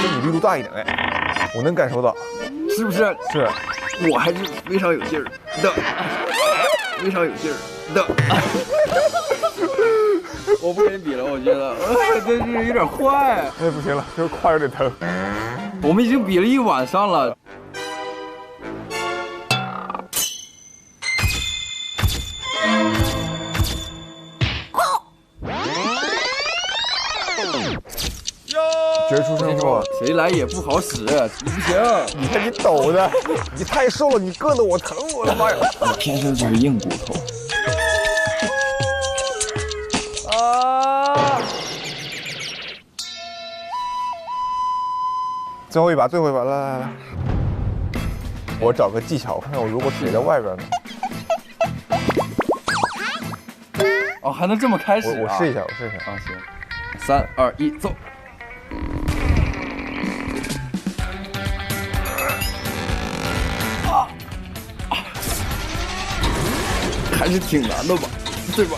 身体力度大一点，哎，我能感受到，是不是？是，我还是非常有劲儿的，非常有劲儿的。我不跟你比了，我觉得，真是有点坏。哎，不行了，这胯有点疼。我们已经比了一晚上了。绝出生后，谁来也不好使，你不行。你看你抖的，你太瘦了，你硌得我疼，我的妈呀！我天生就是硬骨头。啊！最后一把，最后一把，来，我找个技巧，看看我如果怼在外边呢。哦，还能这么开始啊？我试一下，啊，行。3、2、1，走。还是挺难的吧，对吧？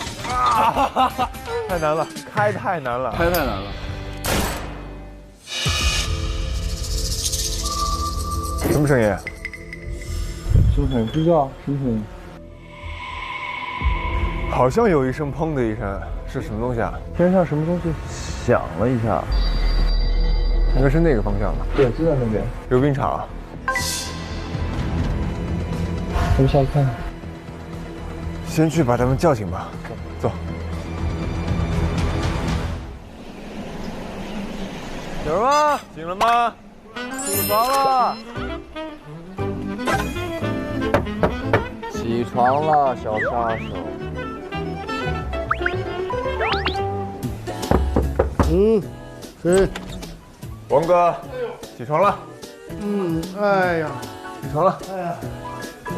太难了，开太难了，开太难了。什么声音？什么声音？不知道什么声音。好像有一声砰的一声，是什么东西啊？天上什么东西响了一下？应该是那个方向吧？对，就在那边。溜冰场。我们下去看看。先去把他们叫醒吧。走。醒了吗？醒了吗？起床了。起床了，小杀手。是。王哥，起床了。哎呀，起床了。哎呀，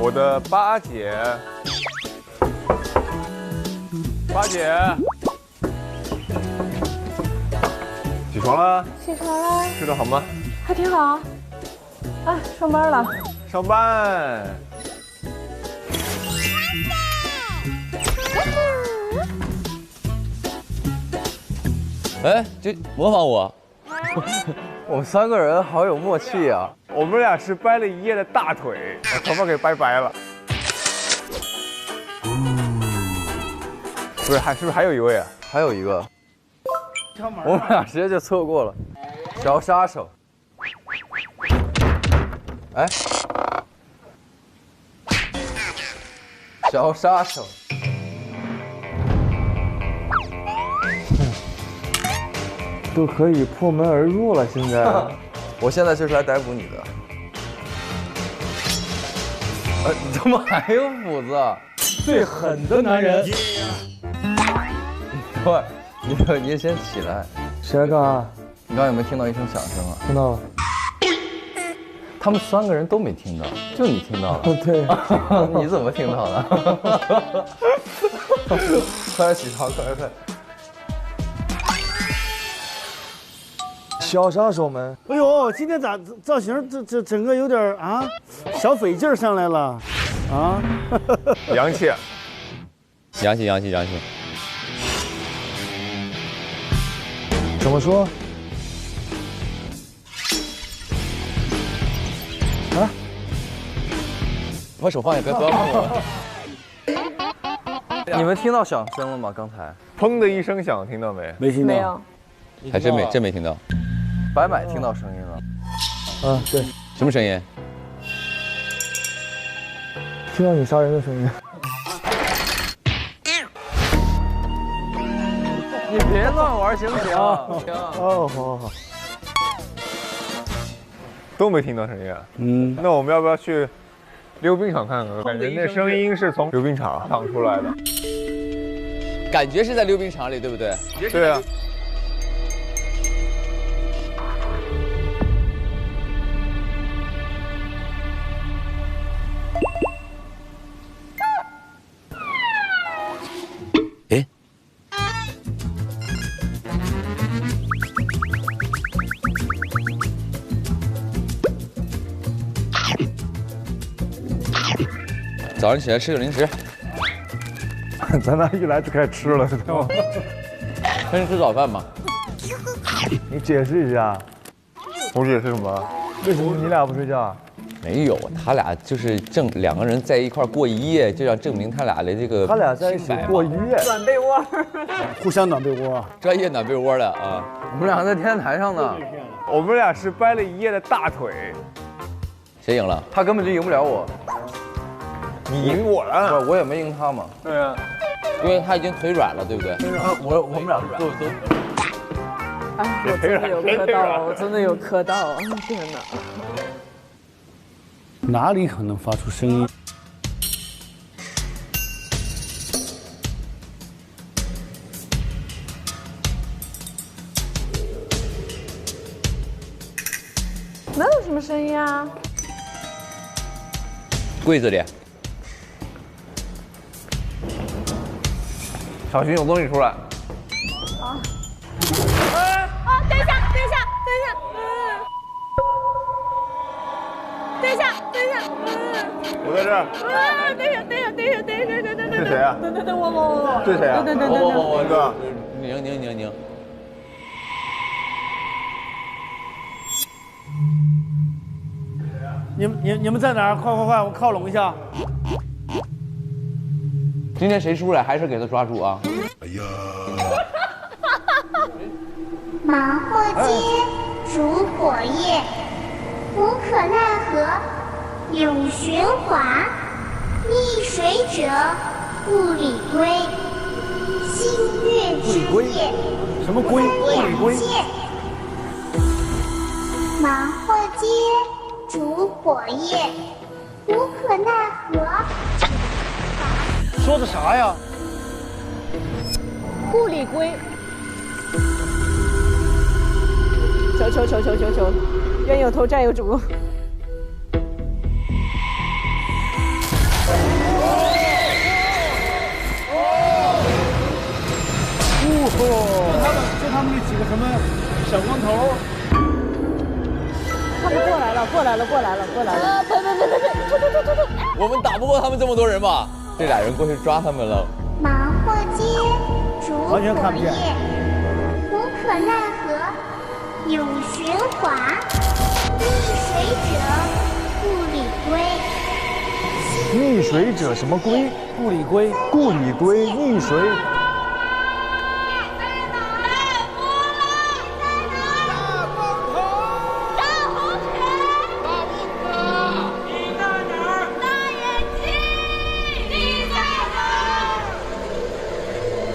我的八姐。八姐，起床了？起床了，睡得好吗？还挺好。哎，上班了。上班。哎，就模仿我。我们3个人好有默契啊！我们俩是掰了一夜的大腿，把头发给掰白了。不是，是不是还有一位啊？还有一个，我们俩直接就错过了。小杀手，哎，小杀手，都可以破门而入了。现在，我现在就是来逮捕你的。怎么还有斧子啊？最狠的男人。喂，你先起来。谁来干啥？你刚刚有没有听到一声响声啊？听到了。他们3个人都没听到，就你听到了。对。你怎么听到的？快点起床，快！小杀手们，哎呦，今天咋造型这整个有点啊，小匪劲儿上来了，啊，洋气，洋气。怎么说？啊？把手放下，不要碰我。你们听到响声了吗？刚才砰的一声响，听到没？没听到。没有。还真没听到。白买听到声音了。啊，对，什么声音？听到你杀人的声音。你别乱玩行不行？行。哦，好。都没听到声音啊？那我们要不要去溜冰场看看？感觉那声音是从溜冰场响出来的。感觉是在溜冰场里，对不对？对啊。哎，早上起来吃个零食。咱俩一来就开始吃了，知道吗？先吃早饭吧。你解释一下。我解释什么？为什么你俩不睡觉？没有，他俩就是两个人在一块过一夜，就要证明他俩的这个。他俩在一起过一夜，暖被窝，互相暖被窝。专业暖被窝的啊。我们俩在天台上呢。我们俩是掰了一夜的大腿，谁赢了？他根本就赢不了我，你赢我了。我也没赢他嘛。对啊，因为他已经腿软了，对不对？我们俩都。哎，我真的有磕到，我真的有磕到，天哪！哪里可能发出声音？哪有什么声音啊？柜子里。小心有东西出来。啊！等一下，我在这儿。等一下，是谁啊？等我。是谁啊？我哥。拧。你们在哪儿？快，我靠拢一下。今天谁输了，还是给他抓住啊！忙活街，烛火夜，无可奈何，永循环。溺水者，故里归。星月之夜，什么龟？故里龟。忙活街，烛火夜，无可奈何。说的啥呀？故里归。求，冤有头债有主。就他们那几个什么小光头。他们过来了！我们打不过他们这么多人吧？这俩人过去抓他们了。忙活街，烛火夜，无可奈何，永循环。溺水者，故里归。溺水者什么龟？故里龟，溺水。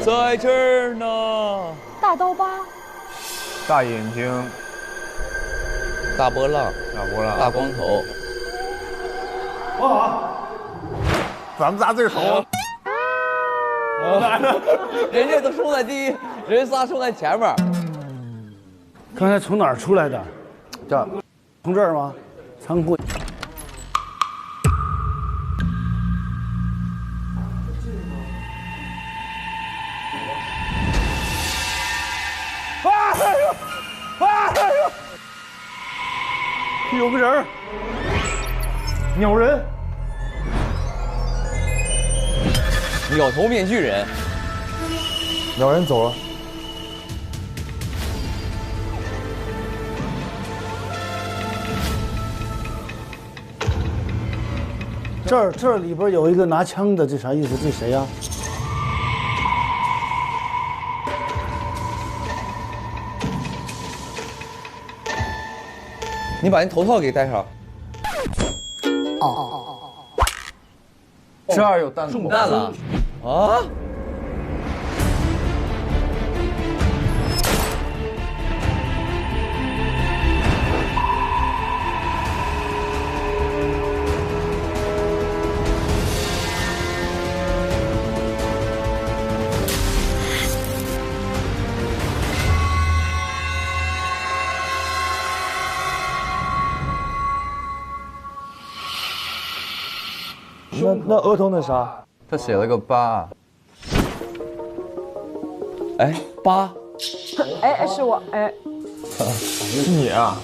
在这儿呢。大刀疤，大眼睛，大波浪，大光头。咱们仨最熟。人家都冲在第一，人仨冲在前面。刚才从哪儿出来的？从这儿吗？仓库。有个人儿，鸟人，鸟头面具人，鸟人走了。这里边有一个拿枪的，这啥意思？这谁呀？你把那头套给戴上。这儿有弹中弹了啊！那额头那啥？他写了个8。哎，8。哎，是我，哎，是你啊？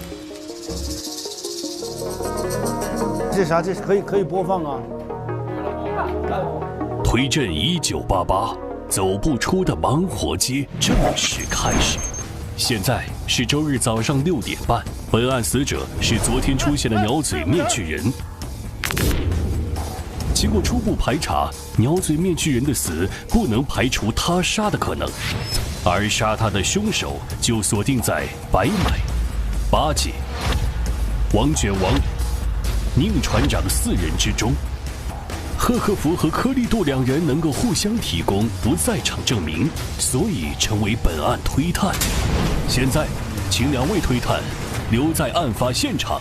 这啥？这可以播放啊？推阵1988，走不出的忙活街正式开始。现在是周日早上6点半，本案死者是昨天出现的鸟嘴面具人。经过初步排查，鸟嘴面具人的死不能排除他杀的可能，而杀他的凶手就锁定在白买、八戒、王卷王、宁船长4人之中。赫克福和柯利度2人能够互相提供不在场证明，所以成为本案推探。现在，请2位推探留在案发现场，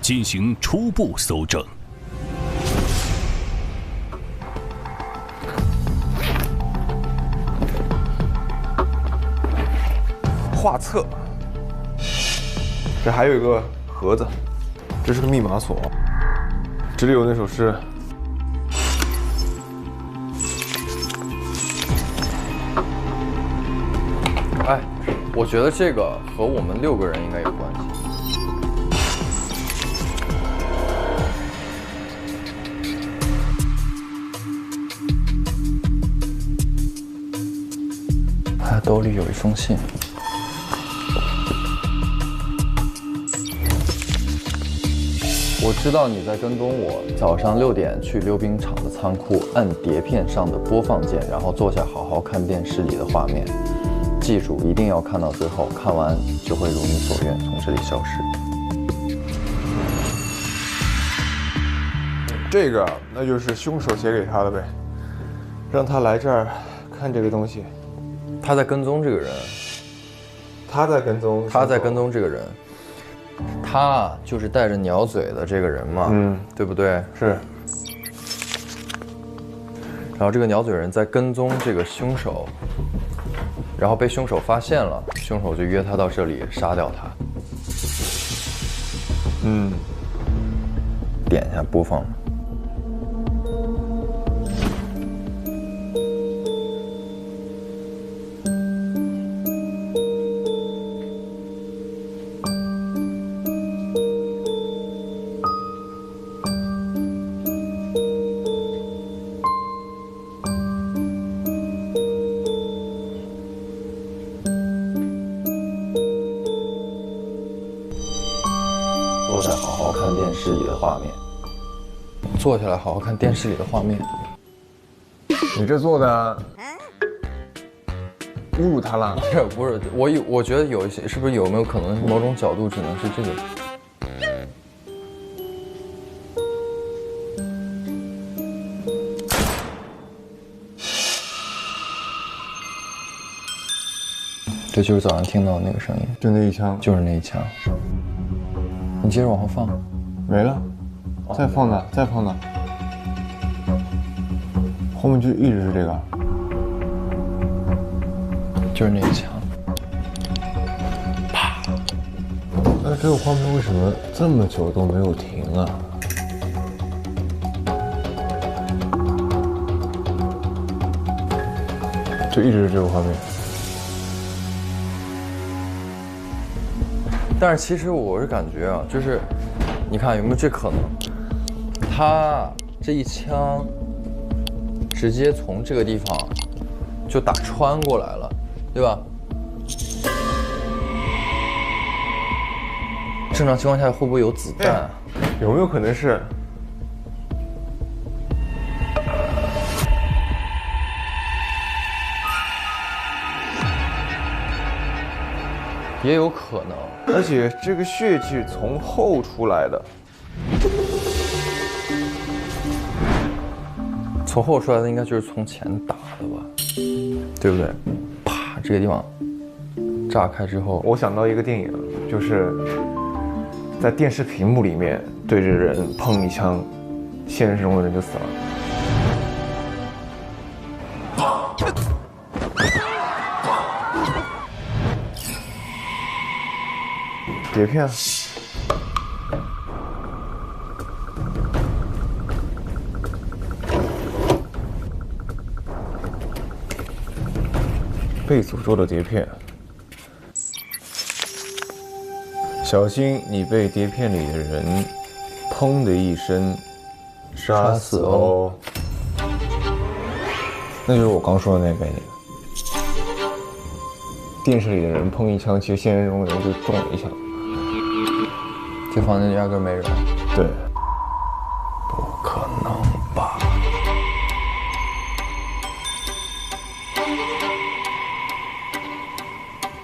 进行初步搜证。画册，这还有一个盒子，这是个密码锁，这里有那首诗。哎，我觉得这个和我们6个人应该有关系。他兜里有一封信。我知道你在跟踪我，早上6点去溜冰场的仓库，按碟片上的播放键，然后坐下好好看电视里的画面。记住，一定要看到最后，看完就会如你所愿从这里消失。这个那就是凶手写给他的呗，让他来这儿看这个东西。他在跟踪这个人，他在跟踪这个人，他就是带着鸟嘴的这个人嘛，对不对？是。然后这个鸟嘴人在跟踪这个凶手，然后被凶手发现了，凶手就约他到这里杀掉他。点一下播放。坐下好好看电视里的画面。坐下来好好看电视里的画面。你这做的侮辱他了。不是，我觉得有一些，是不是有没有可能某种角度只能是这个？这就是早上听到的那个声音，就那一枪，就是那一枪。你接着往后放，没了，再放哪？再放哪？后面就一直是这个，就是那一枪。啪！那这个画面为什么这么久都没有停啊？就一直是这个画面。但是其实我是感觉啊，就是你看有没有这可能，他这一枪直接从这个地方就打穿过来了，对吧？正常情况下会不会有子弹？有没有可能是？也有可能。而且这个血迹从后出来的，从后出来的应该就是从前打的吧，对不对？啪，这个地方炸开之后，我想到一个电影，就是在电视屏幕里面对着人砰一枪，现实中的人就死了。碟片，被诅咒的碟片，小心你被碟片里的人砰的一声杀死哦。那就是我刚说的那个概念。电视里的人砰一枪，其实现实中的人就中了一枪。这房间压根没人。对，不可能吧？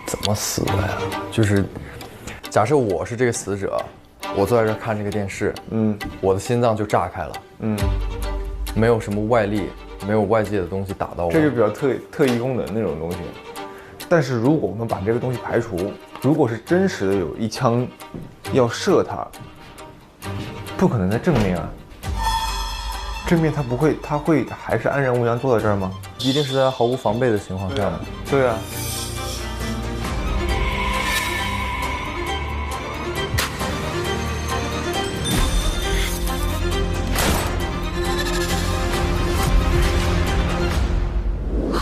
怎么死的呀？就是假设我是这个死者，我坐在这儿看这个电视，我的心脏就炸开了，没有什么外力，没有外界的东西打到我，这就比较特异功能那种东西。但是如果我们把这个东西排除，如果是真实的有一枪要射他，不可能在正面啊。正面他不会，他会还是安然无恙坐在这儿吗？一定是在毫无防备的情况下。对啊。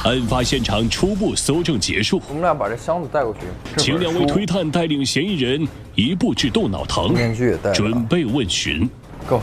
案发现场初步搜证结束，我们俩把这箱子带过去，请2位推探带领嫌疑人移步至窦脑堂，面具也戴了，准备问询。Go。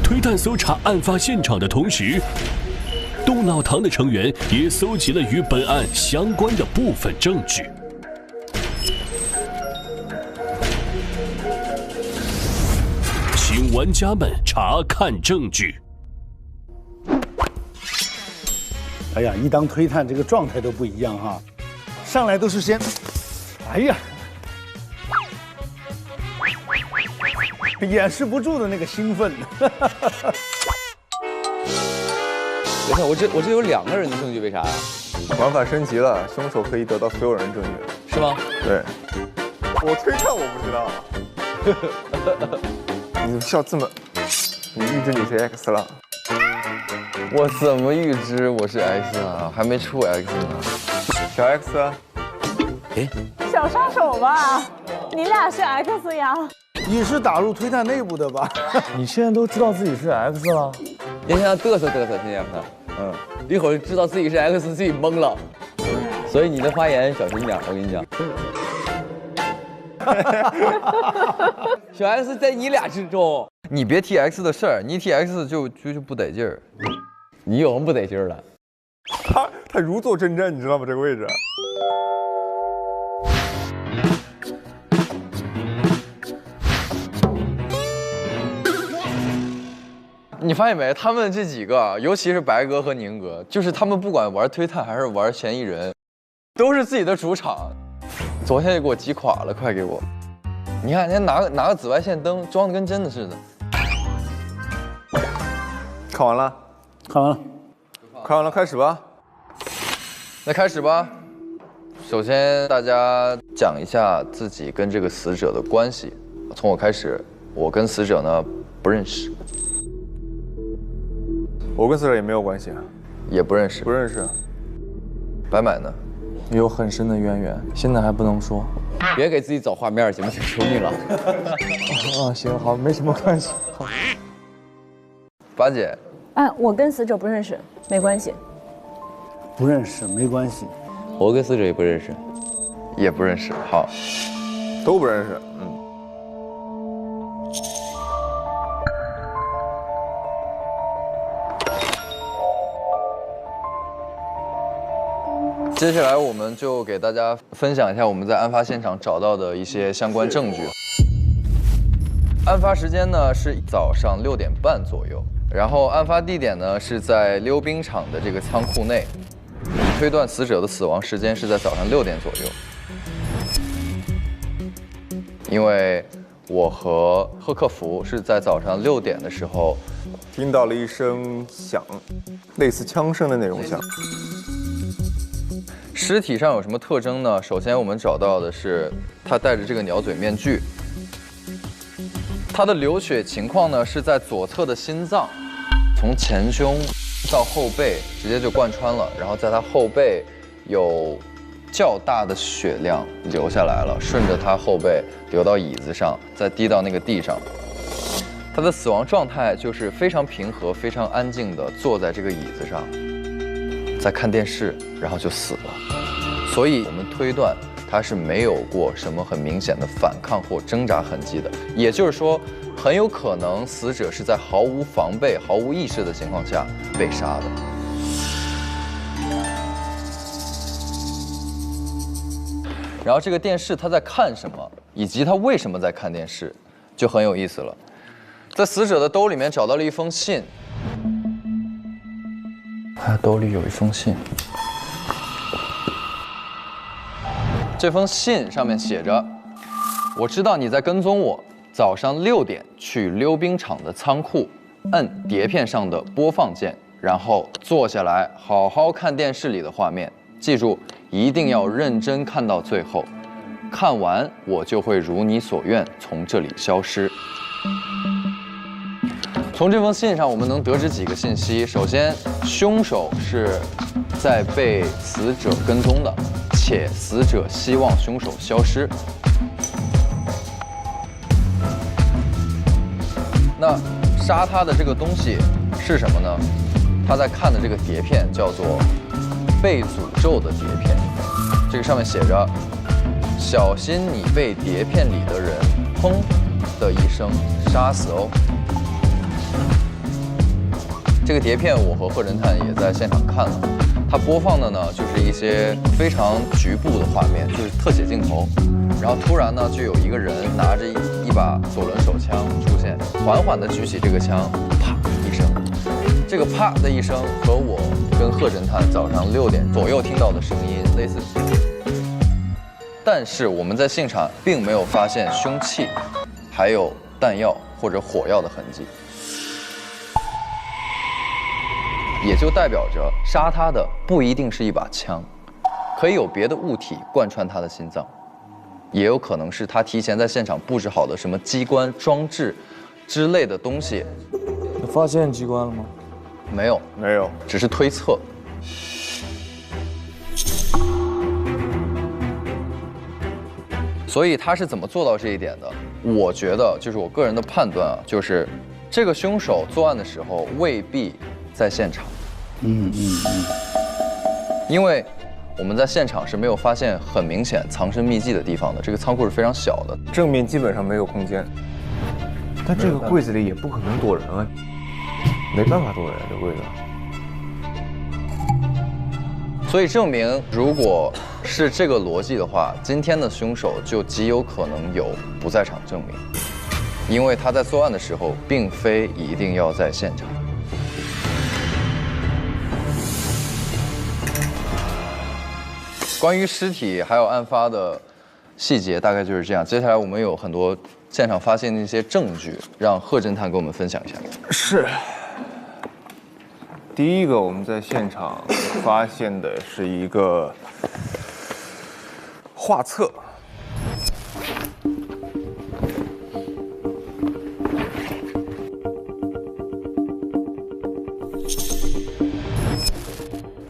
推探搜查案发现场的同时，窦脑堂的成员也搜集了与本案相关的部分证据。请玩家们查看证据。哎呀，一当推探这个状态都不一样哈，上来都是先，哎呀，掩饰不住的那个兴奋。等一下，我这有2个人的证据，为啥呀？玩法升级了，凶手可以得到所有人证据，是吗？对。我推探我不知道。你笑这么，你预知你是 X 了？我怎么预知我是 X 啊？还没出 X 呢。小 X 啊？哎，小杀手吧？你俩是 X 呀？你是打入推探内部的吧？你现在都知道自己是 X 了？别现在嘚瑟嘚瑟，听见没？一会儿知道自己是 X， 自己懵了。所以你的发言小心点，我跟你讲。小 X 在你俩之中，你别提 X 的事儿，你一提 X 就不得劲儿。你有什么不得劲儿了？他如坐针毡，你知道吗？这个位置。你发现没？他们这几个，尤其是白哥和宁哥，就是他们不管玩推探还是玩嫌疑人，都是自己的主场。昨天就给我击垮了，快给我！你看，人家拿个紫外线灯，装的跟真的似的。看完了，看完了，看完了，开始吧。那开始吧。首先，大家讲一下自己跟这个死者的关系。从我开始，我跟死者呢不认识。我跟死者也没有关系，也不认识，不认识。白买呢？有很深的渊源，现在还不能说。别给自己找画面行不行？求你了。啊，行，好，没什么关系。好。八姐，我跟死者不认识，没关系。不认识没关系。我跟死者也不认识，也不认识。好，都不认识。接下来我们就给大家分享一下我们在案发现场找到的一些相关证据。案发时间呢是早上6点半左右，然后案发地点呢是在溜冰场的这个仓库内。推断死者的死亡时间是在早上6点左右，因为我和贺克福是在早上6点的时候听到了一声响，类似枪声的那种响。尸体上有什么特征呢？首先我们找到的是他戴着这个鸟嘴面具，他的流血情况呢是在左侧的心脏，从前胸到后背直接就贯穿了，然后在他后背有较大的血量流下来了，顺着他后背流到椅子上，再滴到那个地上。他的死亡状态就是非常平和、非常安静地坐在这个椅子上，在看电视，然后就死了。所以我们推断他是没有过什么很明显的反抗或挣扎痕迹的，也就是说，很有可能死者是在毫无防备、毫无意识的情况下被杀的。然后这个电视他在看什么，以及他为什么在看电视，就很有意思了。在死者的兜里面找到了一封信，他兜里有一封信。这封信上面写着：“我知道你在跟踪我，早上6点去溜冰场的仓库，摁碟片上的播放键，然后坐下来好好看电视里的画面。记住，一定要认真看到最后。看完我就会如你所愿从这里消失。”从这封信上，我们能得知几个信息。首先，凶手是在被死者跟踪的，且死者希望凶手消失。那杀他的这个东西是什么呢？他在看的这个碟片叫做被诅咒的碟片，这个上面写着：“小心你被碟片里的人砰的一声杀死哦。”这个碟片我和贺侦探也在现场看了，它播放的呢就是一些非常局部的画面，就是特写镜头。然后突然呢就有一个人拿着一把左轮手枪出现，缓缓地举起这个枪，啪一声。这个啪的一声和我跟贺侦探早上6点左右听到的声音类似，但是我们在现场并没有发现凶器，还有弹药或者火药的痕迹。也就代表着杀他的不一定是一把枪，可以有别的物体贯穿他的心脏，也有可能是他提前在现场布置好的什么机关装置之类的东西。你发现机关了吗？没有，没有，只是推测。所以他是怎么做到这一点的？我觉得就是我个人的判断啊，就是这个凶手作案的时候未必在现场。因为我们在现场是没有发现很明显藏身秘技的地方的，这个仓库是非常小的，正面基本上没有空间。但这个柜子里也不可能躲人啊，没办法躲人这柜子。所以证明，如果是这个逻辑的话，今天的凶手就极有可能有不在场证明，因为他在作案的时候并非一定要在现场。关于尸体还有案发的细节，大概就是这样。接下来我们有很多现场发现的一些证据，让贺侦探给我们分享一下。是。第一个，我们在现场发现的是一个画册。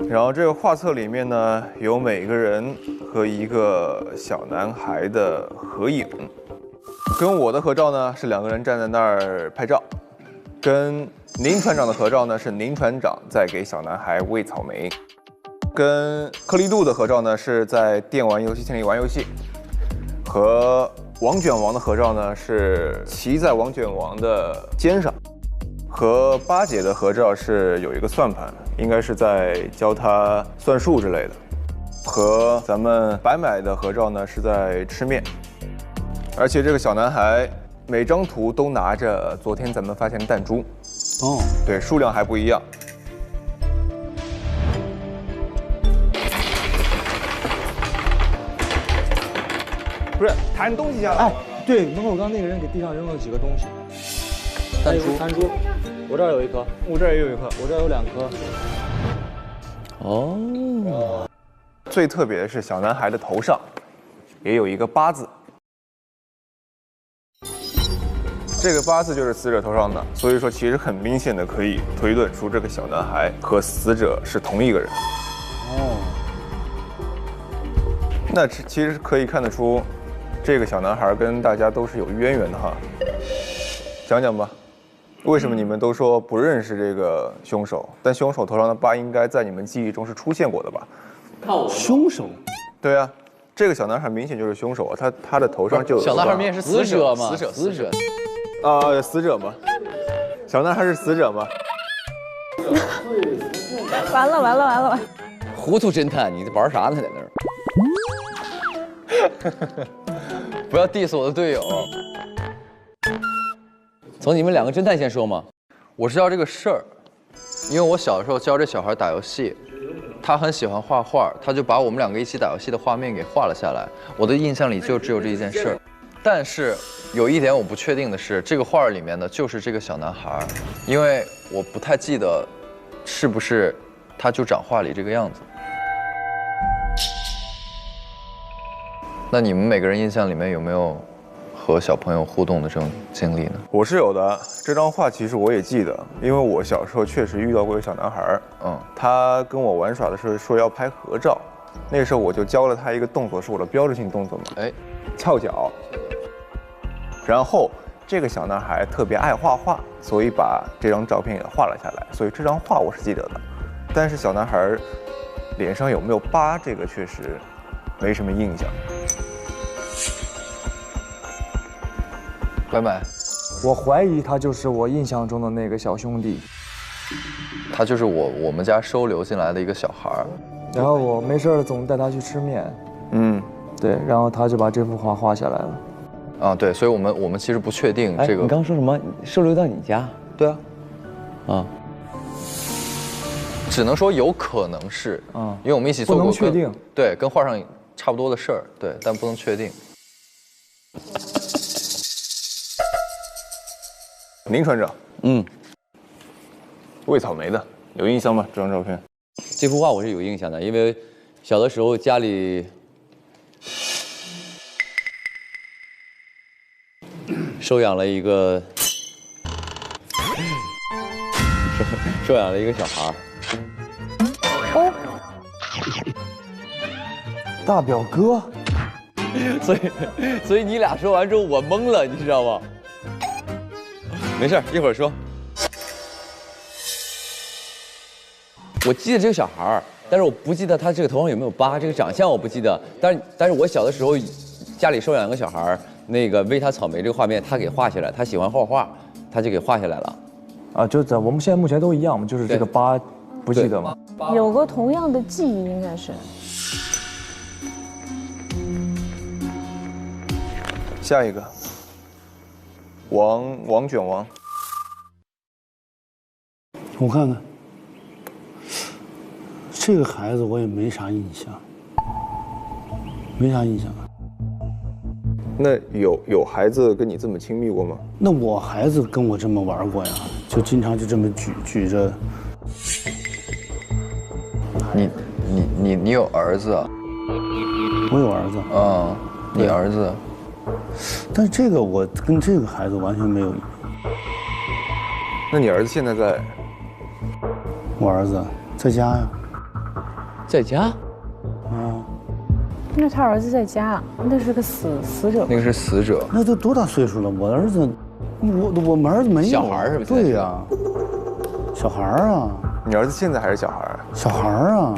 然后这个画册里面呢，有每个人和一个小男孩的合影，跟我的合照呢是2个人站在那儿拍照，跟宁船长的合照呢是宁船长在给小男孩喂草莓，跟克利杜的合照呢是在电玩游戏厅里玩游戏，和王卷王的合照呢是骑在王卷王的肩上。和八姐的合照是有一个算盘，应该是在教她算术之类的。和咱们白买的合照呢是在吃面，而且这个小男孩每张图都拿着昨天咱们发现的弹珠。哦，对，数量还不一样。不是弹东西下来。哎，对，门口刚那个人给地上扔了几个东西。弹珠，我这儿有一颗，我这儿也有一颗，我这儿有2颗。哦，最特别的是小男孩的头上也有一个8字，这个8字就是死者头上的，所以说其实很明显的可以推断出这个小男孩和死者是同一个人。哦，那其实可以看得出，这个小男孩跟大家都是有渊源的哈。讲讲吧。为什么你们都说不认识这个凶手？但凶手头上的疤应该在你们记忆中是出现过的吧？凶手？对啊，这个小男孩明显就是凶手啊，他的头上就有小男孩明显是死者嘛，死者死者吗？小男孩是死者吗？完了！糊涂侦探，你玩啥呢？在那儿？不要 diss 我的队友。从你们两个侦探先说嘛。我知道这个事儿，因为我小的时候教这小孩打游戏，他很喜欢画画，他就把我们两个一起打游戏的画面给画了下来。我的印象里就只有这一件事儿，但是有一点我不确定的是，这个画里面的就是这个小男孩，因为我不太记得是不是他就长画里这个样子。那你们每个人印象里面有没有和小朋友互动的这种经历呢？我是有的，这张画其实我也记得，因为我小时候确实遇到过一个小男孩，他跟我玩耍的时候说要拍合照，那个时候我就教了他一个动作，是我的标志性动作嘛，翘脚。然后这个小男孩特别爱画画，所以把这张照片给画了下来，所以这张画我是记得的。但是小男孩脸上有没有疤，这个确实没什么印象。白白，我怀疑他就是我印象中的那个小兄弟，他就是我们家收留进来的一个小孩儿，然后我没事儿总带他去吃面，对，然后他就把这幅画画下来了。啊，对，所以我们其实不确定这个。你刚说什么？收留到你家？对啊，啊，只能说有可能是，因为我们一起做过，不能确定。对，跟画上差不多的事儿，对，但不能确定。林船长，喂草莓的，有印象吗？这张照片？这幅画我是有印象的，因为小的时候家里收养了一个小孩儿。哦，大表哥，所以你俩说完之后我懵了，你知道吗？没事，一会儿说。我记得这个小孩儿，但是我不记得他这个头上有没有疤，这个长相我不记得。但是我小的时候家里收养一个小孩儿，那个喂他草莓这个画面他给画下来，他喜欢画画，他就给画下来了。啊，就在我们现在目前都一样嘛，就是这个疤不记得吗？有个同样的记忆应该是。下一个，王卷王，我看看，这个孩子我也没啥印象，那有孩子跟你这么亲密过吗？那我孩子跟我这么玩过呀，就经常就这么举着。你有儿子啊？我有儿子。啊，你儿子。但是这个我跟这个孩子完全没有。那你儿子现在在？我儿子在家呀。在家？啊。那他儿子在家，那是个死者。那个是死者。那都多大岁数了？我儿子，我们儿子没有。小孩是不是？对呀。小孩啊。你儿子现在还是小孩？小孩啊。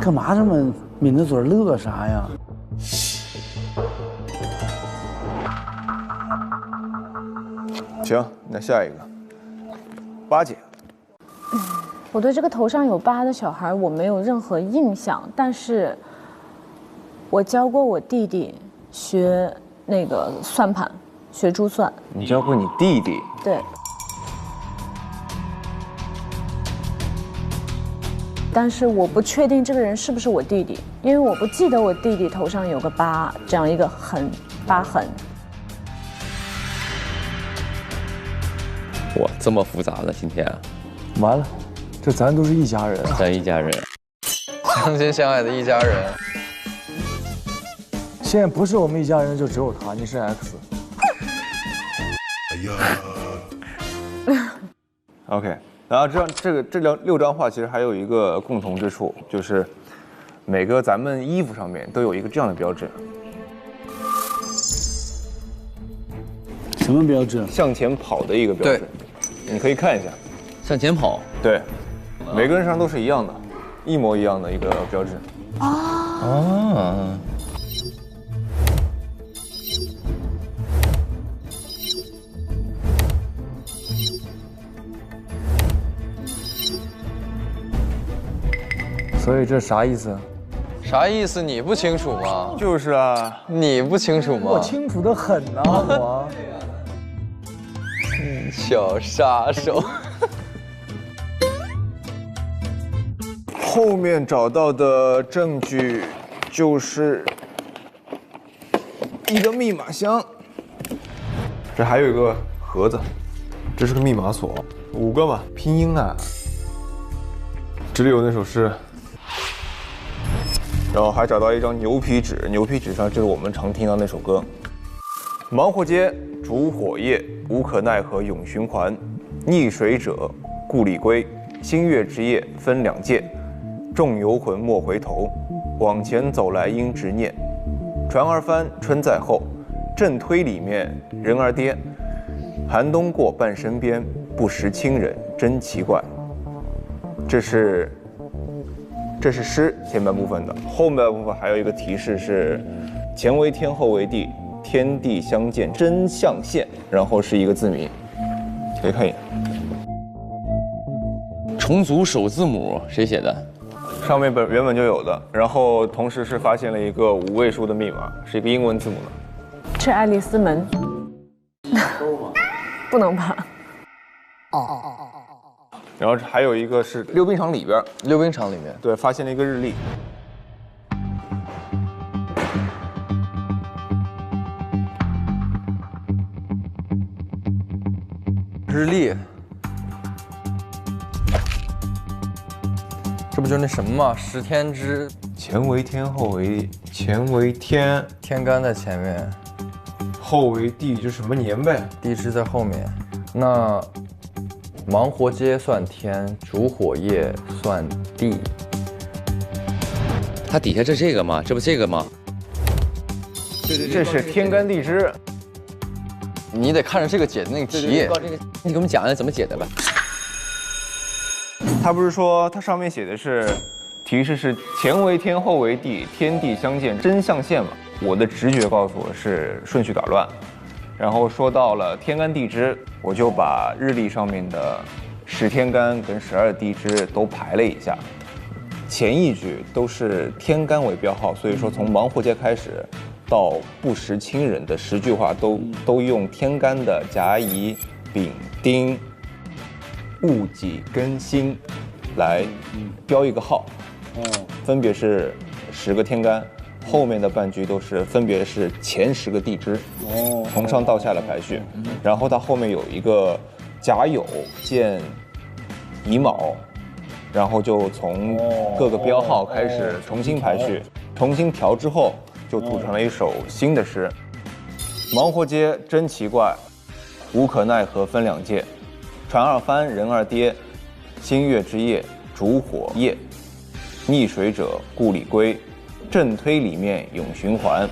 干嘛这么抿着嘴乐啥呀？行，那下一个，八姐。我对这个头上有疤的小孩我没有任何印象，但是我教过我弟弟学那个算盘，学珠算。你教过你弟弟？对。但是我不确定这个人是不是我弟弟，因为我不记得我弟弟头上有个疤，这样一个疤痕。哇，这么复杂呢？今天完了，这咱都是一家人，咱一家人，相亲相爱的一家人。现在不是我们一家人，就只有他，你是 X。OK。然后这6张画其实还有一个共同之处，就是每个咱们衣服上面都有一个这样的标志。什么标志？向前跑的一个标志。你可以看一下，向前跑。对，每个人身上都是一样的，一模一样的一个标志。啊。所以这啥意思？啥意思？你不清楚吗？就是啊，你不清楚吗？我清楚的很呐，我。小杀手。后面找到的证据就是一个密码箱，这还有一个盒子，这是个密码锁，5个嘛，拼音啊。这里有那首诗，然后还找到一张牛皮纸，牛皮纸上就是我们常听到那首歌。忙活街，烛火夜，无可奈何永循环。逆水者，故里归。星月之夜分两界。众游魂莫回头，往前走来应执念。船儿翻，春在后，正推里面人儿跌。寒冬过半身边，不识亲人真奇怪。这是诗前半部分的，后半部分还有一个提示是前为天后为地，天地相见真象现，然后是一个字谜，可以看一眼。重组首字母谁写的？上面原本就有的，然后同时是发现了一个5位数的密码，是一个英文字母的。是爱丽丝门。不能吧？然后还有一个是溜冰场里边，溜冰场里面，对，发现了一个日历。日历，这不就那什么吗？10天之前为天，后为前为天，天干在前面，后为地，就什么年呗？地支在后面。那忙活街算天，烛火夜算地。它底下这个吗？这不这个吗？这是天干地支。你得看着这个解的那个题。你给我们讲讲怎么解的吧。他不是说它上面写的是提示是前为天，后为地，天地相见真象现嘛？我的直觉告诉我是顺序打乱。然后说到了天干地支，我就把日历上面的10天干跟12地支都排了一下，前一句都是天干为标号，所以说从忙活街开始到不识亲人的10句话都用天干的甲乙丙丁戊己庚辛来标一个号，分别是10个天干。后面的半句都是分别是前10个地支，从上到下的排序，然后它后面有一个甲酉见乙卯，然后就从各个标号开始重新排序，重新调之后就组成了一首新的诗。忙活街真奇怪，无可奈何分两界，船儿翻人儿跌，星月之夜烛火夜，逆水者故里归。正推里面永循环，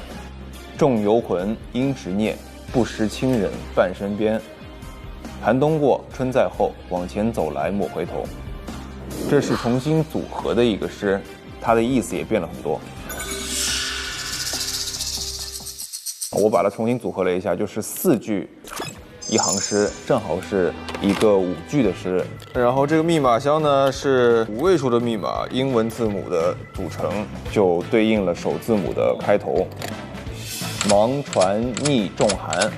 众游魂应执念，不识亲人半身边。寒冬过，春在后，往前走来莫回头。这是重新组合的一个诗，它的意思也变了很多。我把它重新组合了一下，就是4句一行诗，正好是一个5句的诗。然后这个密码箱呢是5位数的密码，英文字母的组成，就对应了首字母的开头。忙船逆重寒。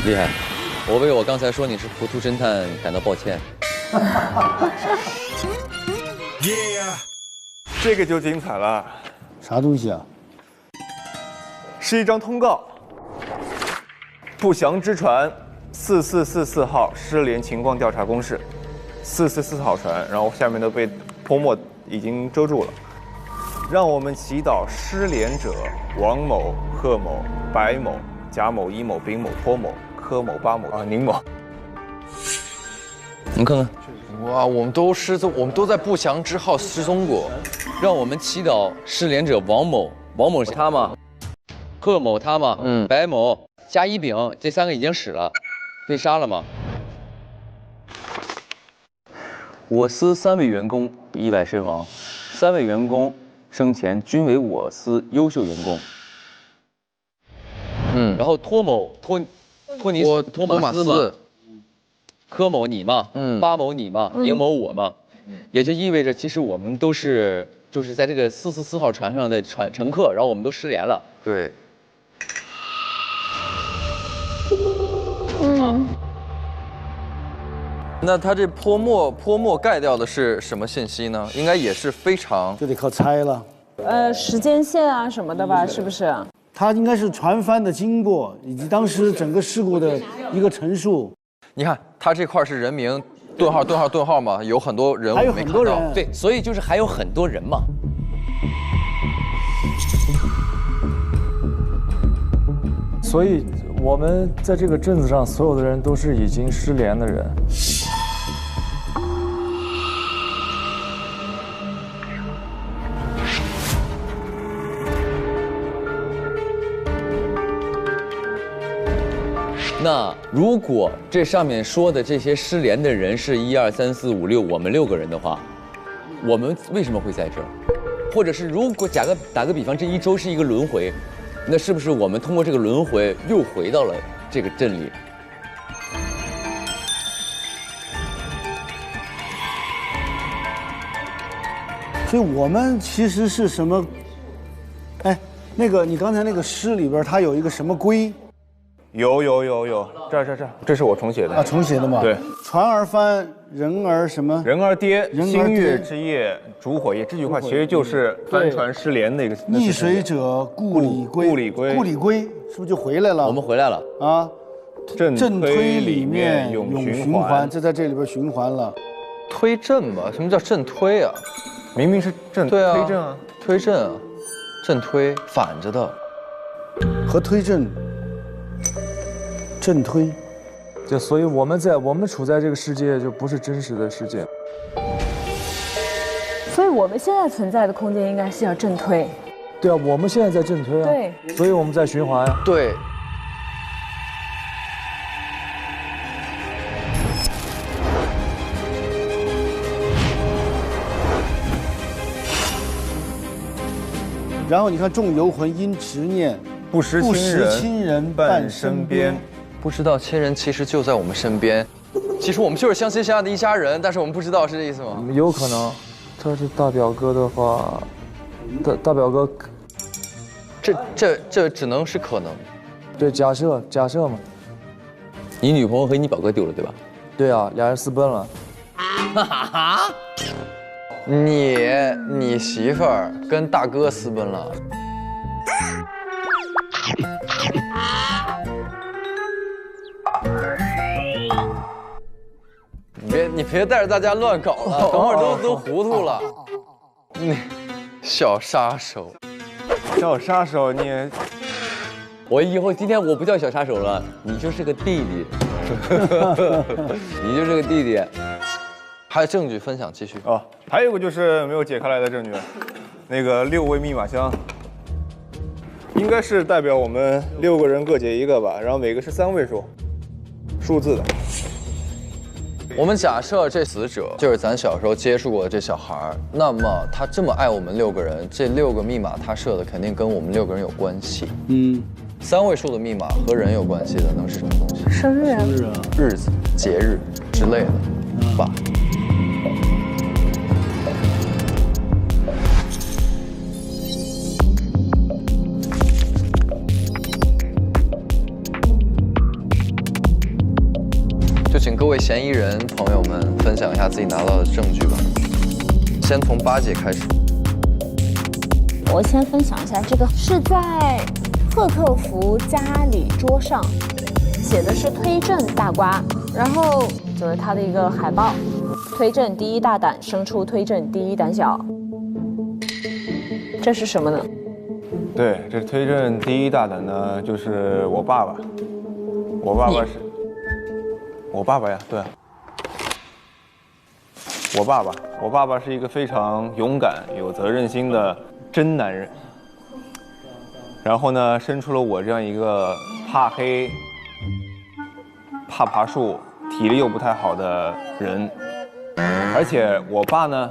厉害！我为我刚才说你是糊涂侦探感到抱歉。这个就精彩了，啥东西啊？是一张通告。不祥之船4444号失联情况调查公示，444号船，然后下面都被泼墨已经遮住了。让我们祈祷失联者王某、贺某、白某、甲某、乙某、丙某、托某、柯某、巴某、宁某你看看，哇，我们都在不祥之号失踪过。让我们祈祷失联者王某，王某是他吗？贺某他吗？白某、甲乙丙这3个已经死了，被杀了吗？我司3位员工意外身亡，3位员工生前均为我司优秀员工。然后托马斯，柯某你嘛，巴某你嘛，林某我嘛，也就意味着其实我们都是就是在这个444号船上的乘客，然后我们都失联了。对。那他这泼墨盖掉的是什么信息呢？应该也是非常，就得靠猜了。时间线啊什么的吧，是不是？它应该是船翻的经过，以及当时整个事故的一个陈述。你看，他这块是人名，顿号嘛，有很多人还有没看到。很多人，对，所以就是还有很多人嘛。所以我们在这个镇子上所有的人都是已经失联的人。那如果这上面说的这些失联的人是1、2、3、4、5、6，我们6个人的话，我们为什么会在这儿？或者是如果打个比方，这1周是一个轮回，那是不是我们通过这个轮回又回到了这个镇里？所以我们其实是什么？哎，那个你刚才那个诗里边，它有一个什么龟？有，这是我重写的啊，重写的嘛。对，船儿翻，人儿什么？人儿跌，人儿跌星月之夜烛火夜，这句话其实就是帆船失联的一个。溺水者故里归，故里归是不是就回来了？我们回来了啊！正推里面永循环，这在这里边循环了。推阵吧？什么叫阵推啊？明明是正对啊，推正啊，推阵啊，阵推反着的，和推阵。正推，就所以我们处在这个世界就不是真实的世界，所以我们现在存在的空间应该是要正推。对啊，我们现在在正推啊，对，所以我们在循环啊。对。然后你看，众游魂因执念，不识亲人伴身边。不知道亲人其实就在我们身边，其实我们就是相亲相爱的一家人，但是我们不知道，是这意思吗？有可能，他是大表哥的话，大表哥，这只能是可能。对，假设嘛。你女朋友和你表哥丢了，对吧？对啊，俩人私奔了。你媳妇儿跟大哥私奔了。你别带着大家乱搞了，等会儿都糊涂了。你小杀手，你，我以后今天我不叫小杀手了，你就是个弟弟，你就是个弟弟。还有证据分享，继续。哦，还有一个就是没有解开来的证据，那个6位密码箱，应该是代表我们6个人各解一个吧，然后每个是3位数字的。我们假设这死者就是咱小时候接触过的这小孩，那么他这么爱我们6个人，这6个密码他设的肯定跟我们6个人有关系。3位数的密码和人有关系的能是什么东西？生日啊，日子、节日之类的吧。就请各位嫌疑人朋友们分享一下自己拿到的证据吧。先从8姐开始。我先分享一下，这个是在贺克福家里桌上写的是推正大瓜，然后就是他的一个海报，推正第一大胆，生出推正第一胆小。这是什么呢？对，这推正第一大胆呢，就是我爸爸。我爸爸呀，对。我爸爸是一个非常勇敢、有责任心的真男人。然后呢，生出了我这样一个怕黑、怕爬树、体力又不太好的人。而且我爸呢，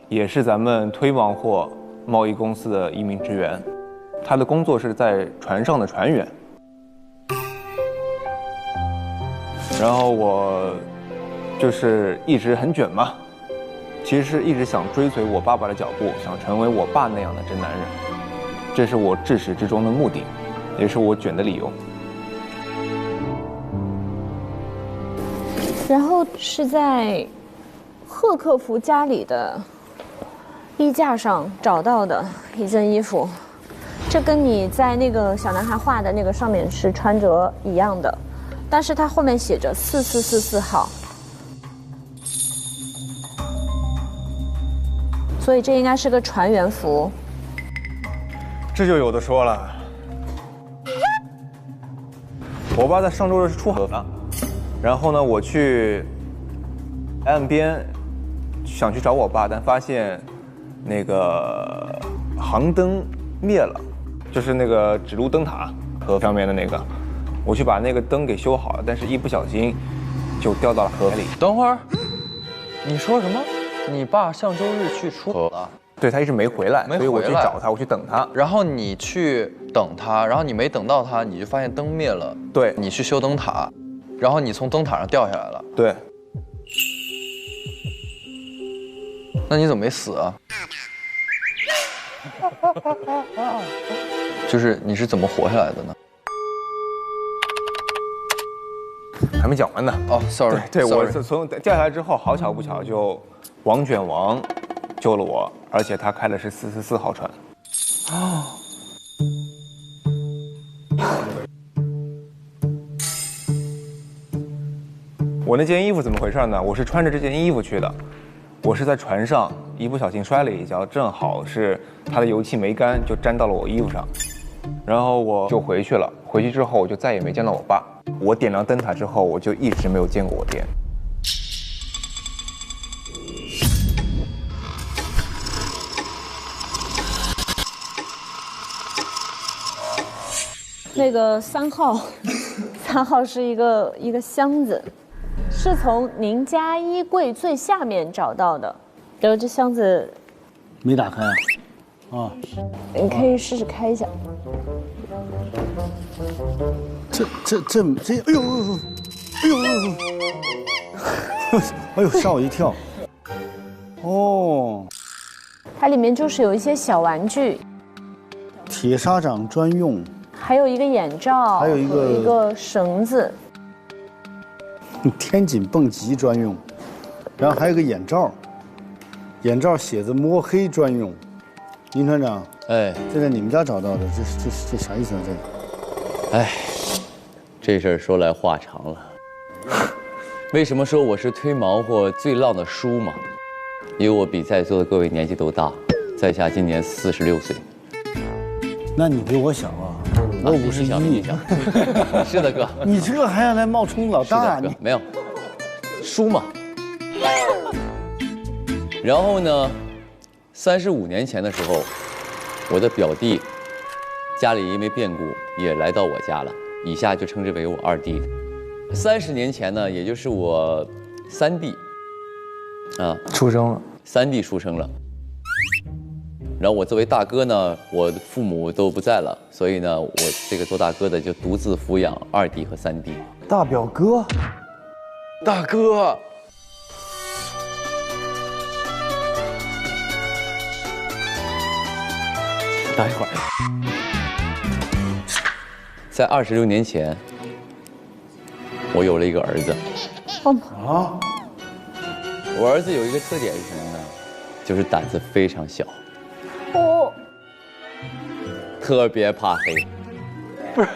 也是咱们推广货贸易公司的一名职员，他的工作是在船上的船员。然后我就是一直很卷嘛，其实是一直想追随我爸爸的脚步，想成为我爸那样的真男人，这是我至始至终的目的，也是我卷的理由。然后是在贺克福家里的衣架上找到的一件衣服，这跟你在那个小男孩画的那个上面是穿着一样的，但是它后面写着4444号，所以这应该是个船员服。这就有的说了。我爸在上周日是出海了，然后呢，我去岸边想去找我爸，但发现那个航灯灭了，就是那个指路灯塔河上面的那个，我去把那个灯给修好了，但是一不小心就掉到了河里。等会儿，你说什么？你爸上周日去出河了？对，他一直没回来，所以我去找他，我去等他。然后你去等他，然后你没等到他，你就发现灯灭了。对，你去修灯塔，然后你从灯塔上掉下来了。对。那你怎么没死啊？就是你是怎么活下来的呢？还没讲完呢。哦 ，sorry， 对，我从掉下来之后，好巧不巧就王卷王救了我，而且他开的是444号船。哦。我那件衣服怎么回事呢？我是穿着这件衣服去的，我是在船上一不小心摔了一跤，正好是它的油漆没干，就沾到了我衣服上，然后我就回去了。回去之后我就再也没见到我爸。我点亮灯塔之后，我就一直没有见过我爹。那个3号，3号是一个箱子，是从您家衣柜最下面找到的。然后这箱子没打开啊？啊，你可以试试开一下。这，哎呦，哎呦，吓我一跳。哦，它里面就是有一些小玩具，铁砂掌专用。还有一个眼罩，还有一个绳子，天井蹦极专用，然后还有一个眼罩，眼罩写着摸黑专用。林船长，哎，这在你们家找到的，这啥意思啊？这个？哎，这事儿说来话长了。为什么说我是推毛货最浪的叔嘛？因为我比在座的各位年纪都大，在下今年46岁。那你比我小啊，我51。是的哥，你这还要来冒充老大？你没有，叔嘛。然后呢，35年前的时候，我的表弟家里因为变故也来到我家了，以下就称之为我二弟。30年前呢，也就是我三弟啊出生了，3弟出生了。然后我作为大哥呢，我父母都不在了，所以呢，我这个做大哥的就独自抚养2弟和3弟。大表哥，大哥，等一会儿。在26年前，我有了一个儿子。啊！我儿子有一个特点是什么呢？就是胆子非常小。哦，特别怕黑，不是，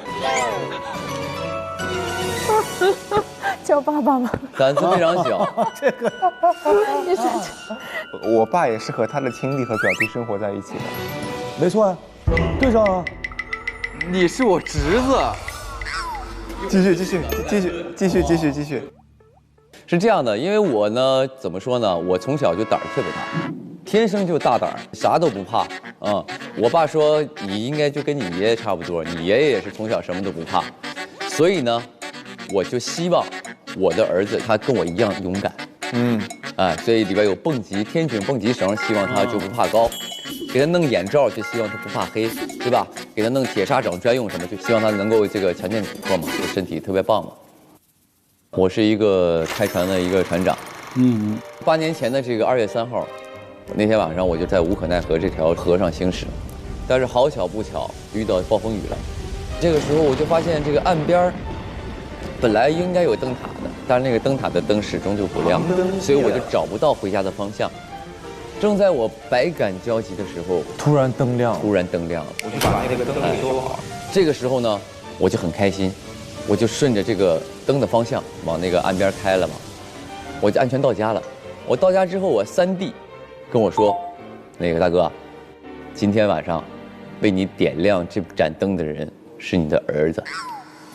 叫爸爸吧。胆子非常小。这个，你说我爸也是和他的亲弟和表弟生活在一起的。没错啊，对上啊。你是我侄子。继续。是这样的，因为我呢，怎么说呢？我从小就胆儿特别大，天生就大胆儿，啥都不怕啊。我爸说你应该就跟你爷爷差不多，你爷爷也是从小什么都不怕，所以呢，我就希望我的儿子他跟我一样勇敢。所以里边有蹦极、天井蹦极绳，希望他就不怕高；给他弄眼罩，就希望他不怕黑，对吧？给他弄铁砂掌专用什么，就希望他能够这个强健体魄嘛，对身体特别棒嘛。我是一个开船的一个船长。8年前的这个2月3号，那天晚上我就在无可奈何这条河上行驶，但是好巧不巧遇到暴风雨了。这个时候我就发现这个岸边本来应该有灯塔的，但是那个灯塔的灯始终就不亮，所以我就找不到回家的方向。正在我百感交集的时候，突然灯亮了，我就把那个灯给收好。这个时候呢，我就很开心，我就顺着这个灯的方向往那个岸边开了嘛，我就安全到家了。我到家之后，我3弟跟我说，那个大哥，今天晚上为你点亮这盏灯的人是你的儿子。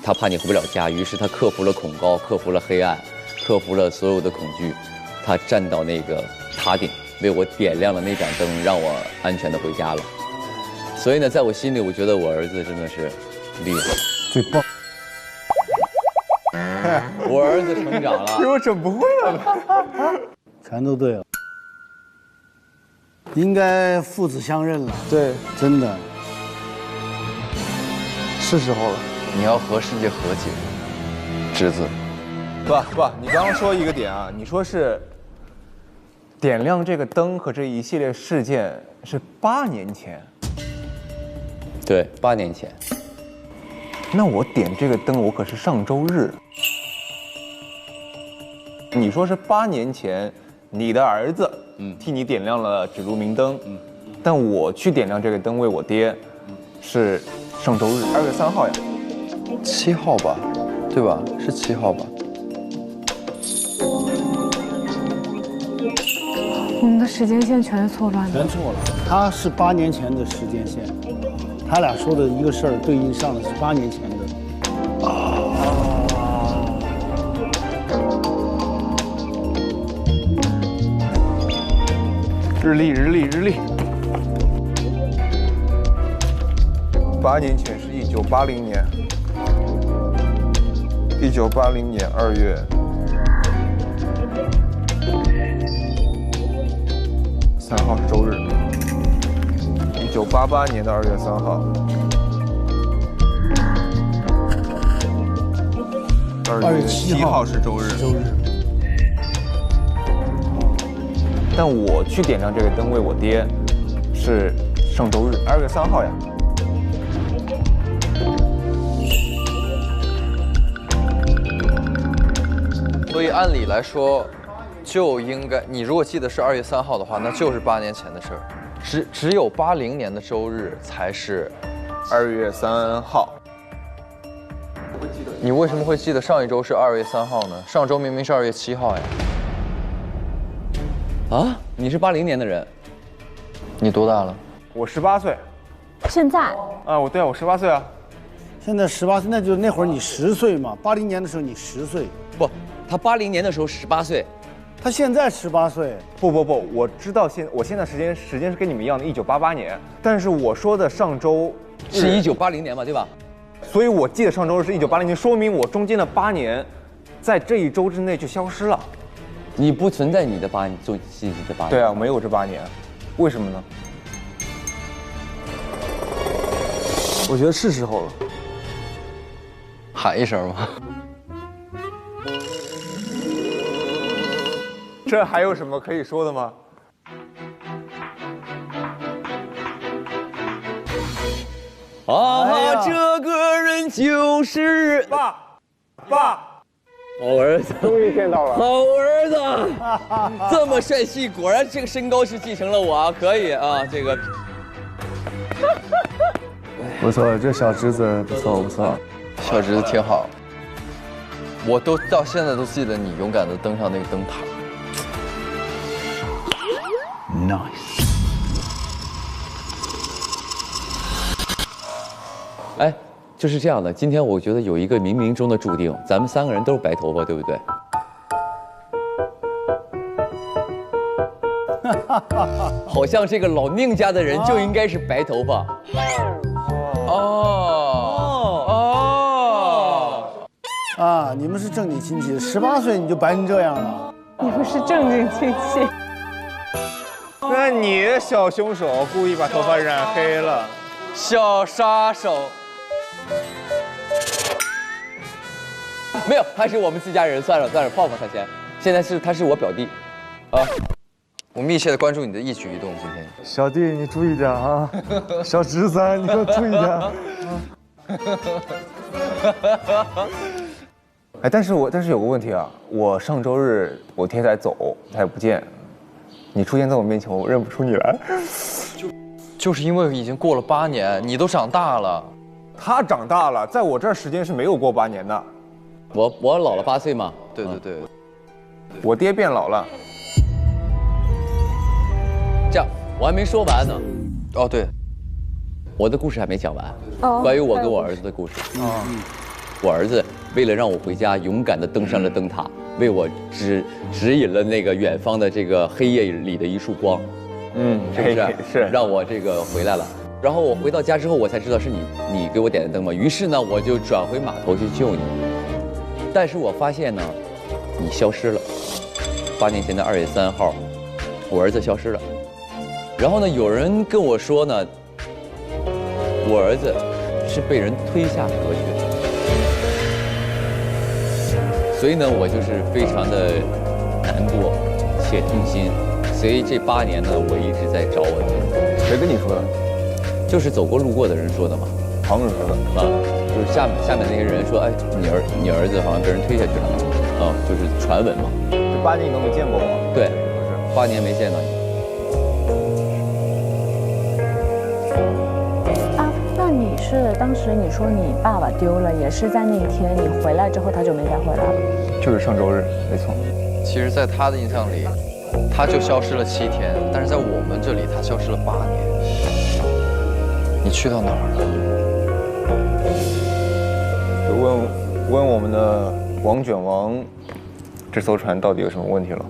他怕你回不了家，于是他克服了恐高，克服了黑暗，克服了所有的恐惧，他站到那个塔顶，为我点亮了那盏灯，让我安全的回家了。所以呢，在我心里，我觉得我儿子真的是厉害，最棒。我儿子成长了，给我整不会了，全都对了，应该父子相认了。对，真的是时候了。你要和世界和解，侄子。不，你刚刚说一个点啊，你说是点亮这个灯和这一系列事件是8年前。对，8年前。那我点这个灯，我可是上周日。你说是8年前，你的儿子替你点亮了指路明灯，但我去点亮这个灯为我爹，是上周日2月3号呀。7号吧，对吧？是7号吧？我们的时间线全是错乱的。全错了，他是8年前的时间线，他俩说的一个事儿对应上的是8年前的。日历，8年前是1980年，1980年2月3号是周日，1988年的2月3号，2月7号是周日。但我去点亮这个灯为我爹，是上周日2月3号呀。所以按理来说，就应该你如果记得是2月3号的话，那就是8年前的事儿。只有80年的周日才是2月3号。你为什么会记得上一周是2月3号呢？上周明明是2月7号呀。啊，你是80年的人，你多大了？我18岁。现在啊，我18岁啊。现在18岁，那就那会儿你10岁嘛。80年的时候你10岁，不，他80年的时候18岁，他现在18岁。不，我知道我现在时间是跟你们一样的，1988年。但是我说的上周是1980年嘛，对吧？所以我记得上周是1980年，说明我中间的8年，在这一周之内就消失了。你不存在你的做信息的8年。对啊，没有这8年，为什么呢？我觉得是时候了。喊一声吗？这还有什么可以说的吗？啊，这个人就是爸。好儿子，终于见到了。好儿子，这么帅气，果然这个身高是继承了我啊，可以啊，这个。不错，这小侄子不错。小侄子挺好。我到现在都记得你勇敢地登上那个灯塔。Nice。哎。就是这样的，今天我觉得有一个冥冥中的注定，咱们3个人都是白头发，对不对？好像这个老宁家的人就应该是白头发。啊，你们是正经亲戚，18岁你就白成这样了。你不是正经亲戚。那你小凶手故意把头发染黑了，小杀手。没有，他是我们自家人，算了，泡他先。现在他是我表弟，啊，我密切的关注你的一举一动，今天。小弟你注意点啊，小侄子你给我注意点。哎，但是有个问题啊，我上周日我天才走，他也不见，你出现在我面前，我认不出你来。就是因为已经过了8年，你都长大了。他长大了，在我这儿时间是没有过8年的。我老了8岁嘛。对对对，我爹变老了。这样，我还没说完呢。哦对，我的故事还没讲完。哦，关于我跟我儿子的故事。我儿子为了让我回家，勇敢地登上了灯塔，为我指引了那个远方的这个黑夜里的一束光。是不是？是让我这个回来了。然后我回到家之后，我才知道是你给我点的灯嘛。于是呢，我就转回码头去救你。但是我发现呢，你消失了。8年前的2月3号，我儿子消失了。然后呢，有人跟我说呢，我儿子是被人推下河去的。所以呢，我就是非常的难过且痛心。所以这8年呢，我一直在找我的。谁跟你说的？就是走过路过的人说的嘛。旁人说的啊，就是下面那些人说，哎，你儿子好像被人推下去了，啊，就是传闻嘛。这8年你都没见过我？对，8年没见到你。啊，那你是当时你说你爸爸丢了，也是在那一天你回来之后他就没再回来了？就是上周日，没错。其实，在他的印象里，他就消失了7天，但是在我们这里，他消失了8年。你去到哪儿了？就问我们的王卷王，这艘船到底有什么问题了？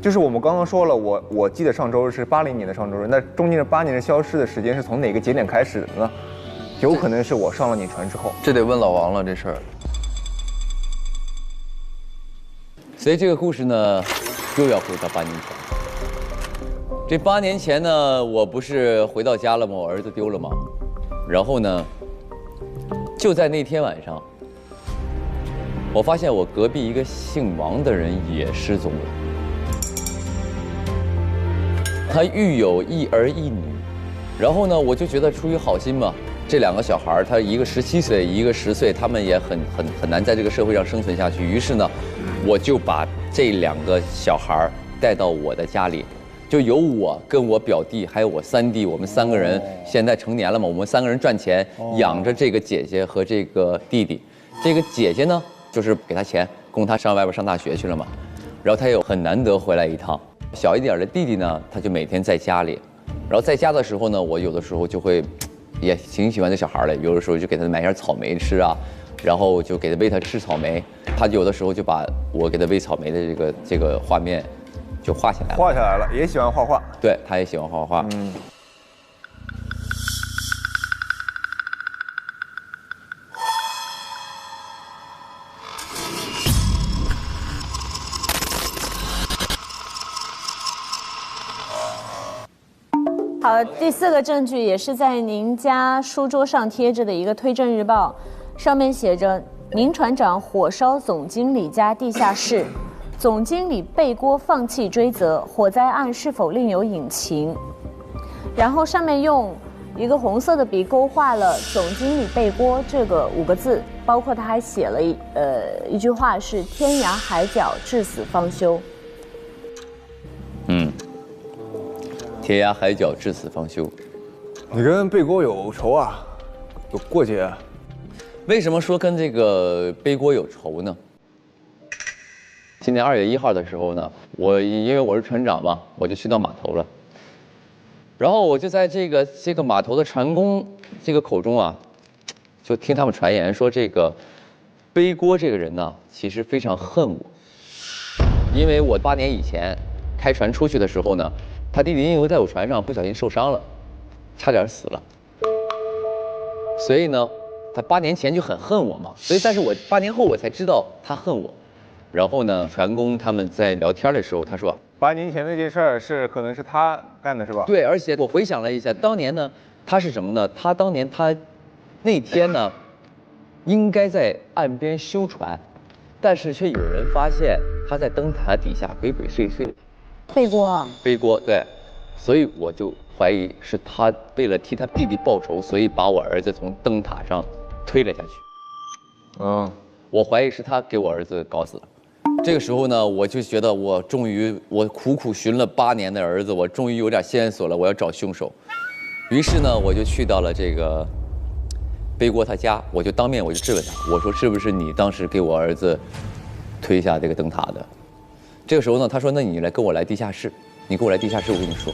就是我们刚刚说了，我记得上周日是80年的上周日，那中间的8年的消失的时间是从哪个节点开始的呢？有可能是我上了你船之后。这得问老王了，这事儿。所以这个故事呢，又要回到8年前。这8年前呢，我不是回到家了吗？我儿子丢了吗？然后呢，就在那天晚上，我发现我隔壁一个姓王的人也失踪了。他育有1儿1女，然后呢，我就觉得出于好心嘛，这2个小孩，他一个17岁，一个10岁，他们也很难在这个社会上生存下去。于是呢，我就把这2个小孩带到我的家里，就由我跟我表弟还有我3弟，我们3个人现在成年了嘛，我们3个人赚钱养着这个姐姐和这个弟弟。这个姐姐呢，就是给他钱供他上外边上大学去了嘛，然后他又很难得回来一趟。小一点的弟弟呢，他就每天在家里，然后在家的时候呢，我有的时候就会也挺喜欢这小孩的，有的时候就给他买点草莓吃啊，然后就给他喂他吃草莓，他有的时候就把我给他喂草莓的这个画面就画下来了。画下来了，也喜欢画画。对，他也喜欢画画。好，第4个证据也是在您家书桌上贴着的一个推证日报，上面写着明船长火烧总经理家地下室，总经理背锅放弃追责，火灾案是否另有隐情？然后上面用一个红色的笔勾画了总经理背锅这个5个字，包括他还写了一句话是天涯海角至死方休。天涯海角至死方休。你跟背锅有仇啊？有过节啊？为什么说跟这个背锅有仇呢？今年2月1号的时候呢，因为我是船长嘛，我就去到码头了。然后我就在这个码头的船工这个口中啊，就听他们传言说，这个背锅这个人呢，其实非常恨我，因为我8年以前开船出去的时候呢，他弟弟因为在我船上不小心受伤了，差点死了。所以呢，他8年前就很恨我嘛。所以，但是我8年后我才知道他恨我。然后呢，船工他们在聊天的时候，他说8年前那件事儿可能是他干的，是吧？对，而且我回想了一下，当年呢，他是什么呢？他当年那天呢，应该在岸边修船，但是却有人发现他在灯塔底下鬼鬼祟祟。背锅。背锅，对，所以我就怀疑是他为了替他弟弟报仇，所以把我儿子从灯塔上推了下去。我怀疑是他给我儿子搞死了。这个时候呢，我就觉得我苦苦寻了8年的儿子，我终于有点线索了，我要找凶手。于是呢，我就去到了这个背锅他家，我就当面质问他，我说是不是你当时给我儿子推下这个灯塔的？这个时候呢，他说那你跟我来地下室，你跟我来地下室，我跟你说。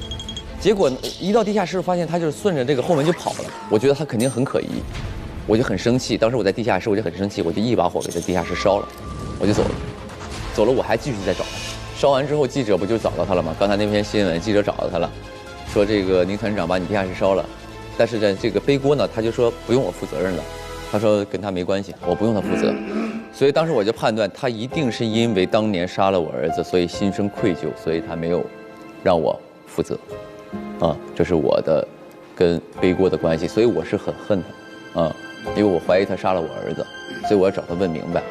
结果一到地下室，发现他就是顺着这个后门就跑了，我觉得他肯定很可疑，我就很生气。当时我在地下室，我就很生气，我就一把火给这地下室烧了，我就走了。走了，我还继续在找他。烧完之后，记者不就找到他了吗？刚才那篇新闻，记者找到他了，说这个宁团长把你地下室烧了，但是这个背锅呢，他就说不用我负责任了，他说跟他没关系，我不用他负责。所以当时我就判断他一定是因为当年杀了我儿子，所以心生愧疚，所以他没有让我负责。这是我的跟背锅的关系，所以我是很恨他，因为我怀疑他杀了我儿子，所以我要找他问明白。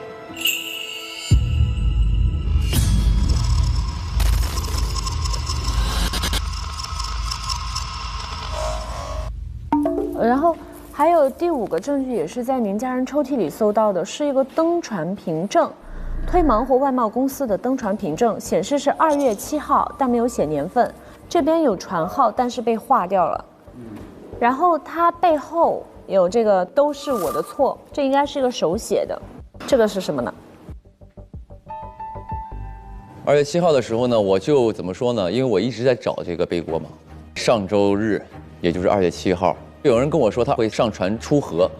然后还有第5个证据，也是在您家人抽屉里搜到的，是一个登船凭证，推忙活外贸公司的登船凭证，显示是2月7号，但没有写年份。这边有船号，但是被划掉了。然后它背后有这个都是我的错，这应该是一个手写的，这个是什么呢？2月7号的时候呢，我就怎么说呢？因为我一直在找这个背锅嘛。上周日，也就是2月7号。有人跟我说他会上船出河，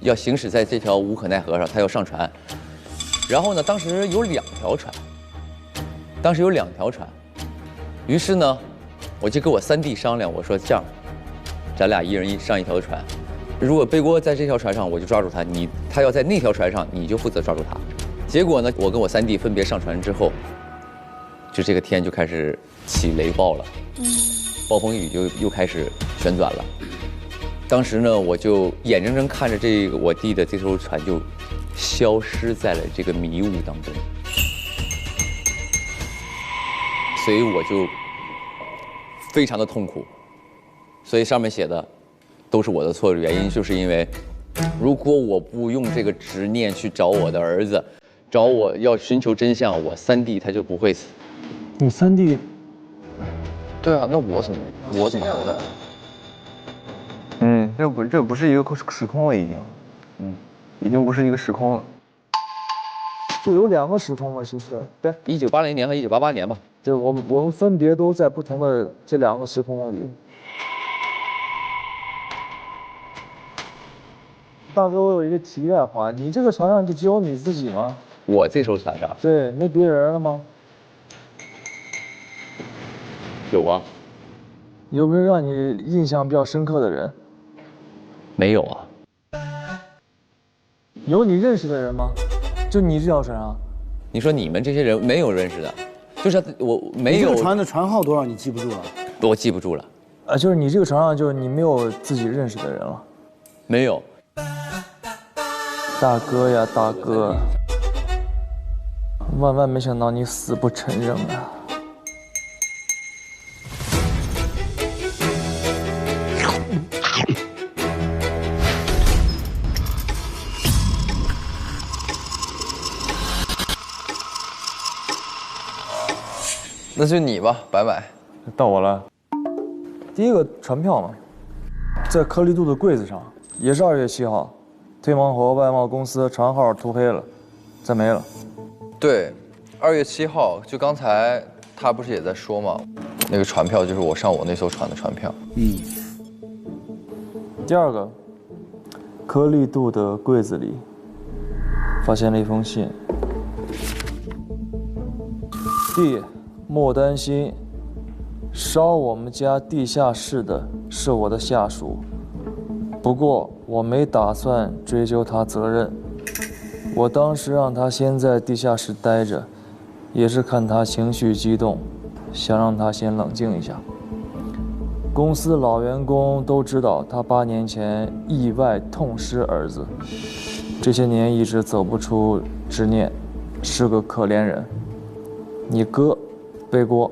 要行驶在这条无可奈何上，他要上船。然后呢，当时有2条船，于是呢，我就跟我3弟商量，我说这样，咱俩一人上一条船，如果背锅在这条船上，我就抓住他；他要在那条船上，你就负责抓住他。结果呢，我跟我3弟分别上船之后，就这个天就开始起雷暴了，暴风雨就又开始旋转了。当时呢，我就眼睁睁看着这个我弟的这艘船就消失在了这个迷雾当中，所以我就非常的痛苦。所以上面写的都是我的错，原因就是因为如果我不用这个执念去找我的儿子，找我要寻求真相，我3弟他就不会死。你3弟？对啊，那我怎么活的？这不是一个时空了，已经，已经不是一个时空了，就有2个时空了，其实。对，1980年和1988年吧。就我们分别都在不同的这2个时空里。大哥，我有一个题外话，你这个船上就只有你自己吗？我这艘船上？对，没别人了吗？有啊。有没有让你印象比较深刻的人？没有啊。有你认识的人吗？就你这条船上？你说你们这些人没有认识的，就是我没有。你这个船的船号多少？你记不住了？我记不住了。就是你这个船上，就是你没有自己认识的人了？没有。大哥呀，大哥，万万没想到你死不承认啊！那就你吧，白白。到我了。第一个船票嘛，在颗粒度的柜子上，也是2月7号，推忙活外贸公司船号涂黑了，再没了。对，2月7号，就刚才他不是也在说吗？那个船票就是我上我那艘船的船票。第二个，颗粒度的柜子里发现了一封信。弟，莫担心，烧我们家地下室的是我的下属，不过我没打算追究他责任。我当时让他先在地下室待着，也是看他情绪激动，想让他先冷静一下。公司老员工都知道他8年前意外痛失儿子，这些年一直走不出执念，是个可怜人。你哥背锅。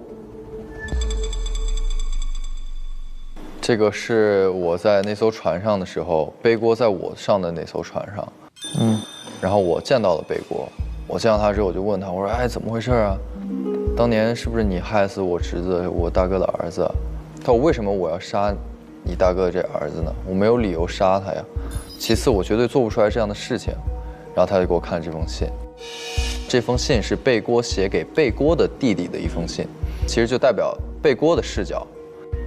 这个是我在那艘船上的时候，背锅在我上的那艘船上。然后我见到了背锅，我见到他之后我就问他，我说：“哎，怎么回事啊？当年是不是你害死我侄子，我大哥的儿子？”他说：“为什么我要杀你大哥这儿子呢？我没有理由杀他呀。其次，我绝对做不出来这样的事情。”然后他就给我看这封信，这封信是背锅写给背锅的弟弟的一封信，其实就代表背锅的视角。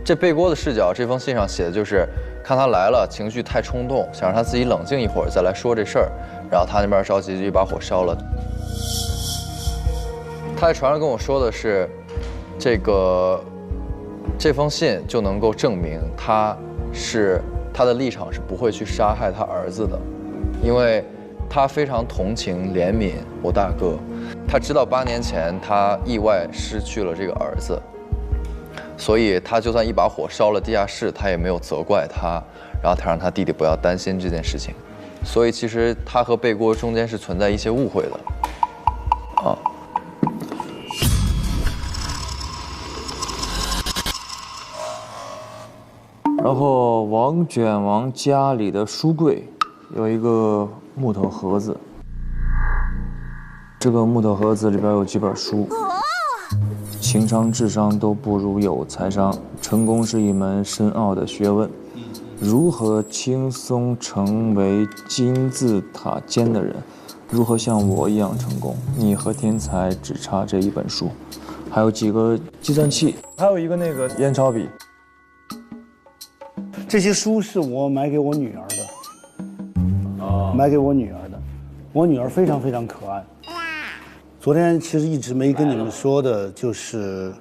这背锅的视角，这封信上写的就是看他来了，情绪太冲动，想让他自己冷静一会儿再来说这事儿，然后他那边着急就一把火烧了。他在船上跟我说的是，这封信就能够证明他的立场是不会去杀害他儿子的，因为他非常同情怜悯我大哥，他知道8年前他意外失去了这个儿子。所以他就算一把火烧了地下室，他也没有责怪他，然后他让他弟弟不要担心这件事情。所以其实他和背锅中间是存在一些误会的，啊。然后王卷王家里的书柜有一个木头盒子，这个木头盒子里边有几本书。情商、智商都不如有财商，成功是一门深奥的学问。如何轻松成为金字塔尖的人？如何像我一样成功？你和天才只差这一本书，还有几个计算器，还有一个那个烟草笔。这些书是我买给我女儿的，买给我女儿的。我女儿非常非常可爱。昨天其实一直没跟你们说的，就是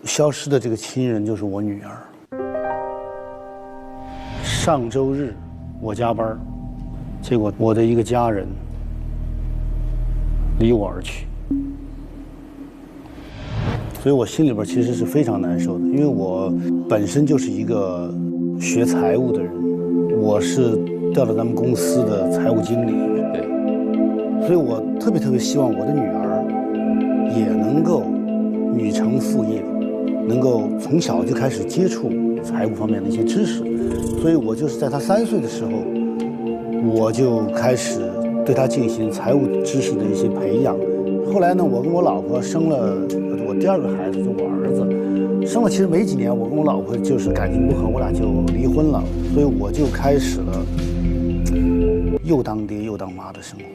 消失的这个亲人就是我女儿。上周日我加班，结果我的一个家人离我而去，所以我心里边其实是非常难受的，因为我本身就是一个学财务的人，我是调到咱们公司的财务经理。对。所以我特别希望我的女儿也能够女成副业，能够从小就开始接触财务方面的一些知识。所以我就是在她3岁的时候，我就开始对她进行财务知识的一些培养。后来呢，我跟我老婆生了我第2个孩子，就我儿子。生了其实没几年，我跟我老婆就是感情不和，我俩就离婚了。所以我就开始了又当爹又当妈的生活。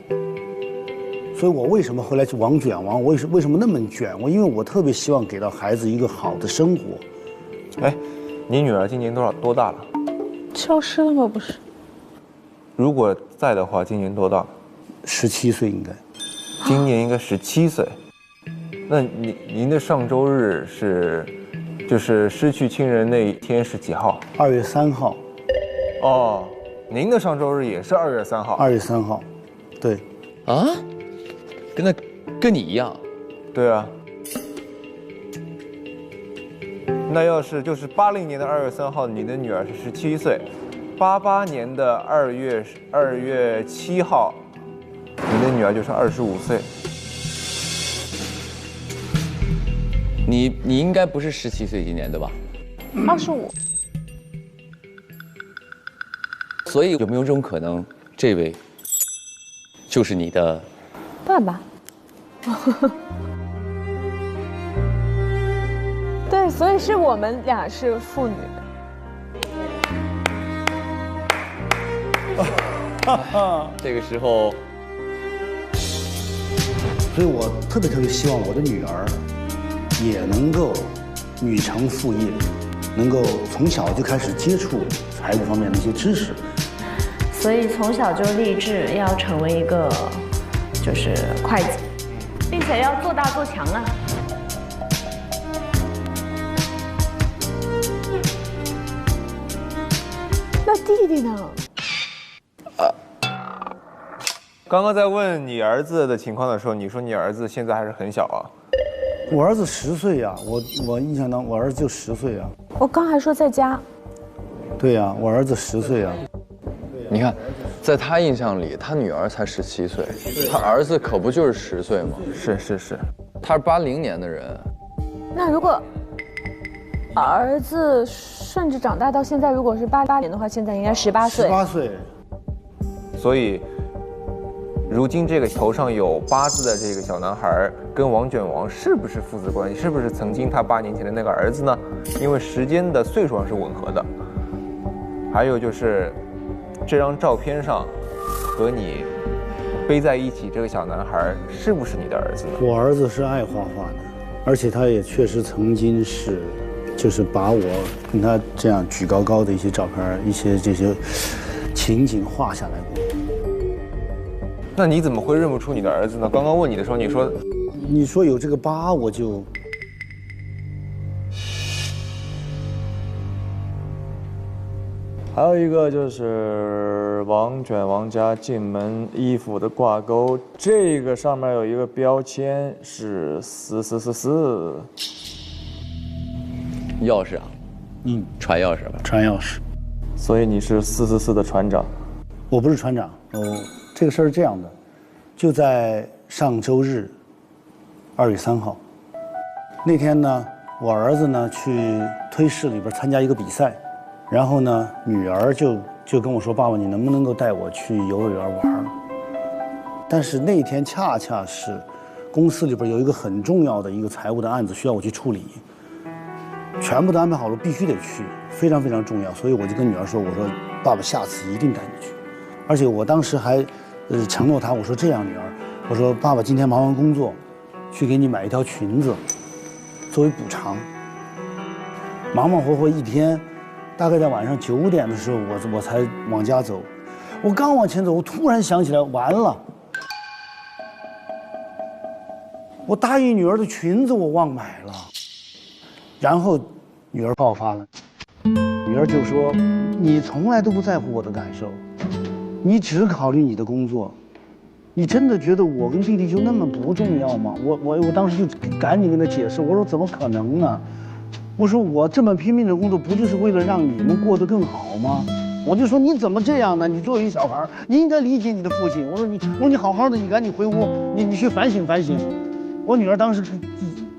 所以我为什么后来去王卷王？我为什么那么卷？因为我特别希望给到孩子一个好的生活。哎，你女儿今年多大了？消失了吗？不是。如果在的话，今年多大？17岁应该。今年应该17岁。那您的上周日就是失去亲人那一天是几号？2月3号。哦，您的上周日也是2月3号。2月3号，对。啊？跟你一样。对啊。那要是就是80年的2月3号，你的女儿是17岁；88年的2月7号，你的女儿就是25岁。你应该不是17岁今年对吧？25。所以有没有这种可能，这位就是你的爸爸？对，所以是我们俩是父女。这个时候，所以我特别希望我的女儿也能够女成副业，能够从小就开始接触财务方面的一些知识。所以从小就立志要成为一个就是会计，并且要做大做强啊。那弟弟呢？刚刚在问你儿子的情况的时候，你说你儿子现在还是很小啊。我儿子10岁呀，我印象当中我儿子就10岁呀。我刚还说在家。对呀，我儿子10岁呀。你看，在他印象里，他女儿才17岁，他儿子可不就是10岁吗？是，他是80年的人。那如果儿子顺着长大到现在，如果是88年的话，现在应该18岁。18岁。所以，如今这个头上有8字的这个小男孩，跟王卷王是不是父子关系？是不是曾经他8年前的那个儿子呢？因为时间的岁数上是吻合的。还有就是，这张照片上和你背在一起这个小男孩是不是你的儿子呢？我儿子是爱画画的，而且他也确实曾经是，就是把我跟他这样举高高的一些照片，一些这些情景画下来过。那你怎么会认不出你的儿子呢？刚刚问你的时候，你说有这个疤，我就。还有一个就是王卷王家进门衣服的挂钩，这个上面有一个标签是4444。钥匙啊？船钥匙吧？船钥匙。所以你是444的船长？我不是船长。这个事儿是这样的，就在上周日，2月3号，那天呢，我儿子呢去推市里边参加一个比赛。然后呢，女儿就跟我说：“爸爸，你能不能够带我去游乐园玩？”但是那天恰恰是公司里边有一个很重要的一个财务的案子需要我去处理，全部都安排好了，必须得去，非常非常重要。所以我就跟女儿说：“我说爸爸下次一定带你去。”而且我当时还承诺她，我说：“这样，女儿，我说爸爸今天忙完工作，去给你买一条裙子，作为补偿。忙忙活活一天。”大概在晚上9点的时候，我才往家走。我刚往前走，我突然想起来，完了，我答应女儿的裙子我忘买了。然后女儿爆发了，女儿就说：“你从来都不在乎我的感受，你只考虑你的工作，你真的觉得我跟弟弟就那么不重要吗？”我当时就赶紧跟她解释，我说：“怎么可能呢？我说我这么拼命的工作，不就是为了让你们过得更好吗？”我就说：“你怎么这样呢？你作为一小孩，你应该理解你的父亲。”我说你好好的，你赶紧回屋，你去反省反省。我女儿当时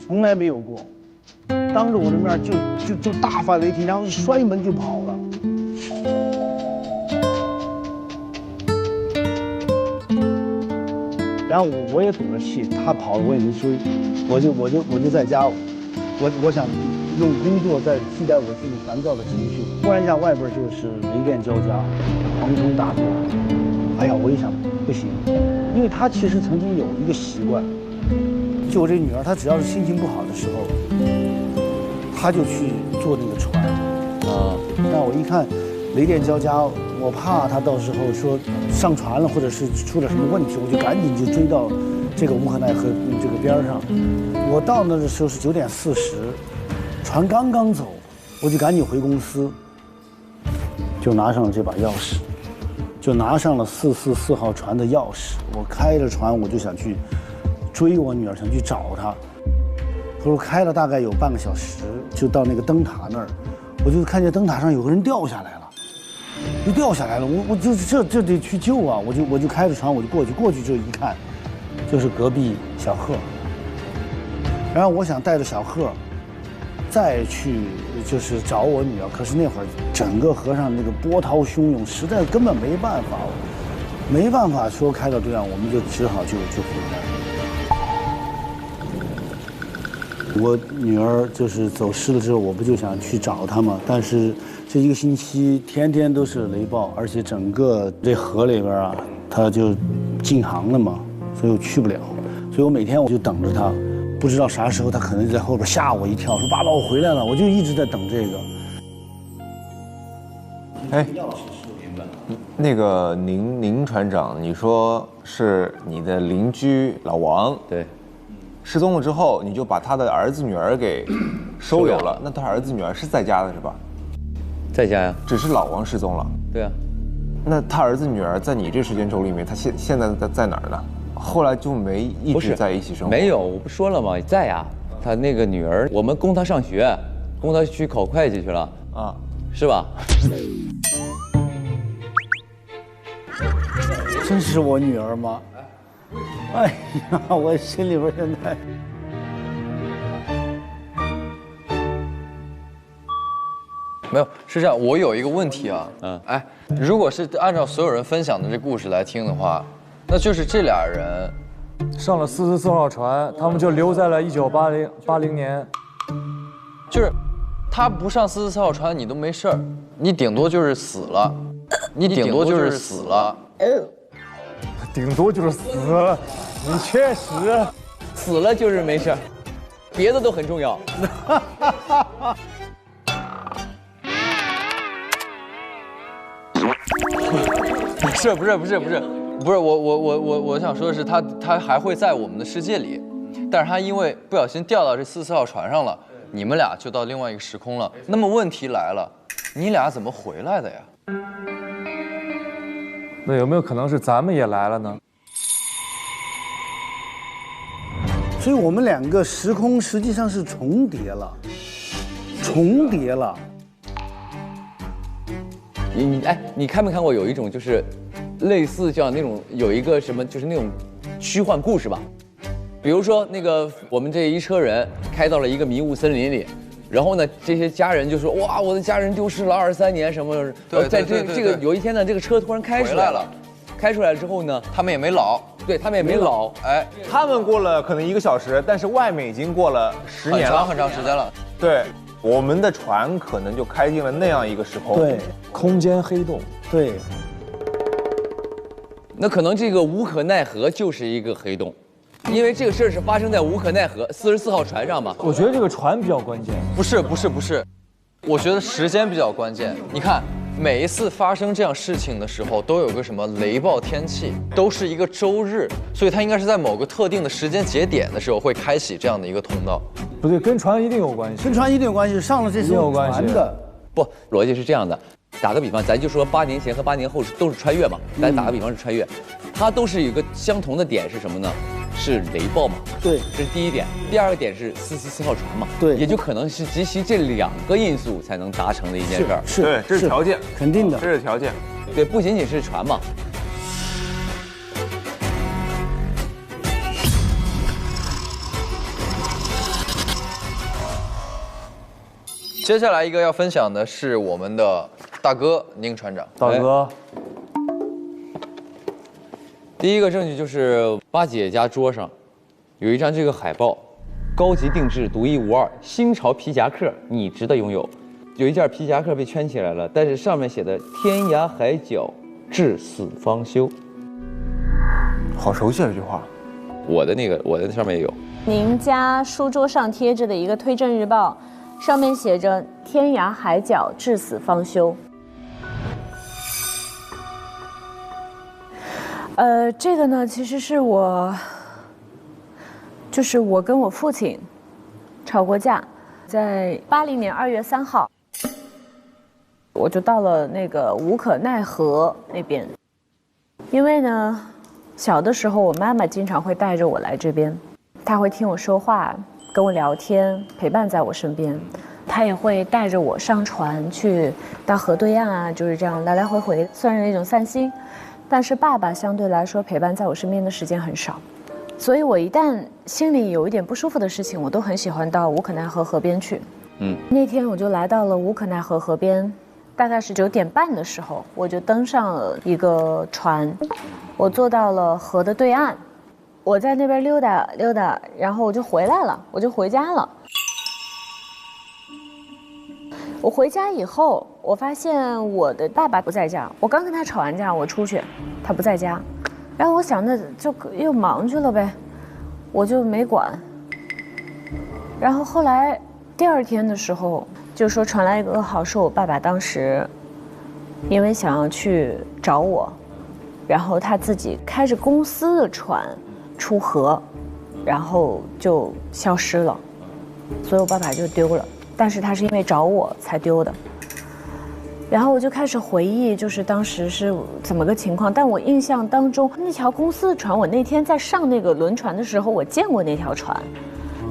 从来没有过，当着我的面就大发雷霆，然后摔门就跑了。然后我也赌了气，她跑了我也没追，我就在家，我想。用工作在替代我自己烦躁的情绪，忽然一下外边就是雷电交加，狂风大作。哎呀，我一想不行，因为他其实曾经有一个习惯，就我这女儿，她只要是心情不好的时候，她就去坐那个船。那我一看雷电交加，我怕她到时候说上船了，或者是出点什么问题，我就赶紧就追到这个乌克奈河这个边上。我到那的时候是9点40。船刚刚走，我就赶紧回公司，就拿上了这把钥匙，就拿上了444号船的钥匙。我开着船，我就想去追我女儿，想去找她。可是我开了大概有半个小时，就到那个灯塔那儿，我就看见灯塔上有个人掉下来了，就掉下来了。我就这得去救啊！我就开着船，我就过去之后一看，就是隔壁小贺。然后我想带着小贺。再去就是找我女儿，可是那会儿整个河上那个波涛汹涌，实在根本没办法说开到对岸，我们就只好就回来。我女儿就是走失了之后，我不就想去找她吗？但是这1个星期天天都是雷暴，而且整个这河里边啊，它就禁航了嘛，所以我去不了。所以我每天我就等着她。不知道啥时候他可能在后边吓我一跳，说：“爸爸，我回来了。”我就一直在等这个。哎，那个宁船长，你说是你的邻居老王，对，失踪了之后，你就把他的儿子女儿给收留了。那他儿子女儿是在家的是吧？在家呀。只是老王失踪了。对啊。那他儿子女儿在你这时间轴里面，他现在在哪儿呢？后来就没一直在一起生活？没有，我不说了吗？在呀。他那个女儿，我们供他上学，供他去考会计去了啊，是吧？真是我女儿吗？哎呀，我心里边现在。没有，是这样，我有一个问题啊，哎，如果是按照所有人分享的这故事来听的话，那就是这俩人上了44号船，他们就留在了1980年。就是他不上44号船，你都没事儿，你顶多就是死了，你顶多就是死了，顶多就是死了，你确实死了就是没事，别的都很重要。不是，我想说的是他还会在我们的世界里，但是他因为不小心掉到这44号船上了，你们俩就到另外一个时空了。那么问题来了，你俩怎么回来的呀？那有没有可能是咱们也来了呢？所以我们两个时空实际上是重叠了。你看没看过有一种就是类似像那种有一个什么就是那种虚幻故事吧？比如说那个我们这一车人开到了一个迷雾森林里，然后呢这些家人就说哇我的家人丢失了23年什么，在这个有一天呢这个车突然开出来了，开出来之后呢他们也没老，对他们也没老，哎，他们过了可能1个小时，但是外面已经过了10年了，很长时间了。对，我们的船可能就开进了那样一个时空，对，空间黑洞，对。那可能这个无可奈何就是一个黑洞，因为这个事儿是发生在无可奈何44号船上嘛。我觉得这个船比较关键。不是，我觉得时间比较关键。你看，每一次发生这样事情的时候，都有个什么雷暴天气，都是一个周日，所以它应该是在某个特定的时间节点的时候会开启这样的一个通道。不对，跟船一定有关系。跟船一定有关系，上了这艘船的。不，逻辑是这样的。打个比方，咱就说8年前和8年后都是穿越嘛，咱打个比方是穿越，它都是有一个相同的点是什么呢？是雷暴嘛。对，这是第一点。第二个点是444号船嘛。对，也就可能是集齐这2个因素才能达成的一件事儿。是，对，这是条件，肯定的，这是条件。对，不仅仅是船嘛。接下来一个要分享的是我们的大哥宁船长。大哥，第一个证据就是八姐家桌上有一张这个海报，高级定制，独一无二，新潮皮夹克，你值得拥有。有一件皮夹克被圈起来了，但是上面写的“天涯海角，至死方休”，好熟悉啊这句话。我的上面也有。您家书桌上贴着的一个推证日报。上面写着“天涯海角，至死方休”。这个呢，其实是我跟我父亲吵过架，在80年2月3号，我就到了那个无可奈何那边，因为呢，小的时候我妈妈经常会带着我来这边，她会听我说话。跟我聊天，陪伴在我身边，他也会带着我上船去到河对岸啊，就是这样来来回回，算是一种散心。但是爸爸相对来说陪伴在我身边的时间很少，所以我一旦心里有一点不舒服的事情，我都很喜欢到无可奈何河边去。那天我就来到了无可奈何河边，大概是9点半的时候，我就登上了一个船，我坐到了河的对岸。我在那边溜达溜达，然后我就回来了，我就回家了。我回家以后，我发现我的爸爸不在家，我刚跟他吵完架，我出去，他不在家，然后我想那就又忙去了呗，我就没管。然后后来第2天的时候，就说传来一个噩耗，说我爸爸当时因为想要去找我，然后他自己开着公司的船。出河，然后就消失了，所以我爸爸就丢了。但是他是因为找我才丢的。然后我就开始回忆，就是当时是怎么个情况。但我印象当中，那条公司的船，我那天在上那个轮船的时候，我见过那条船，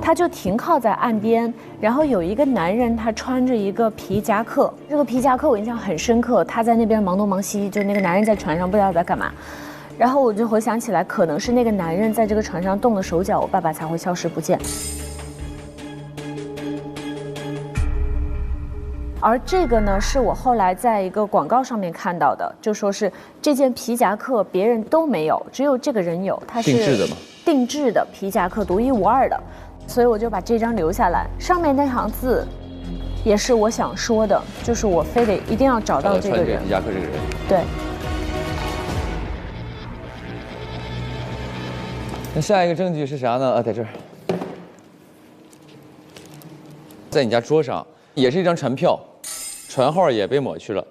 它就停靠在岸边，然后有一个男人，他穿着一个皮夹克，这个皮夹克我印象很深刻，他在那边忙东忙西，就那个男人在船上不知道在干嘛。然后我就回想起来，可能是那个男人在这个船上动了手脚，我爸爸才会消失不见。而这个呢，是我后来在一个广告上面看到的，就说是这件皮夹克别人都没有，只有这个人有，它是定制的吗？定制的皮夹克，独一无二的，所以我就把这张留下来。上面那行字，也是我想说的，就是我非得一定要找到这个人。皮夹克这个人。对。那下一个证据是啥呢？啊，在这儿，在你家桌上也是一张船票。船号也被抹去了，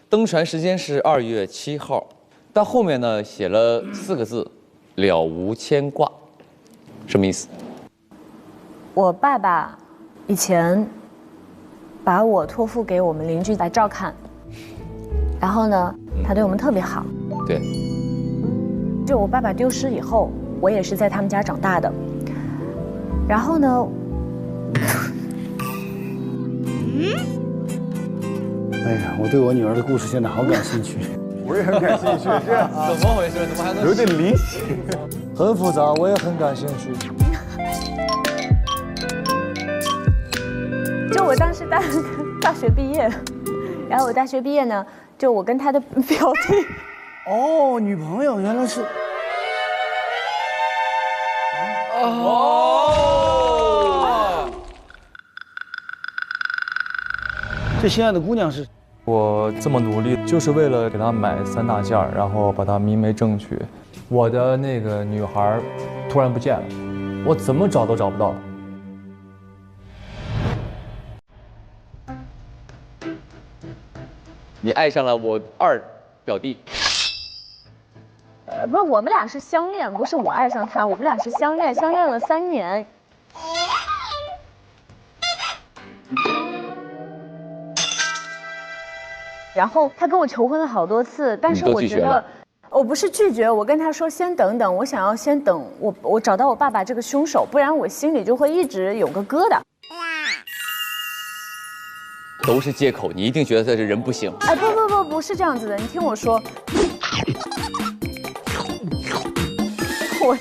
登船时间是2月7号，但后面呢写了4个字，了无牵挂，什么意思？我爸爸以前把我托付给我们邻居来照看，然后呢，他对我们特别好。对。就我爸爸丢失以后，我也是在他们家长大的，然后呢，哎呀，我对我女儿的故事现在好感兴趣。我也很感兴趣，这怎么回事？怎么还能有点离奇？很复杂，我也很感兴趣。就我当时大学毕业，然后我大学毕业呢，就我跟他的表弟，哦，女朋友原来是。哦。这心爱的姑娘是。我这么努力，就是为了给她买3大件，然后把她明媒正娶。我的那个女孩突然不见了，我怎么找都找不到。你爱上了我2表弟。不是，我们俩是相恋，不是我爱上他，我们俩是相恋了3年。然后他跟我求婚了好多次，但是我觉得，我不是拒绝，我跟他说先等等，我想要先等我找到我爸爸这个凶手，不然我心里就会一直有个疙瘩。都是借口，你一定觉得这人不行。哎，不是这样子的，你听我说，我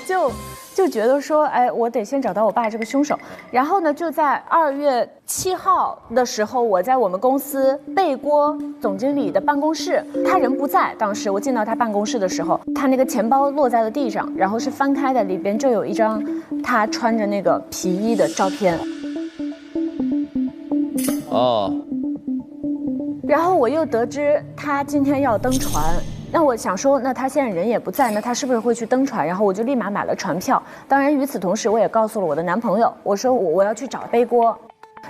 就觉得说，哎，我得先找到我爸这个凶手。然后呢，就在2月7号的时候，我在我们公司背锅总经理的办公室，他人不在。当时我进到他办公室的时候，他那个钱包落在了地上，然后是翻开的，里边就有一张他穿着那个皮衣的照片。哦。然后我又得知他今天要登船。那我想说，那他现在人也不在，那他是不是会去登船？然后我就立马买了船票。当然，与此同时，我也告诉了我的男朋友，我说我要去找背锅，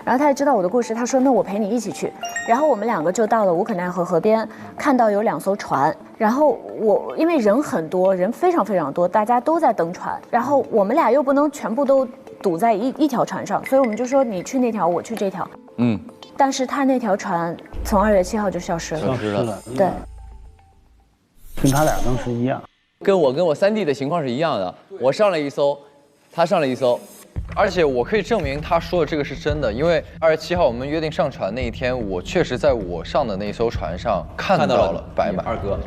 然后他也知道我的故事，他说那我陪你一起去。然后我们2个就到了无可奈何河边，看到有2艘船，然后我因为人很多，人非常非常多，大家都在登船，然后我们俩又不能全部都堵在一条船上，所以我们就说你去那条，我去这条。但是他那条船从2月7号就消失了。消失了。对。跟他俩当时一样，跟我3弟的情况是一样的，我上了1艘，他上了1艘，而且我可以证明他说的这个是真的，因为2月7号我们约定上船那一天，我确实在我上的那艘船上看到了白马二哥，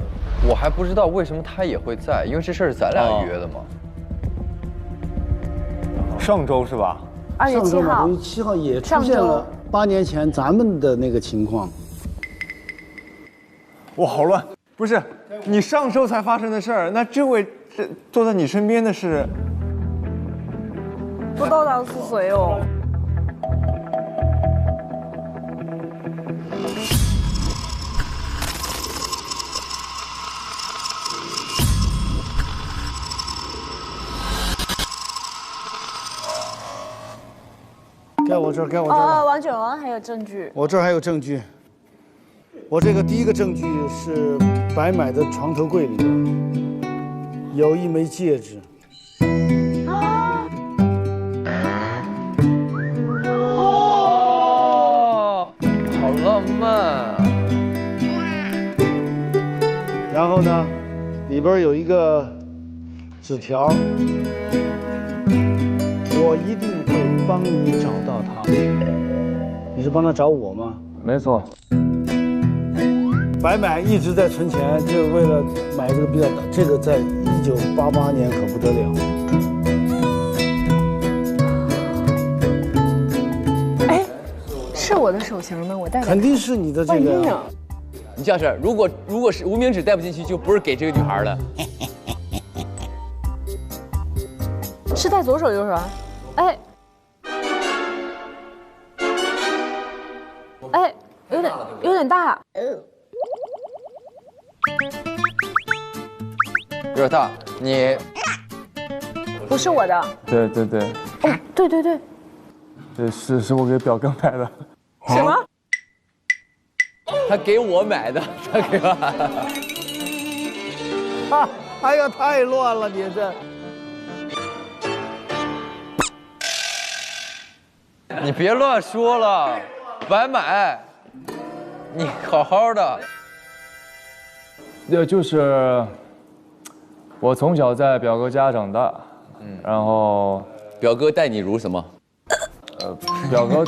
我还不知道为什么他也会在，因为这事儿是咱俩约的嘛。上周是吧？2月7号， 2月7号也出现了8年前咱们的那个情况。哇，好乱！不是，你上周才发生的事儿，那这位坐在你身边的是？不知道他是谁哦。该我这儿，该我这儿。王卷王还有证据。我这儿还有证据。我这个第一个证据是白买的床头柜里边有一枚戒指。哦，好浪漫啊！边有一个纸条，我一定会帮你找到他。你是帮他找我吗？没错。白买一直在存钱，就为了买这个比较大。这个在1988年可不得了。哎，是我的手型吗？我戴肯定是你的这个呀。你这样式，如果是无名指戴不进去，就不是给这个女孩的。是戴左手右手啊？哎，哎，有点大。热大，你不是我的。对对对，哦，对对对，这是我给表哥买的。什么？他给我买的，他给我。啊！哎呀，太乱了，你这。你别乱说了，白买，你好好的。就是我从小在表哥家长大，然后表哥待你如什么？表哥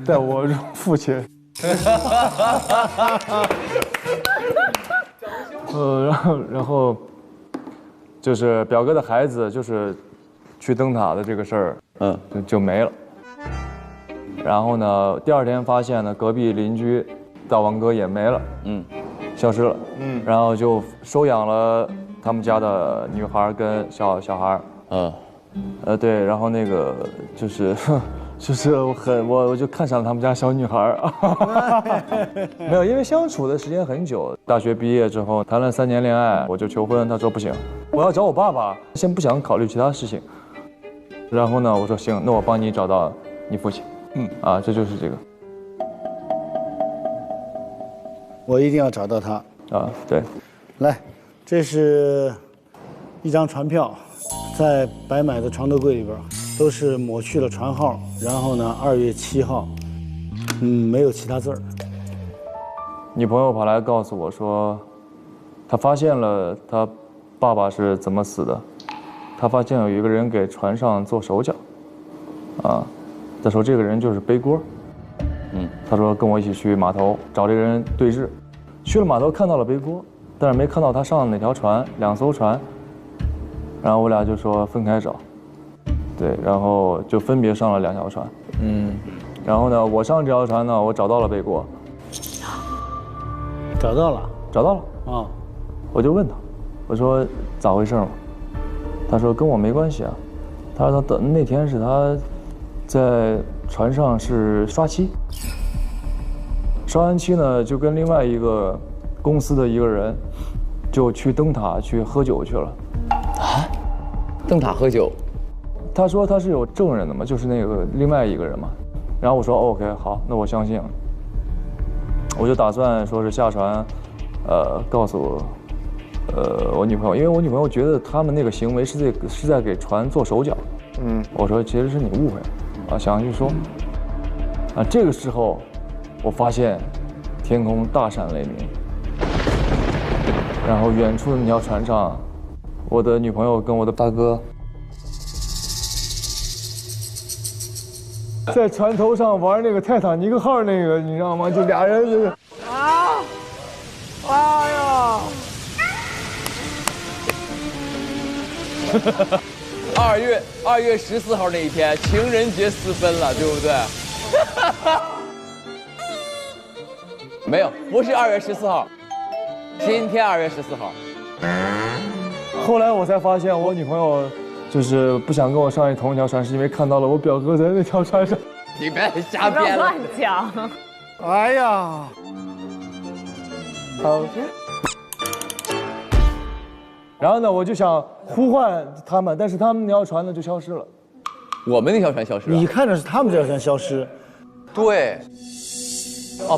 带我如父亲。然后就是表哥的孩子就是去灯塔的这个事儿，就没了。然后呢，第二天发现呢，隔壁邻居大王哥也没了，消失了，然后就收养了他们家的女孩跟小孩，对，然后那个就是我就看上了他们家小女孩，没有，因为相处的时间很久，大学毕业之后谈了3年恋爱，我就求婚，他说不行，我要找我爸爸，先不想考虑其他事情。然后呢，我说行，那我帮你找到你父亲，这就是这个。我一定要找到他。对，来，这是一张船票，在白买的床头柜里边，都是抹去了船号，然后呢，2月7号，没有其他字儿。女朋友跑来告诉我说，她发现了她爸爸是怎么死的，她发现有一个人给船上做手脚，她说这个人就是背锅，她说跟我一起去码头找这个人对峙，去了码头看到了背锅，但是没看到他上哪条船，2艘船，然后我俩就说分开找，对，然后就分别上了2条船，然后呢，我上这条船呢，我找到了背锅，找到了啊，我就问他，我说咋回事嘛？他说跟我没关系啊，他说他那天是他在船上是刷漆，刷完漆呢就跟另外一个公司的一个人就去灯塔去喝酒去了。灯塔喝酒？他说他是有证人的嘛，就是那个另外一个人嘛。然后我说 OK 好，那我相信了。我就打算说是下船，告诉我女朋友，因为我女朋友觉得他们那个行为是在给船做手脚。我说其实是你误会了，想去说。这个时候我发现天空大闪雷鸣，然后远处的那条船上，我的女朋友跟我的大哥在船头上玩那个泰坦尼克号那个，你知道吗？就俩人就是哎呀！2月14号那一天，情人节私奔了，对不对？没有，不是2月14号，今天2月14号。后来我才发现，我女朋友就是不想跟我上同一条船，是因为看到了我表哥在那条船上。你别瞎编了，乱讲。哎呀，好。然后呢，我就想呼唤他们，但是他们那条船呢就消失了。我们那条船消失了。你看着是他们这条船消失。对。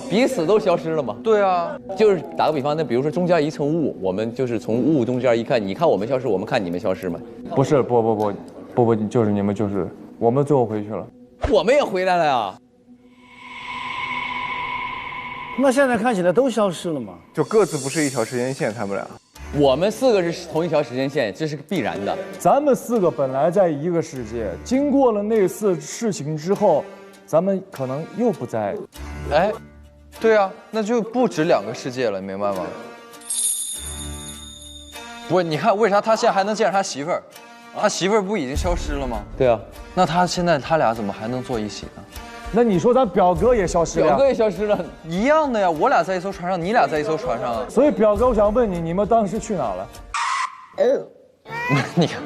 彼此都消失了吗？对啊，就是打个比方，那比如说中间一层雾，我们就是从雾中间一看，你看我们消失，我们看你们消失吗？不是，不，就是你们，就是我们最后回去了。我们也回来了呀。那现在看起来都消失了嘛？就各自不是一条时间线，他们俩。我们4个是同一条时间线，这是必然的。咱们4个本来在一个世界，经过了那次事情之后，咱们可能又不在。哎，对啊，那就不止2个世界了，你明白吗？不是，你看为啥他现在还能见着他媳妇儿？他媳妇儿不已经消失了吗？对啊，那现在他俩怎么还能坐一起呢？那你说咱表哥也消失了？表哥也消失了，一样的呀，我俩在一艘船上，你俩在一艘船上啊。所以表哥，我想问你，你们当时去哪了？你看，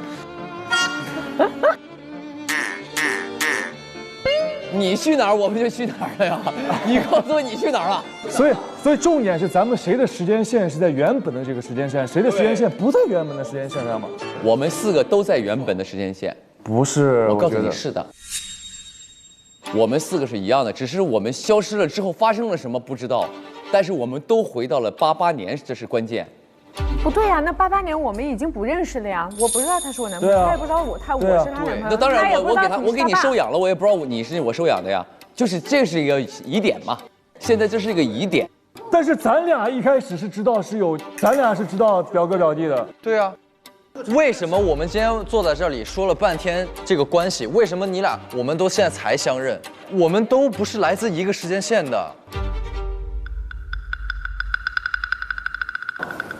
你去哪儿我们就去哪儿了呀？你告诉我你去哪儿了？所以重点是咱们谁的时间线是在原本的这个时间线，谁的时间线不在原本的时间线上吗？我们4个都在原本的时间线。不是，我告诉你是的。我们4个是一样的，只是我们消失了之后发生了什么不知道，但是我们都回到了88年，这是关键。不对呀，那88年我们已经不认识了呀，我不知道他是我男朋友，他也不知道我是他男朋友。那当然，我给你收养了，我也不知道你是我收养的呀，就是这是一个疑点嘛。现在这是一个疑点。但是咱俩一开始是知道咱俩是知道表哥表弟的。对啊。为什么我们今天坐在这里说了半天这个关系？为什么你俩我们都现在才相认？我们都不是来自一个时间线的。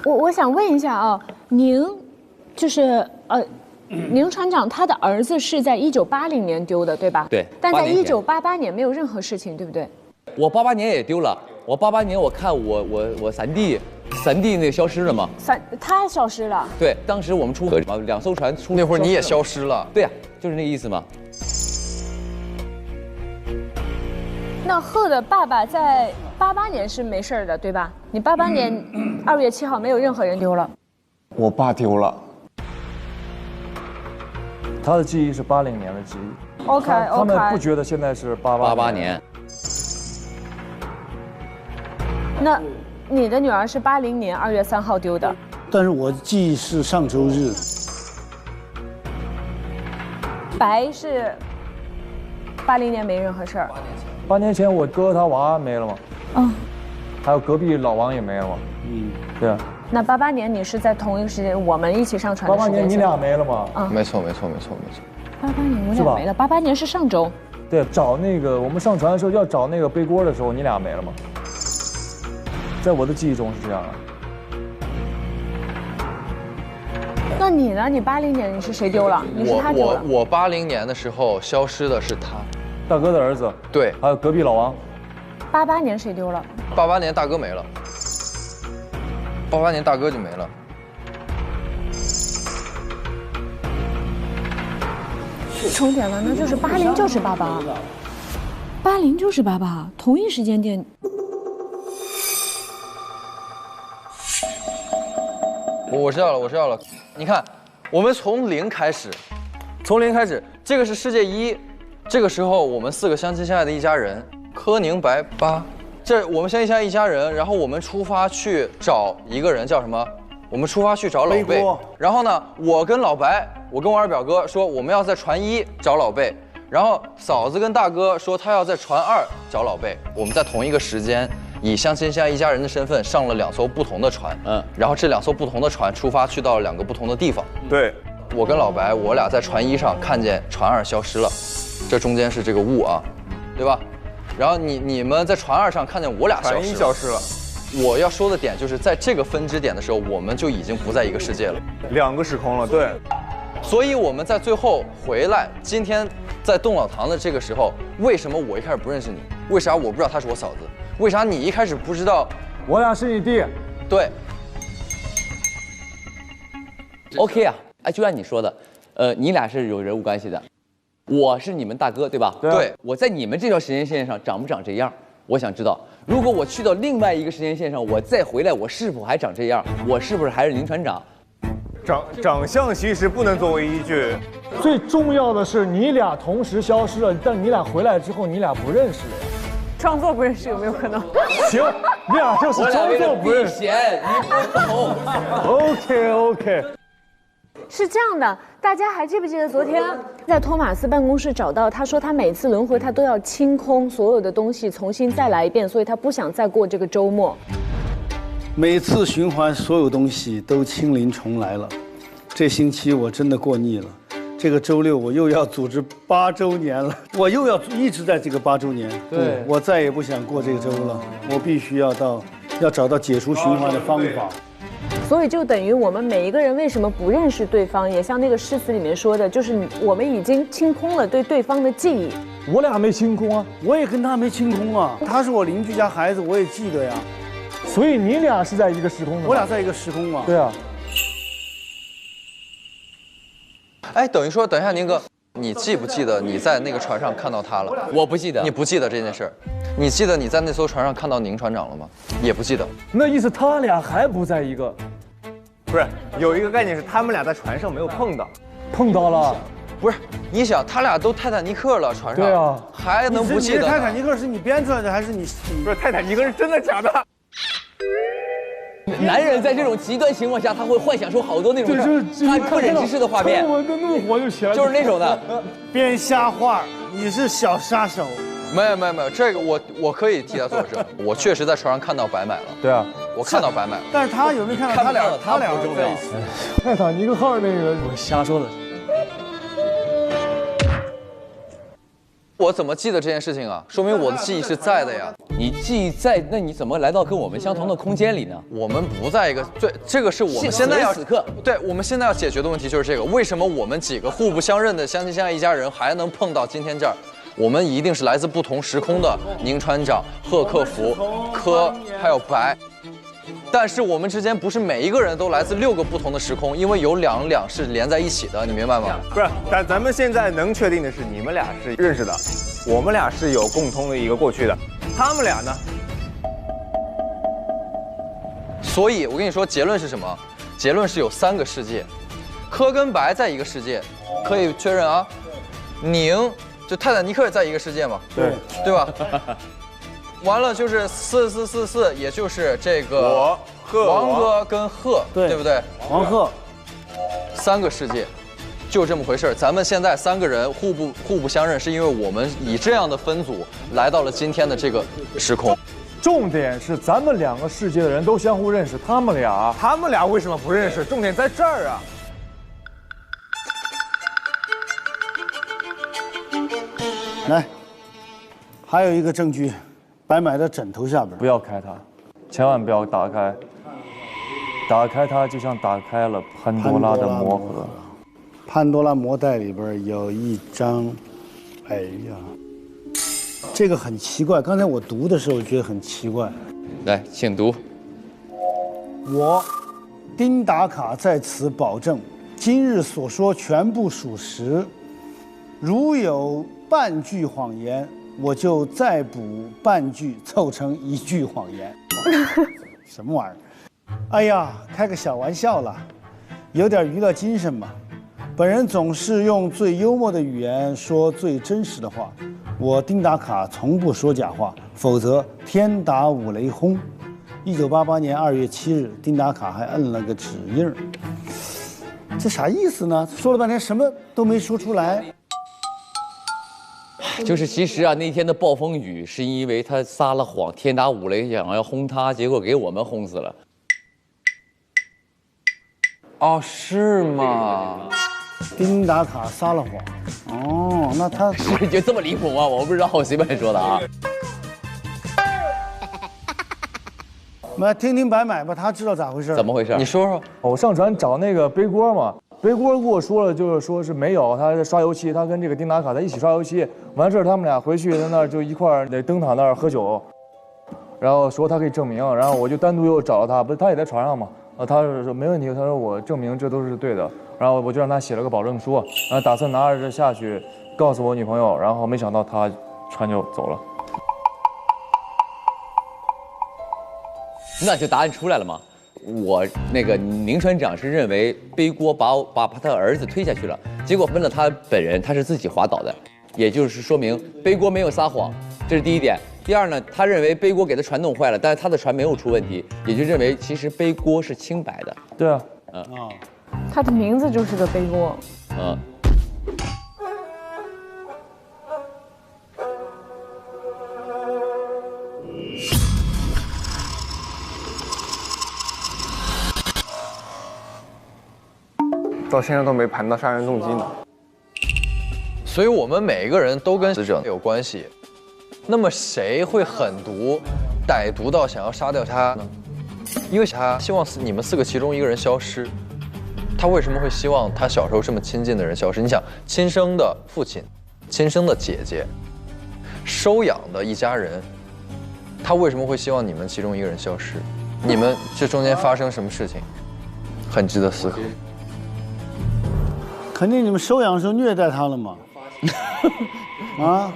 我想问一下啊，您就是宁船长他的儿子是在1980年丢的，对吧？对。但在1988年没有任何事情，对不对？我88年也丢了，我88年我看我三弟那个消失了嘛，他消失了。对，当时我们出河2艘船出，那会儿你也消失了。对呀，就是那个意思嘛。那贺的爸爸在88年是没事的，对吧？你88年2月7号没有任何人丢了。我爸丢了。他的记忆是80年的记忆。OK， 他们不觉得现在是88年。那你的女儿是80年2月3号丢的，但是我记忆是上周日。白是80年没任何事儿。8年前我哥他娃没了吗？嗯。还有隔壁老王也没了吗？嗯，对啊。那88年你是在同一个时间，我们一起上船的时间。88年你俩没了吗？嗯，没错。88年我俩没了，88年是上周。对，找那个我们上船的时候要找那个背锅的时候，你俩没了吗？在我的记忆中是这样的。那你呢？你80年你是谁丢了？你是他丢了。我80年的时候消失的是他，大哥的儿子。对，还有隔壁老王。88年谁丢了？88年大哥没了。88年大哥就没了。重点了，那就是80就是88，80就是88，同一时间点。我知道了。你看，我们从零开始，这个是世界1，这个时候我们4个相亲相爱的一家人，柯宁白8，这我们相亲相爱一家人，然后我们出发去找一个人叫什么？我们出发去找老贝。然后呢，我跟老白，我跟我2表哥说我们要在船1找老贝，然后嫂子跟大哥说他要在船2找老贝，我们在同一个时间。以相亲相爱一家人的身份上了2艘不同的船，然后这2艘不同的船出发去到了2个不同的地方。对，我跟老白，我俩在船1上看见船2消失了，这中间是这个雾啊，对吧？然后你们在船2上看见我俩船1消失了。我要说的点就是在这个分支点的时候，我们就已经不在一个世界了，2个时空了，对。所以我们在最后回来，今天在洞老堂的这个时候，为什么我一开始不认识你？为啥我不知道她是我嫂子？为啥你一开始不知道我俩是你弟？对。OK 啊，哎，就按你说的，你俩是有人物关系的，我是你们大哥，对吧？对。我在你们这条时间线上长不长这样？我想知道，如果我去到另外一个时间线上，我再回来，我是否还长这样？我是不是还是宁船长？长相其实不能作为依据，最重要的是你俩同时消失了，但你俩回来之后，你俩不认识了呀。装作不认识有没有可能？行，你俩就是装作不认识。你不懂。OK。是这样的，大家还记不记得昨天在托马斯办公室找到，他说他每次轮回他都要清空所有的东西，重新再来一遍，所以他不想再过这个周末。每次循环，所有东西都清零重来了。这星期我真的过腻了。这个周六我又要组织8周年了，我又要一直在这个8周年。对，我再也不想过这个周了，我必须要找到解除循环的方法。所以就等于我们每一个人为什么不认识对方，也像那个诗词里面说的，就是我们已经清空了对对方的记忆。我俩没清空啊，我也跟他没清空啊，他是我邻居家孩子，我也记得呀。所以你俩是在一个时空的。我俩在一个时空嘛。对啊。哎，等于说，等一下，宁哥，你记不记得你在那个船上看到他了？我不记得。你不记得这件事儿？你记得你在那艘船上看到宁船长了吗？也不记得。那意思他俩还不在一个？不是，有一个概念是他们俩在船上没有碰到。碰到了。不是，你想他俩都泰坦尼克了，船上。对啊。还能不记得？泰坦尼克是你编出来的还是你？不是，泰坦尼克是真的假的？男人在这种极端情况下，他会幻想出好多那种他不忍直视的画面，我的怒火就起来了，就是那种的编瞎话。你是小杀手。没有，这个我可以替他作证，我确实在船上看到白买了。对啊，我看到白买了。但是他有没有看到他俩不重要。泰坦尼克号那个我瞎说的。我怎么记得这件事情啊？说明我的记忆是在的呀。你记忆在，那你怎么来到跟我们相同的空间里呢？我们不在一个，对，这个是我们现在要此刻，对，我们现在要解决的问题就是这个：为什么我们几个互不相认的相亲相爱一家人还能碰到今天这儿？我们一定是来自不同时空的宁船长、贺克福、柯还有白。但是我们之间不是每一个人都来自6个不同的时空，因为有两是连在一起的，你明白吗？不是，但咱们现在能确定的是，你们俩是认识的，我们俩是有共同的一个过去的，他们俩呢？所以我跟你说，结论是什么？结论是有3个世界，柯跟白在一个世界，可以确认啊。宁就泰坦尼克在一个世界嘛，对吧？完了就是4444，也就是这个王哥跟贺，对不对？王贺，3个世界，就这么回事。咱们现在3个人互不相认，是因为我们以这样的分组来到了今天的这个时空。重点是咱们2个世界的人都相互认识，他们俩为什么不认识？重点在这儿啊！来，还有一个证据。白买的枕头下边，不要开它，千万不要打开。打开它就像打开了潘多拉的魔盒。潘多拉魔袋里边有一张，哎呀，这个很奇怪。刚才我读的时候觉得很奇怪。来，请读。我，丁达卡在此保证，今日所说全部属实，如有半句谎言。我就再补半句，凑成1句谎言。什么玩意儿？哎呀，开个小玩笑啦，有点娱乐精神嘛。本人总是用最幽默的语言说最真实的话。我丁达卡从不说假话，否则天打5雷轰。1988年2月7日，丁达卡还摁了个指印。这啥意思呢？说了半天什么都没说出来。就是其实啊，那天的暴风雨是因为他撒了谎，天打5雷想要轰他，结果给我们轰死了。哦，是吗？丁达卡撒了谎。哦，那他是就这么离谱吗？我不知道，我随便说的啊。我们来听听白买吧，他知道咋回事。怎么回事？你说说。我上船找那个背锅嘛。背锅跟我说了，就是说是没有，他在刷油漆，他跟这个丁达卡在一起刷油漆，完事儿他们俩回去在那儿就一块儿在灯塔那儿喝酒，然后说他可以证明，然后我就单独又找了他，不是他也在船上嘛，他说没问题，他说我证明这都是对的，然后我就让他写了个保证书，然后打算拿着这下去告诉我女朋友，然后没想到他船就走了。那就答案出来了嘛。我那个宁船长是认为背锅把他的儿子推下去了，结果问了他本人，他是自己滑倒的，也就是说明背锅没有撒谎，这是第一点。第二呢，他认为背锅给他船弄坏了，但是他的船没有出问题，也就认为其实背锅是清白的。对啊，他的名字就是个背锅。到现在都没盘到杀人动机呢。所以我们每一个人都跟死者有关系。那么谁会狠毒、歹毒到想要杀掉他呢？因为他希望你们4个其中一个人消失。他为什么会希望他小时候这么亲近的人消失？你想，亲生的父亲、亲生的姐姐、收养的一家人，他为什么会希望你们其中一个人消失？你们这中间发生什么事情，很值得思考。肯定你们收养的时候虐待他了嘛？啊！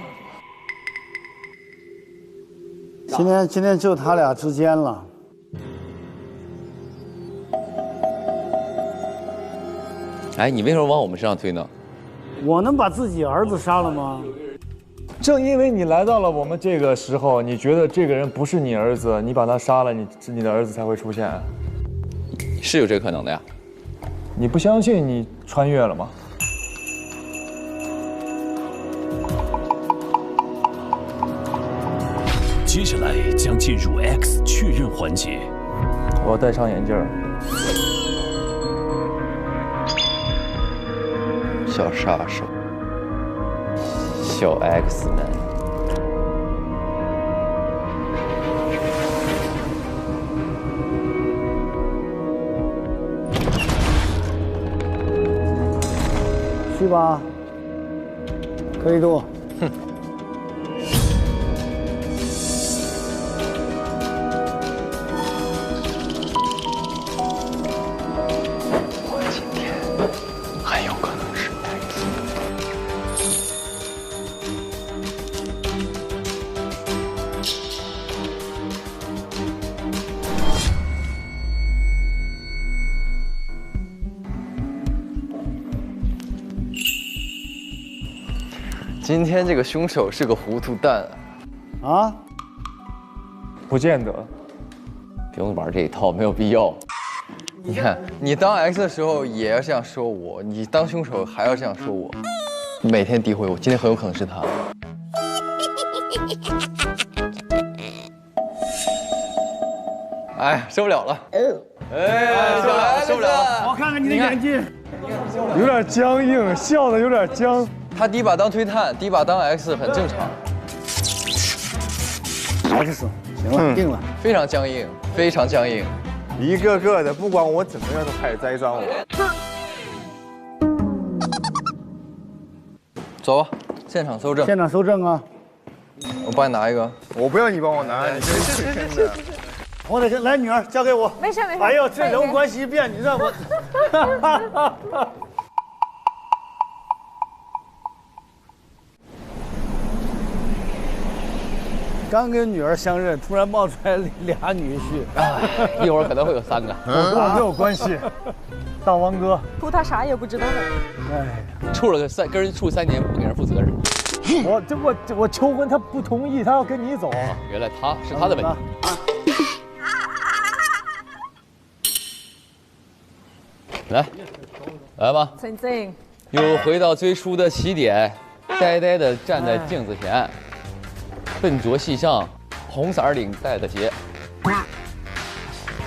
今天就他俩之间了。哎，你为什么往我们身上推呢？我能把自己儿子杀了吗？正因为你来到了我们这个时候，你觉得这个人不是你儿子，你把他杀了，你的儿子才会出现。是有这个可能的呀。你不相信你穿越了吗？接下来将进入 X 确认环节。我要戴上眼镜儿。小杀手，小 X 男。去吧，可以度。哼。今天这个凶手是个糊涂蛋啊！不见得，不用玩这一套，没有必要。你看，你当 X 的时候也要这样说我，你当凶手还要这样说我，每天诋毁我，今天很有可能是他。哎，受不了了！哎，受不了了！我看看你的眼睛，有点僵硬，笑的有点僵。他第一把当推探，第一把当 X 很正常。X，行了，定了。非常僵硬，非常僵硬。一个个的，不管我怎么样都开始栽赃我。走吧，现场搜证。现场搜证啊！我帮你拿一个。我不要你帮我拿，你这是真的。我得来，女儿交给我。没事没事。哎呦，这人物关系一变，你知道我。刚跟女儿相认，突然冒出来俩女婿，一会儿可能会有3个。跟我没有关系，大王哥。图他啥也不知道的。哎，跟人处3年，不给人负责任。我求婚，他不同意，他要跟你走。原来是他的问题。来吧，曾经又回到最初的起点，呆呆地站在镜子前，笨拙系上红色领带的结。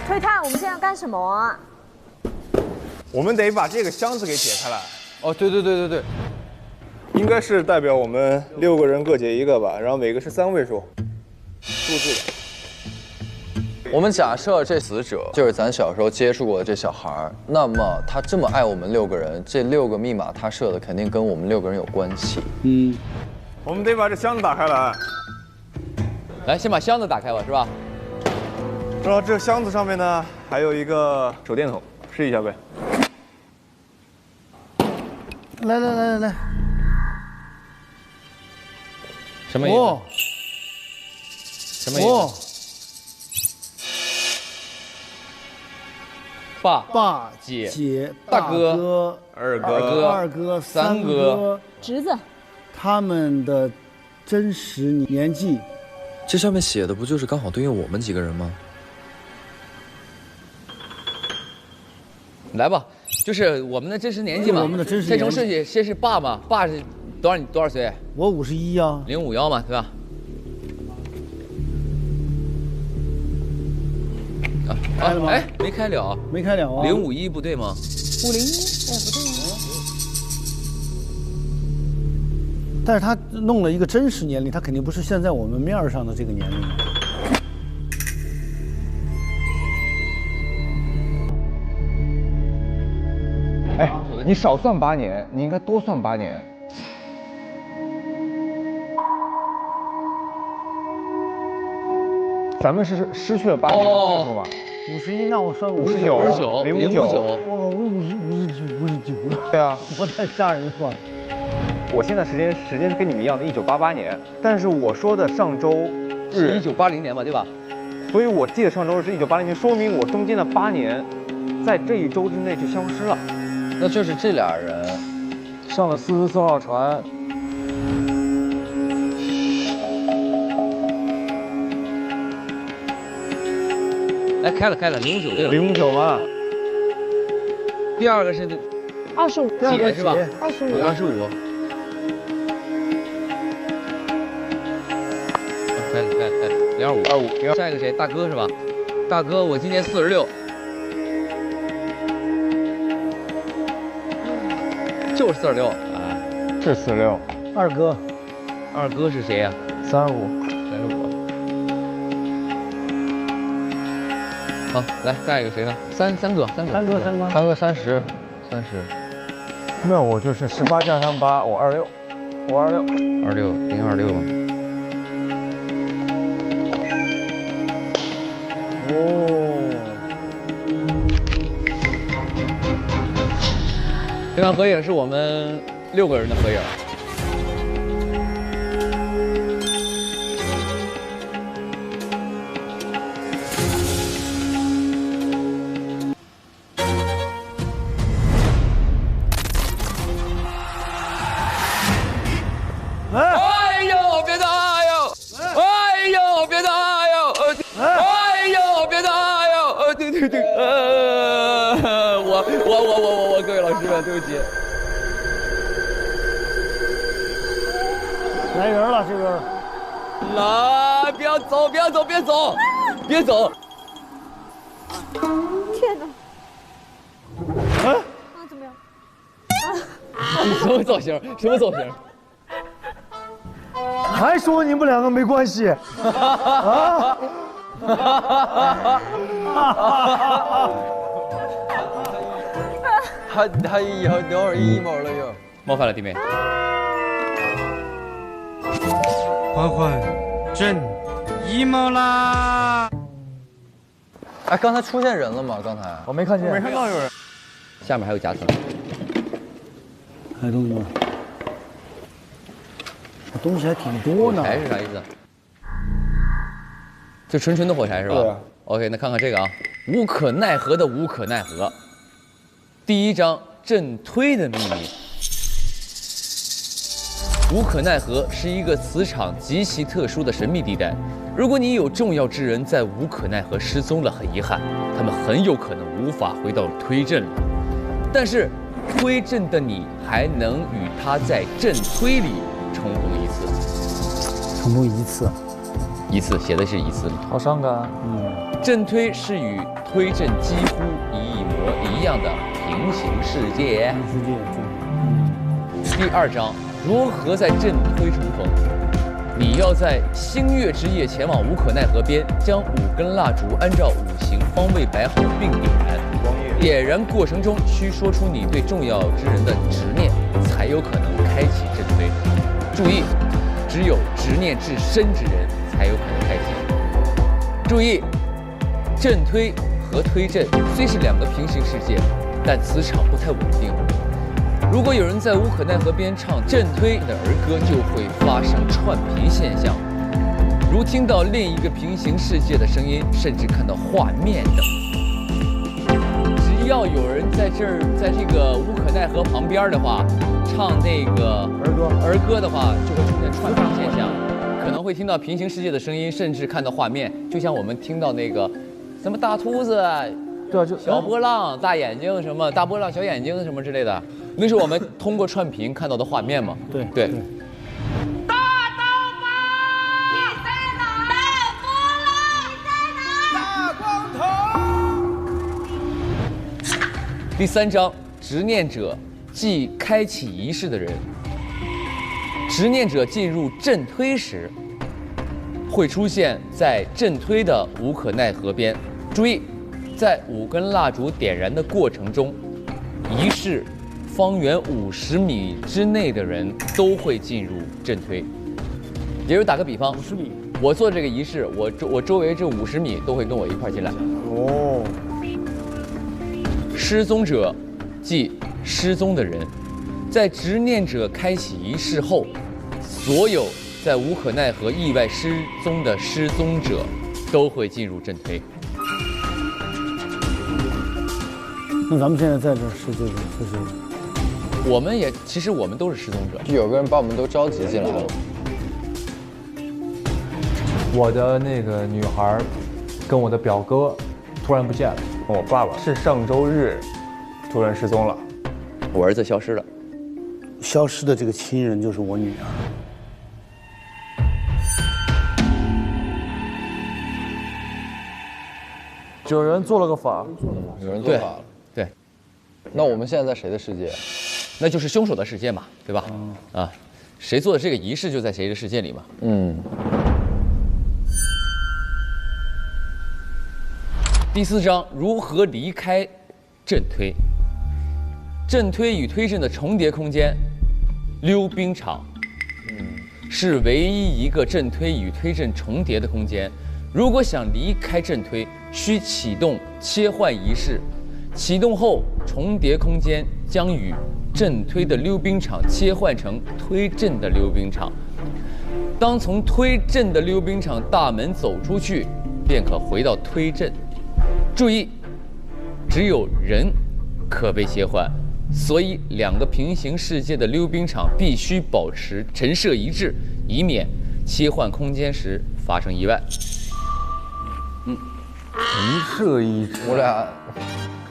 推探，我们现在要干什么啊？我们得把这个箱子给解开来。哦，对，应该是代表我们6个人各解1个吧，然后每个是3位数数字的。我们假设这死者就是咱小时候接触过的这小孩，那么他这么爱我们6个人，这6个密码他设的肯定跟我们6个人有关系。我们得把这箱子打开来。来，先把箱子打开吧，是吧？然后这箱子上面呢，还有一个手电筒，试一下呗。来，什么意思？什么意思？爸、姐、大哥、二哥、3哥、侄子，他们的真实年纪，这上面写的不就是刚好对应我们几个人吗？来吧，就是我们的真实年纪嘛。我们的真实年纪。先从顺序，先是爸嘛，爸是多少岁？我51啊。051嘛，对吧？开了吗？哎，没开了，没开了啊。051不对吗501，哎，不对吗？但是他弄了一个真实年龄，他肯定不是现在我们面上的这个年龄。哎，你少算8年，你应该多算8年。咱们是失去了8年的岁数吧51，那我算59 059我59。对啊，我太吓人了吧！我现在时间跟你们一样的1988年，但是我说的上周是日， 1980年吧，对吧？所以我记得上周日是1980年，说明我中间的8年，在这一周之内就消失了。那就是这俩人上了44号船，哎，开了059对了。 059嘛，第二个是25，姐是吧25， 25。开了025。下一个谁？大哥是吧？大哥，我今年46。就是46啊。是46。二哥是谁呀35。 35。好，来下一个谁呢？三哥三哥30。那我就是18加上8，我26。 026。哦，这张合影是我们6个人的合影。哎呦，别打哟！哎呦，别打哟！哎呦，别打哟！对，我各位老师们，对不起。来人了，这个来，别走！天哪！怎么样？什么造型？还说你们两个没关系啊？他以后等会儿emo了又。冒犯了弟妹。欢欢，朕 emo 啦！哎，刚才出现人了吗？刚才我没看见。没看到有人。下面还有夹层。还有东西吗？东西还挺多呢。火柴是啥意思？就纯的火柴是吧？对。OK， 那看看这个啊，无可奈何的无可奈何。第一章震推的秘密。无可奈何是一个磁场极其特殊的神秘地带。如果你有重要之人在无可奈何失踪了，很遗憾，他们很有可能无法回到推阵了。但是，推阵的你还能与他在阵推里重逢一次。重逢一次。一次写的是一次。好伤感。阵推是与推阵几乎一模一样的平行世界。第二章。如何在阵推重逢？你要在星月之夜前往无可奈何边，将5根蜡烛按照5行方位摆好并点燃。点燃过程中需说出你对重要之人的执念，才有可能开启阵推。注意，只有执念至深之人才有可能开启。注意，阵推和推阵虽是2个平行世界，但磁场不太稳定。如果有人在无可奈何边唱阵推的儿歌，就会发生串频现象，如听到另一个平行世界的声音，甚至看到画面等。只要有人在这个无可奈何旁边的话，唱那个儿歌的话，就会出现串频现象，可能会听到平行世界的声音，甚至看到画面，就像我们听到那个什么大秃子。对啊，就小波浪、大眼睛什么，大波浪、小眼睛什么之类的，那是我们通过串屏看到的画面嘛？对。大刀疤，你在哪？大波浪，你在哪？大光头。第3章，执念者即开启仪式的人。执念者进入震推时，会出现在震推的无可奈何边。注意，在5根蜡烛点燃的过程中，仪式方圆50米之内的人都会进入震推。也就是打个比方，50米，我做这个仪式，我周围这50米都会跟我一块进来。哦。失踪者，即失踪的人，在执念者开启仪式后，所有在无可奈何意外失踪的失踪者都会进入震推。那咱们现在在这儿是这个，就是其实我们都是失踪者，有个人把我们都召集进来了。我的那个女孩，跟我的表哥突然不见了。我爸爸是上周日突然失踪了，我儿子消失了。消失的这个亲人就是我女儿。有人做了个法，有人做法了。对。那我们现在在谁的世界？那就是凶手的世界嘛，对吧？啊，谁做的这个仪式就在谁的世界里嘛。第4章，如何离开震推。震推与推震的重叠空间，溜冰场，是唯一一个震推与推震重叠的空间。如果想离开震推，需启动切换仪式。启动后，重叠空间将与震推的溜冰场切换成推震的溜冰场。当从推震的溜冰场大门走出去，便可回到推震。注意，只有人可被切换，所以2个平行世界的溜冰场必须保持陈设一致，以免切换空间时发生意外。陈设一致。我俩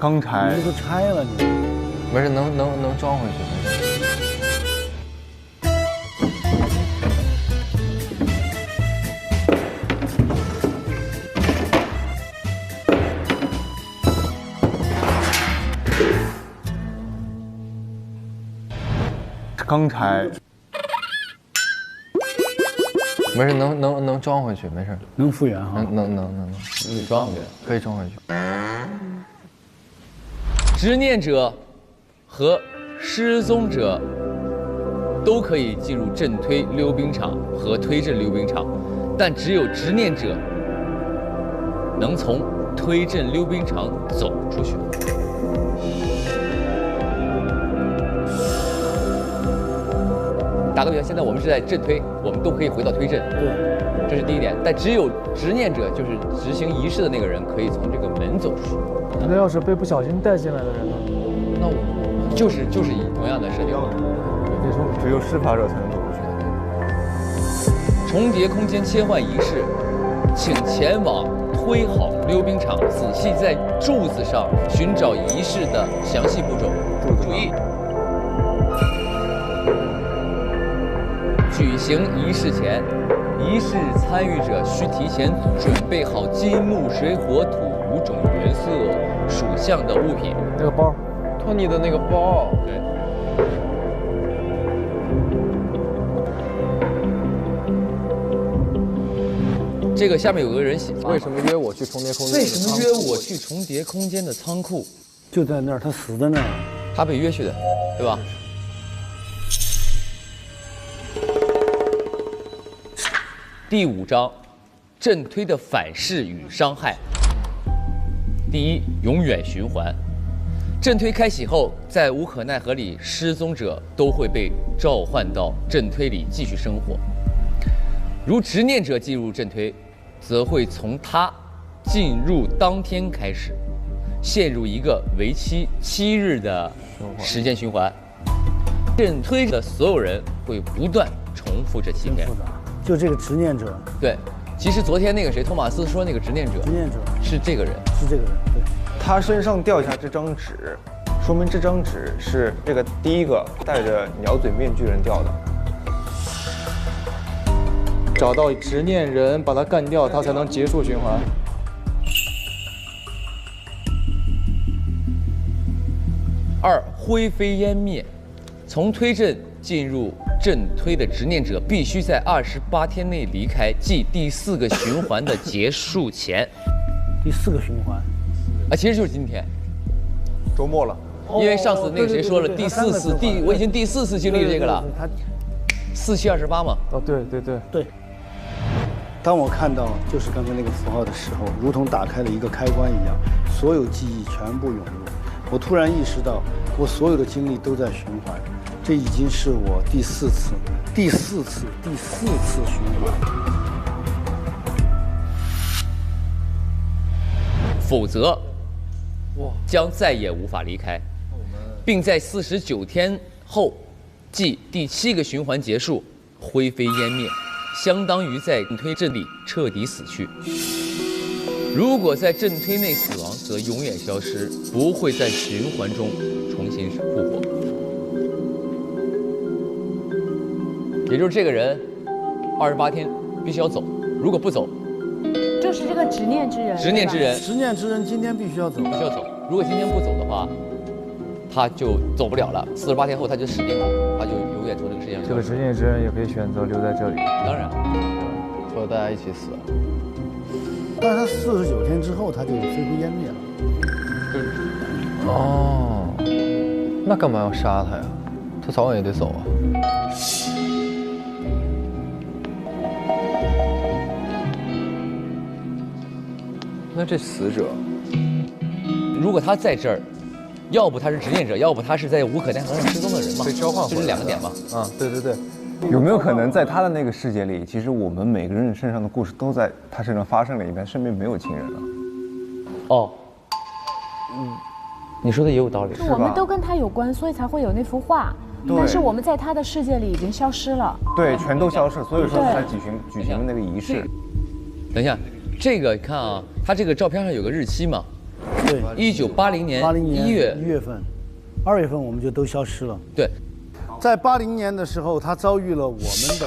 刚才你都拆了你。没事，能装回去。没事。刚才没事，能装回去，没事，能复原哈，能装回去，可以装回去。执念者和失踪者都可以进入震推溜冰场和推震溜冰场，但只有执念者能从推震溜冰场走出去。打个比方，现在我们是在震推，我们都可以回到推震，对，这是第一点。但只有执念者，就是执行仪式的那个人，可以从这个门走出去。那要是被不小心带进来的人呢？那我就是以同样的设定，你说只有施法者才能走出去。重叠空间切换仪式，请前往推好溜冰场，仔细在柱子上寻找仪式的详细步骤。注意。举行仪式前，仪式参与者需提前准备好金、木、水、火、土5种元素属相的物品。那个包，托尼的那个包。对。这个下面有个人写，为什么约我去重叠空间？为什么约我去重叠空间的仓库？就在那儿，他死在那儿，他被约去的，对吧？第5章，震推的反噬与伤害。第一，永远循环。震推开启后，在无可奈何里失踪者都会被召唤到震推里继续生活。如执念者进入震推，则会从他进入当天开始，陷入一个为期7日的时间循环。震推的所有人会不断重复这7天。就这个执念者。对，其实昨天那个谁，托马斯说那个执念者是这个人，是这个人。对，他身上掉下这张纸，说明这张纸是这个第一个戴着鸟嘴面具人掉的。找到执念人，把他干掉，他才能结束循环。2灰飞烟灭。从推阵进入阵推的执念者必须在28天内离开，即第4个循环的结束前。第4个循环啊，其实就是今天，周末了。因为上次那个谁说了，第4次，我已经第4次经历这个了。4、7、28嘛。哦，对对对对。当我看到就是刚才那个符号的时候，如同打开了一个开关一样，所有记忆全部涌入。我突然意识到，我所有的经历都在循环，这已经是我第4次循环。否则，将再也无法离开，并在49天后，即第7个循环结束，灰飞烟灭，相当于在阵推阵里彻底死去。如果在阵推内死亡，则永远消失，不会在循环中重新复活。也就是这个人，28天必须要走，如果不走，就是这个执念之人。执念之人，执念之人今天必须要走，必须要走。如果今天不走的话，他就走不了了。48天后他就死定了，他就永远从这个世界上。这个执念之人也可以选择留在这里。当然，和大家一起死。但是他49天之后他就灰飞烟灭了。哦，那干嘛要杀他呀？他早晚也得走啊。那这死者，如果他在这儿，要不他是执念者，要不他是在无可奈何上失踪的人嘛，被召唤回来，就是2个点嘛。啊，对对对。有没有可能在他的那个世界里，其实我们每个人身上的故事都在他身上发生了一遍，身边没有亲人了？哦，你说的也有道理，就我们都跟他有关，所以才会有那幅画。但是我们在他的世界里已经消失了。对，全都消失，所以说才举行那个仪式。等一下，这个看啊，他这个照片上有个日期嘛？对，1980年1月份，2月份我们就都消失了。对。在80年的时候，他遭遇了我们的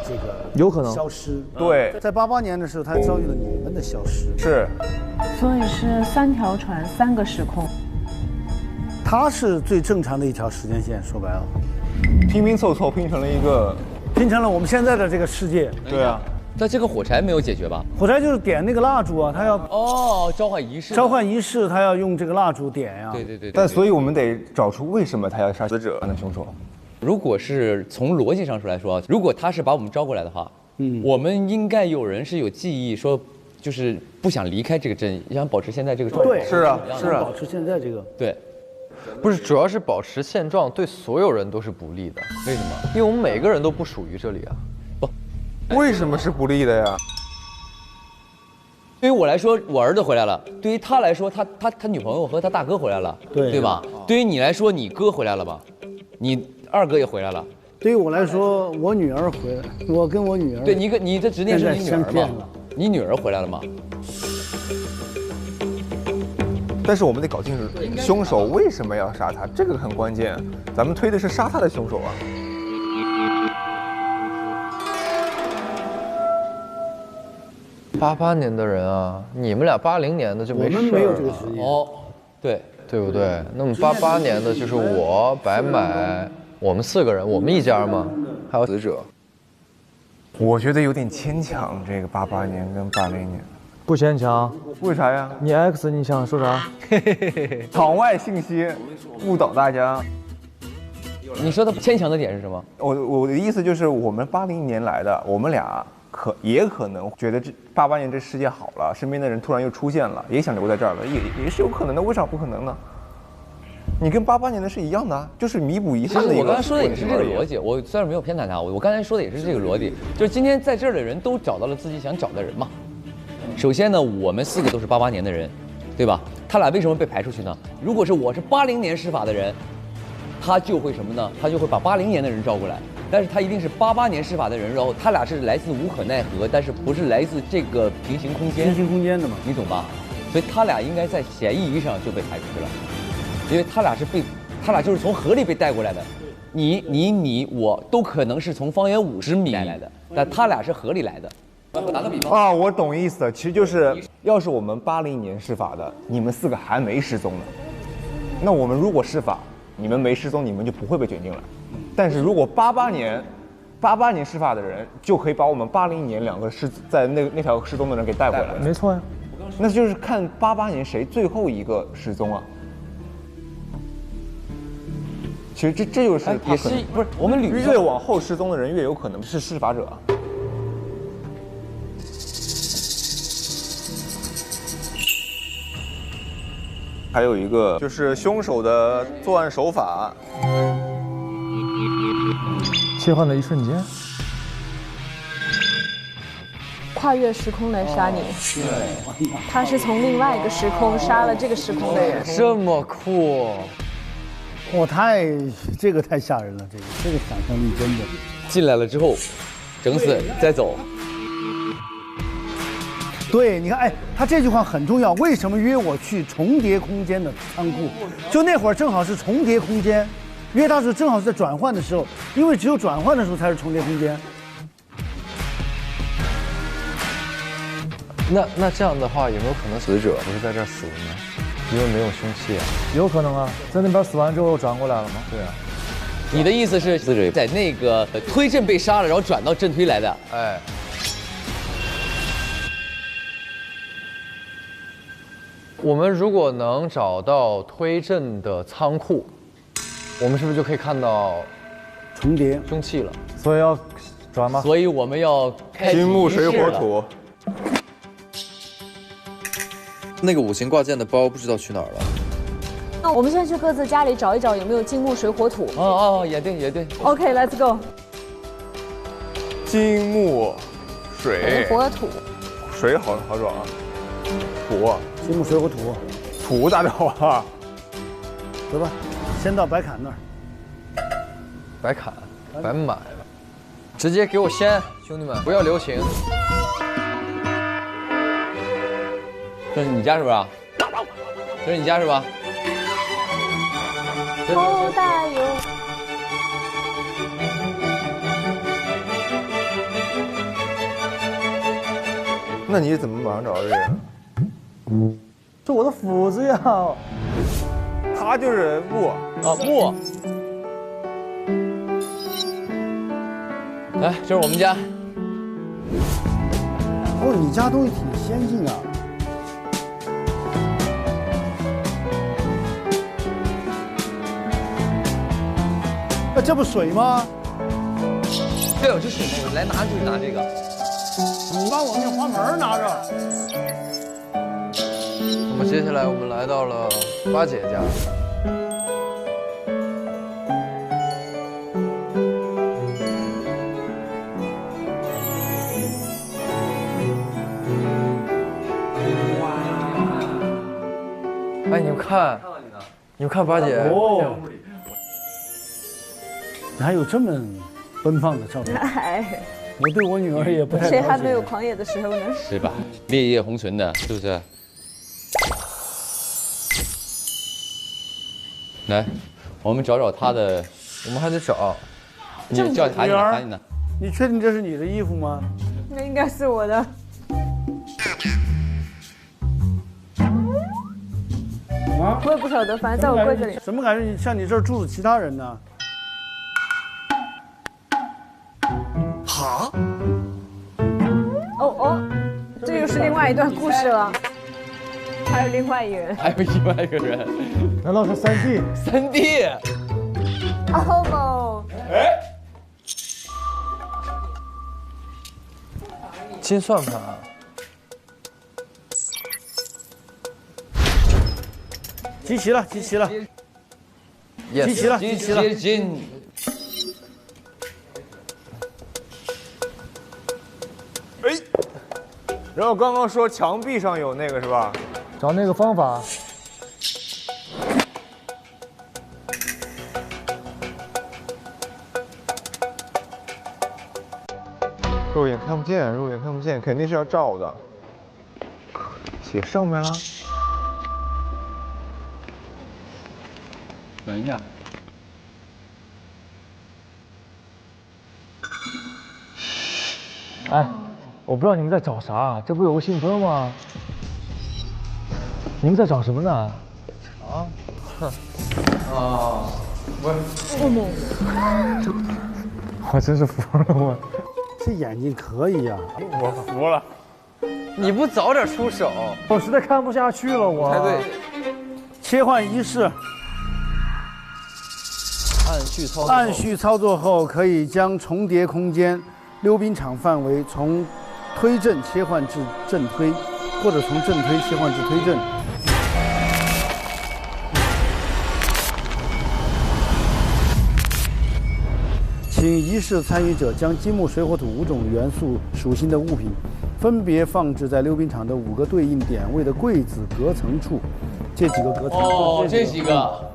这个有可能消失。对，在88年的时候，他遭遇了你们的消失。是，所以是3条船，3个时空。它是最正常的一条时间线，说白了，拼拼凑凑拼成了一个，拼成了我们现在的这个世界。对啊，但这个火柴没有解决吧？火柴就是点那个蜡烛啊，他要召唤仪式，他要用这个蜡烛点呀。对。但所以我们得找出为什么他要杀死者那凶手。如果是从逻辑上来说，如果他是把我们招过来的话，我们应该有人是有记忆，说就是不想离开这个镇，想保持现在这个状态。对，是啊，保持现在这个。对，不是，主要是保持现状对所有人都是不利的。为什么？因为我们每个人都不属于这里啊。为什么是不利的呀？对于我来说，我儿子回来了；对于他来说，他女朋友和他大哥回来了，对吧？对于你来说，你哥回来了吧？你2哥也回来了。对于我来说，我女儿回来，我跟我女儿。对你的执念是你女儿嘛？你女儿回来了吗？但是我们得搞清楚凶手为什么要杀他，这个很关键。咱们推的是杀他的凶手啊。88年的人啊，你们俩80年的就没事了。我们没有这个实力。对。对不对？那么88年的就是我、白买，我们4个人，我们一家嘛，还有死者。我觉得有点牵强，这个88年跟80年。不牵强。为啥呀？你 X 你想说啥？场外信息误导大家。你说的牵强的点是什么？我的意思就是，我们80年来的，我们俩也可能觉得这88年这世界好了，身边的人突然又出现了，也想留在这儿了，也是有可能的。为啥不可能呢？你跟88年的是一样的，就是弥补遗憾的一个。我刚才说的也是这个逻辑，我虽然没有偏袒他，我刚才说的也是这个逻辑，就是今天在这儿的人都找到了自己想找的人嘛。首先呢，我们4个都是88年的人，对吧？他俩为什么被排出去呢？如果是我是80年施法的人，他就会什么呢？他就会把80年的人招过来。但是他一定是88年施法的人，然后他俩是来自无可奈何，但是不是来自这个平行空间的嘛？你懂吧？所以他俩应该在嫌疑上就被排出去了，因为他俩就是从河里被带过来的，你我都可能是从方圆50米来的，但他俩是河里来的。打个比方啊，我懂意思了，其实就是要是我们80年施法的，你们4个还没失踪呢，那我们如果施法，你们没失踪，你们就不会被卷进来。但是如果88年施法的人，就可以把我们80年2个在那条失踪的人给带回来。没错呀。那就是看88年谁最后一个失踪啊。其实这就是他可能不是我们越往后失踪的人越有可能是施法者。还有一个就是凶手的作案手法，切换的一瞬间，跨越时空来杀你。他是从另外一个时空杀了这个时空的人。这么酷！哇，这个太吓人了，这个想象力真的。进来了之后，整死再走。对，你看，哎，他这句话很重要。为什么约我去重叠空间的仓库？就那会儿正好是重叠空间，约他是正好是在转换的时候，因为只有转换的时候才是重叠空间。那这样的话，有没有可能死者不是在这儿死的呢？因为没有凶器啊。有可能啊，在那边死完之后转过来了吗？对啊。你的意思是死者在那个推阵被杀了，然后转到阵推来的？哎。我们如果能找到推阵的仓库，我们是不是就可以看到重叠凶器了？所以要转吗？所以我们要开金木水火土。那个5行挂件的包不知道去哪儿了。那我们现在去各自家里找一找有没有金木水火土。哦，也对。OK，let's go。金木水火土。水好找啊。土。金木水火土，土咋找啊？走吧，先到白坎那儿。白坎，白买，直接给我掀，兄弟们不要留情。这是你家是吧？这是你家是吧？好大哟！那你怎么马上找到这个？这我的斧子呀！他就是木啊木。来，这是我们家。哦，你家东西挺先进啊！这不水吗？对，这水我来拿就拿这个。你把我那花盆拿着。那么接下来我们来到了八姐家。哎，你们看，八姐哦，你还有这么奔放的照片？哎，我对我女儿也不太了解。谁还没有狂野的时候呢？是吧？烈焰红唇的，是不是？来，我们找找他的，我们还得找。你叫喊你呢，喊你呢。你确定这是你的衣服吗？那应该是我的。啊？我也不晓得，反正在我柜子里。怎么感觉你像你这儿住着其他人呢？哈？哦，这又是另外一段故事了。还有另外一个人。还有另外一个人。难道是3D？ 3D。哦。哎。金算盘。集齐了，集齐了，集齐了，集齐了。哎，然后刚刚说墙壁上有那个是吧？找那个方法。肉眼看不见，肉眼看不见，肯定是要照的。写上面了。等一下。哎，我不知道你们在找啥，这不有个信封吗？你们在找什么呢？啊，哼，啊，我真是服了我。这眼睛可以呀、我服了。你不早点出手，我实在看不下去了，我。才对。切换仪式，按序操作后，可以将重叠空间溜冰场范围从推正切换至正推，或者从正推切换至推正。请仪式参与者将金木水火土5种元素属性的物品，分别放置在溜冰场的5个对应点位的柜子隔层处。这几个隔层。哦，这几个。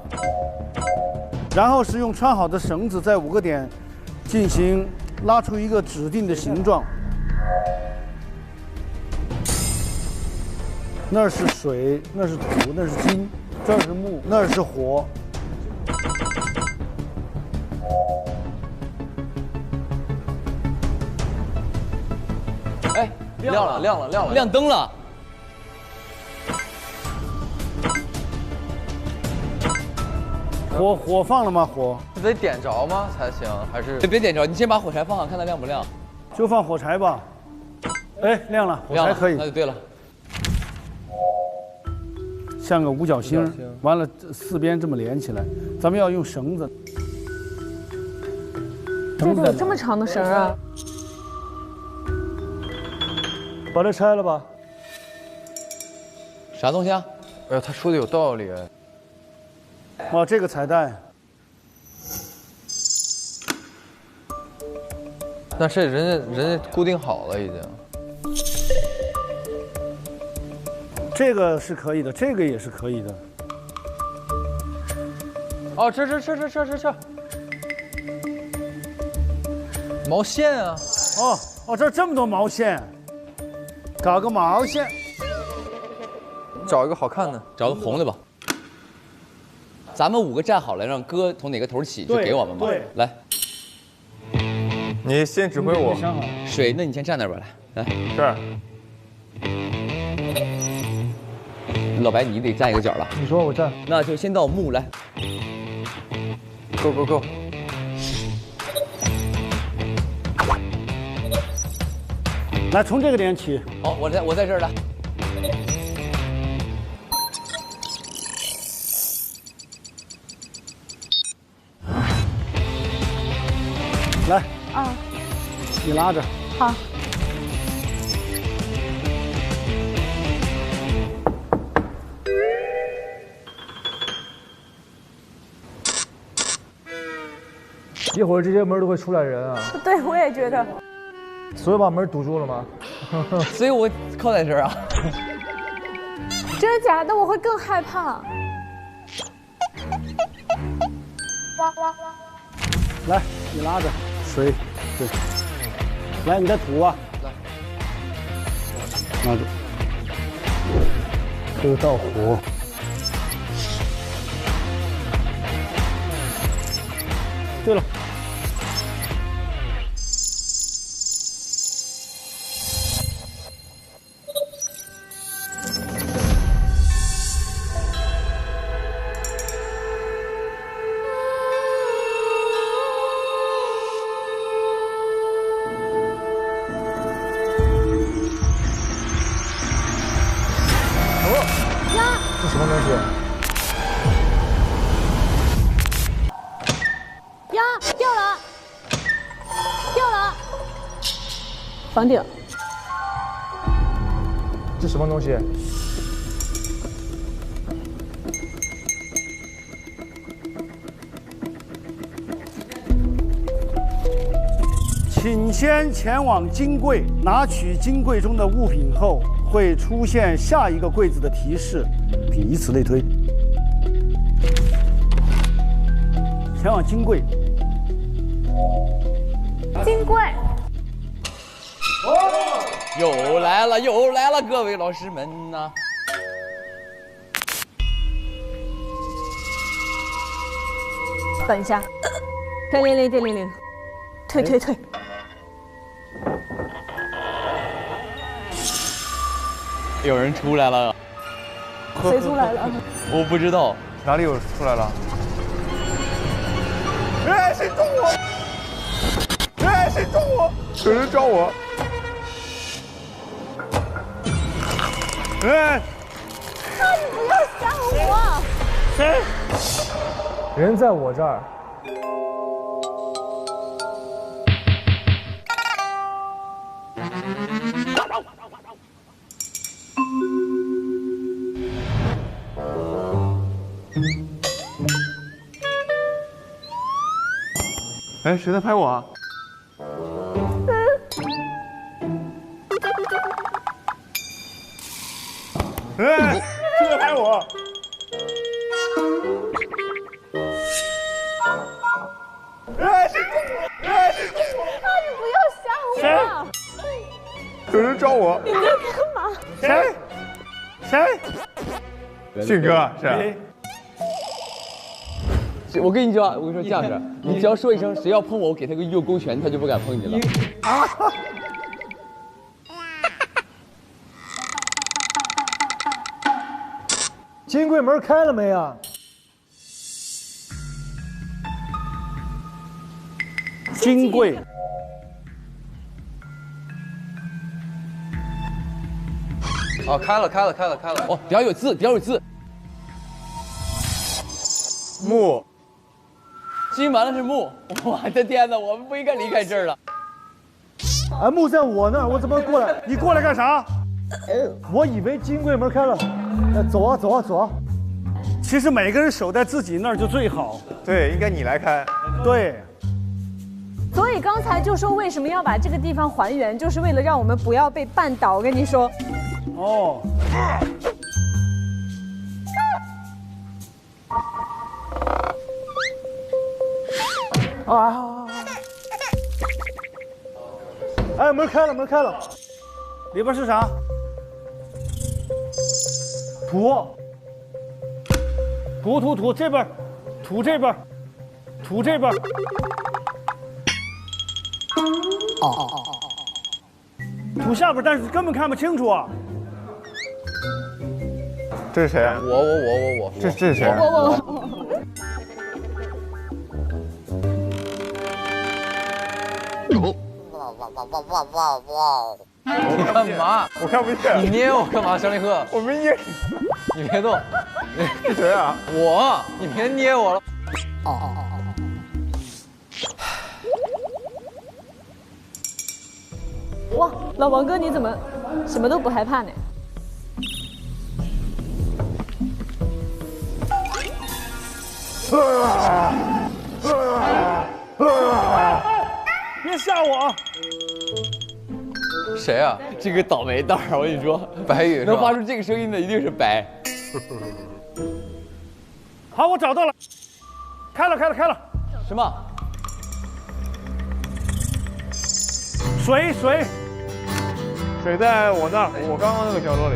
然后使用穿好的绳子在5个点进行拉出一个指定的形状。那儿是水，那是土，那是金，这儿是木，那儿是火。哎，亮了，亮了，亮了，亮灯了。火放了吗？火得点着吗才行？还是别点着，你先把火柴放上，看它亮不亮。就放火柴吧。哎，亮了，火柴可以。那就对了。像个五角星，完了4边这么连起来，咱们要用绳子。这个有这么长的绳啊！把这拆了吧。啥东西啊？哎呀，他说的有道理。哦，这个彩带。那是人家固定好了已经。这个是可以的，这个也是可以的。哦，这，毛线啊！哦，这这么多毛线，搞个毛线。找一个好看的，找个红的吧。咱们5个站好了，让哥从哪个头起就给我们吧。对，来，你先指挥我。水，那你先站那边来，这儿。老白，你得站一个角了。你说我站，那就先到木来。Go。来，从这个点起。好，我在这儿了。来，啊，你拉着。好。一会儿这些门都会出来人啊。对，我也觉得。所以把门堵住了吗？所以我靠在这儿啊。真的假的？我会更害怕。来，你拉着水，对。来，你再吐啊。来，拿住。这个到火。对了。这什么东西？呀，掉了！房顶。这什么东西？请先前往金柜，拿取金柜中的物品后，会出现下一个柜子的提示，并以此类推。前往金柜。金柜。又来了，各位老师们呐！等一下，电铃，退。有人出来了。谁出来了？我不知道。哪里有出来了？哎，谁撞我？哎，谁撞我？有人撞我！哎，那你不要吓我！谁？人在我这儿。哎，谁在拍我啊？哎，谁在拍我？哎，谁撞我？哎，谁撞我？啊，你不要吓我！有人撞我！你在干嘛？谁？迅哥是。我跟你讲，这样式，你只要说一声谁要碰我，我给他个右勾拳，他就不敢碰你了。金柜门开了没啊？金柜。哦，开了。哦，底下有字。木。金完了是木，我的天哪，我们不应该离开这儿了。哎，木在我那儿，我怎么过来？你过来干啥？我以为金柜门开了。走啊！其实每个人守在自己那儿就最好。对，应该你来开。对。所以刚才就说为什么要把这个地方还原，就是为了让我们不要被绊倒。我跟你说。哦。啊！哎，门开了，里边是啥？土，这边，土这边。土下边，但是根本看不清楚啊。这是谁啊？我。这是谁啊？我。你干嘛？我看不见。你捏我干嘛，小李克？我没捏。你别动。是谁啊？我，你别捏我了。哇，老王哥你怎么什么都不害怕呢？别吓我！谁啊？这个倒霉蛋儿，我跟你说，白宇能发出这个声音的一定是白。好，我找到了，开了。什么？水在我那儿，我刚刚那个角落里。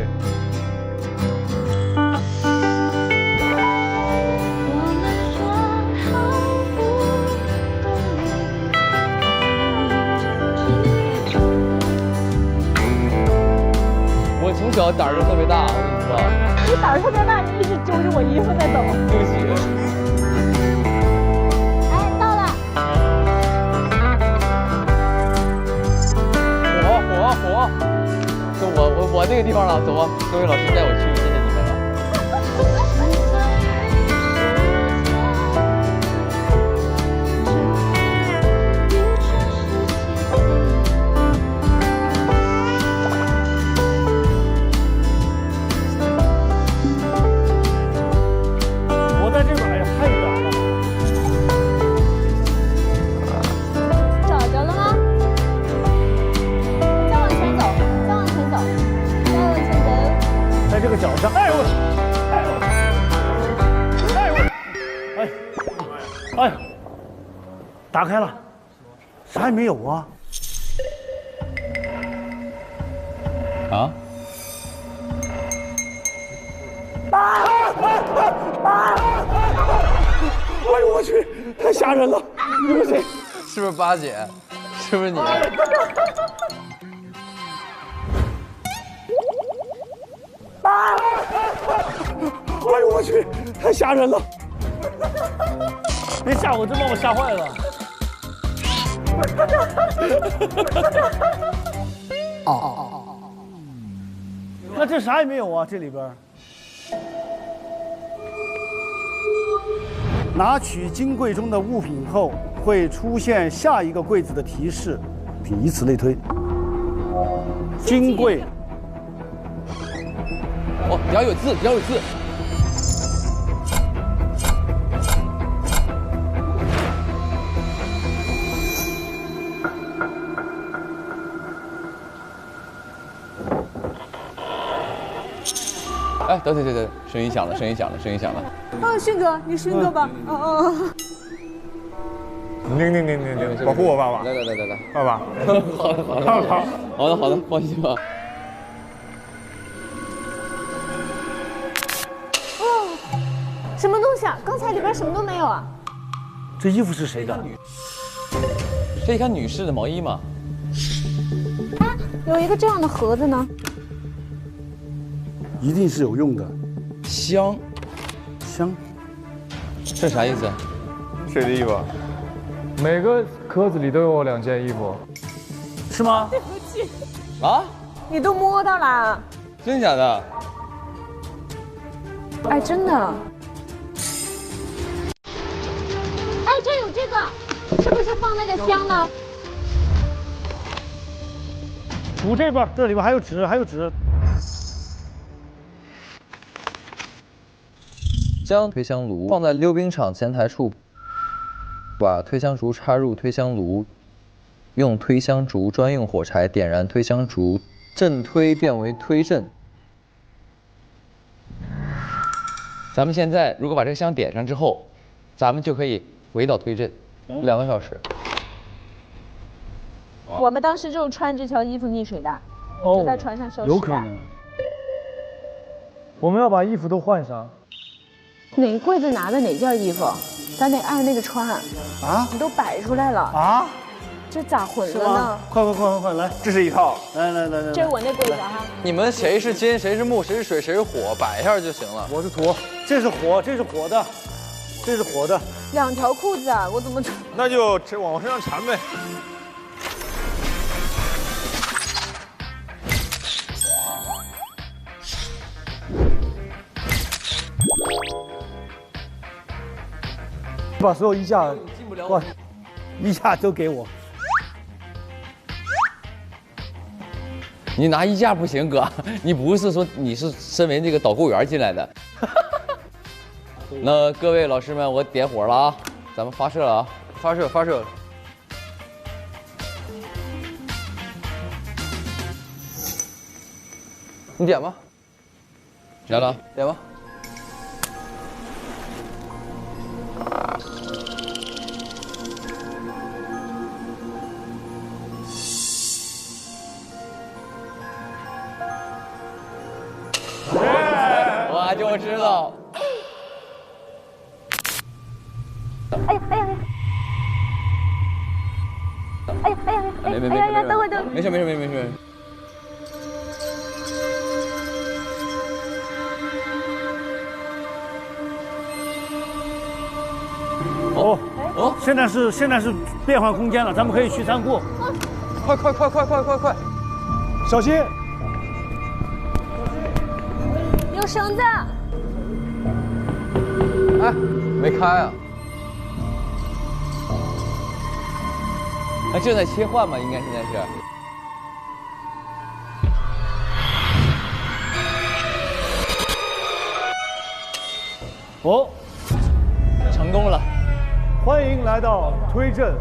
我从小胆儿就特别大，我跟你说。你胆儿特别大，你一直揪着我衣服在抖。对不起。哎，到了。火！就我那个地方了，走吧，各位老师带我去，谢谢你们了。我在这边，哎呀，太远了。找着了吗？再往前走。在这个角上，哎呀，打开了，啥也没有啊。啊？哎呦我去，太吓人了！你们谁？是不是八姐？是不是你？哎呦我去，太吓人了！别吓我，真把我吓坏了。那这啥也没有啊，这里边。拿取金柜中的物品后，会出现下一个柜子的提示，以此类推。金柜。哦，只要有字，只要有字。哎，等，声音响了，声音响了，声音响了。啊，迅哥，你迅哥吧。停，保护我爸爸。来，爸爸。好的，放心吧。什么东西啊？刚才里边什么都没有啊。这衣服是谁的？这一看女士的毛衣嘛。啊，有一个这样的盒子呢。一定是有用的。香，这啥意思？谁的衣服？每个壳子里都有2件衣服，是吗？对不起。啊？你都摸到了？真假的？哎，真的。哎，这有这个，是不是放那个香呢？补这边，这里边还有纸，将推香炉放在溜冰场前台处，把推香烛插入推香炉，用推香烛专用火柴点燃推香烛，震推变为推震。咱们现在如果把这个香点上之后，咱们就可以围岛推震2个小时。我们当时就是穿这条衣服溺水的，就在船上消失。有可能。我们要把衣服都换上。哪个柜子拿的哪件衣服，咱得按那个穿。啊？你都摆出来了啊？这咋混了呢？快来！这是一套。来，这是我那柜子哈。你们谁是金，谁是木，谁是水，谁是火，摆一下就行了。我是土，这是火的，这是火的。 2条裤子啊，我怎么？那就往我身上缠呗。把所有衣架，哇，衣架都给我。你拿衣架不行，哥，你不是说你是身为这个导购员进来的。那各位老师们，我点火了啊，咱们发射了啊，发射。你点吧。来了，点吧。 我就知道。哎呀！等会儿，没事。哦，现在是变换空间了，咱们可以去仓库。快！小心！有绳子。哎，没开啊！正在切换嘛，应该现在是。哦，成功了。 欢迎来到推震。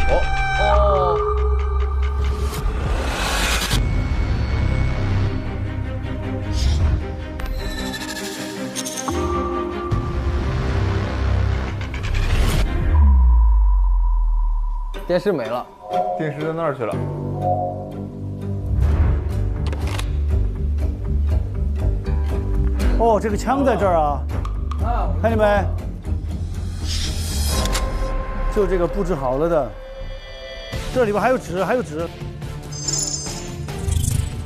哦。电视没了，电视在那儿去了。 哦，这个枪在这儿啊！看见没？就这个布置好了的，这里边还有纸，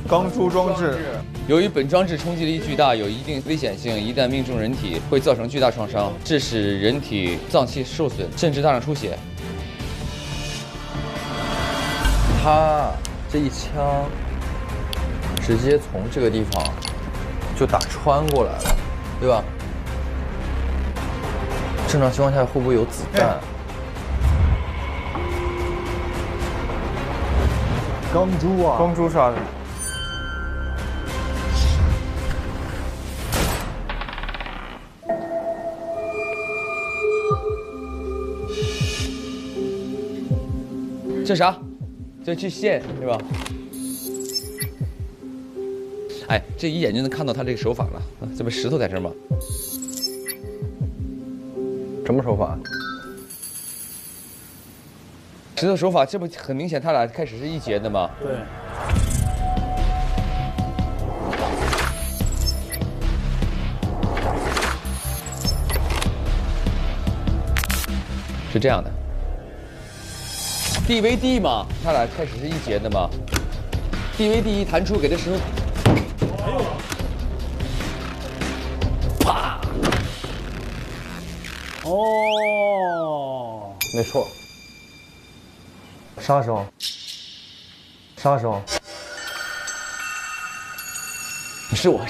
钢珠装置。由于本装置冲击力巨大，有一定危险性，一旦命中人体，会造成巨大创伤，致使人体脏器受损，甚至大量出血。他这一枪直接从这个地方就打穿过来了，对吧？正常情况下会不会有子弹？钢珠啊！钢珠杀的。这啥？这去线是吧？哎，这一眼就能看到他这个手法了。这不石头在这儿吗？什么手法？石头手法，这不很明显，他俩开始是一节的吗？对。是这样的。D 为 D 嘛，他俩开始是一节的嘛。D 为 D 一弹出，给这石头，啪！哦，没错。杀手，杀手，是我。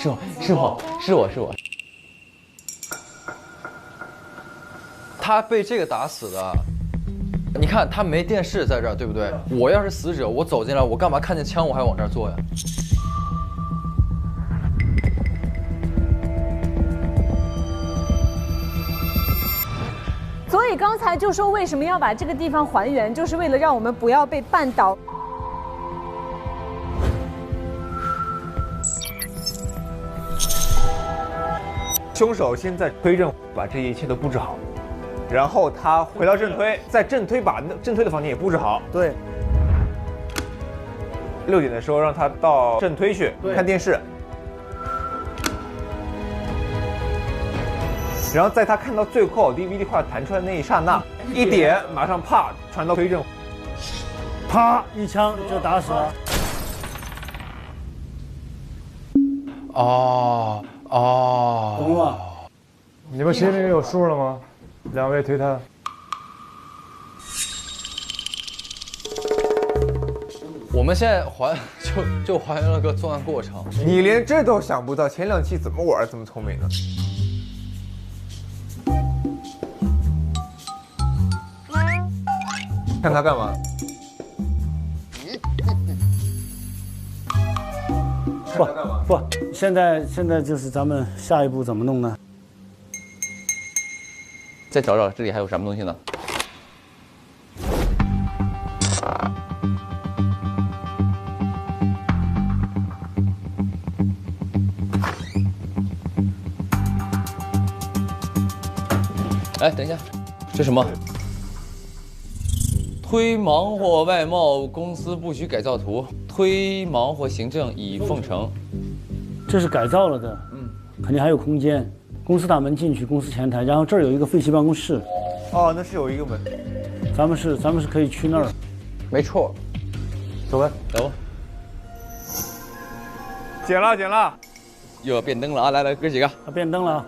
他被这个打死的。你看他没电视在这儿，对不对？我要是死者，我走进来，我干嘛看见枪我还往这儿坐呀？所以刚才就说为什么要把这个地方还原，就是为了让我们不要被绊倒。凶手先在推证把这一切都布置好。然后他回到正推，在正推把正推的房间也布置好。对。 6点的时候让他到正推去看电视，然后在他看到最后 DVD 快弹出来那一刹那，1点马上啪传到推正，啪一枪就打死了。懂了。你们心里有数了吗？2位推他。我们现在就还原了个作案过程。你连这都想不到，前2期怎么我儿子这么聪明呢？看他干嘛？不，现在就是咱们下一步怎么弄呢？再找找这里还有什么东西呢？哎，等一下，这什么？推忙活外贸公司布局改造图，推忙活行政已奉呈。这是改造了的，肯定还有空间。公司大门进去，公司前台，然后这儿有一个废弃办公室。哦，那是有一个门。咱们是可以去那儿。没错。走吧，走。捡了。又要变灯了啊！来，哥几个。变灯了。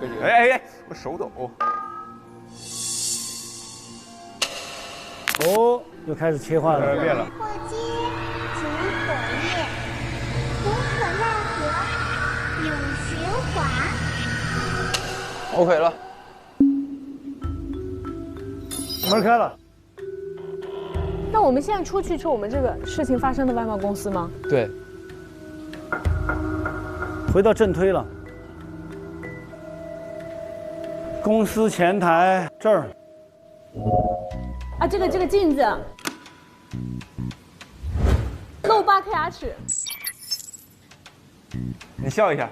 哥几个。哎，我手抖。哦，又开始切换了。变了。火鸡煮火焰，无可奈何，永循环。OK 了。门开了。那我们现在出去我们这个事情发生的外贸公司吗？对。回到正推了。公司前台这儿。啊，这个镜子露8颗牙齿。你笑一下。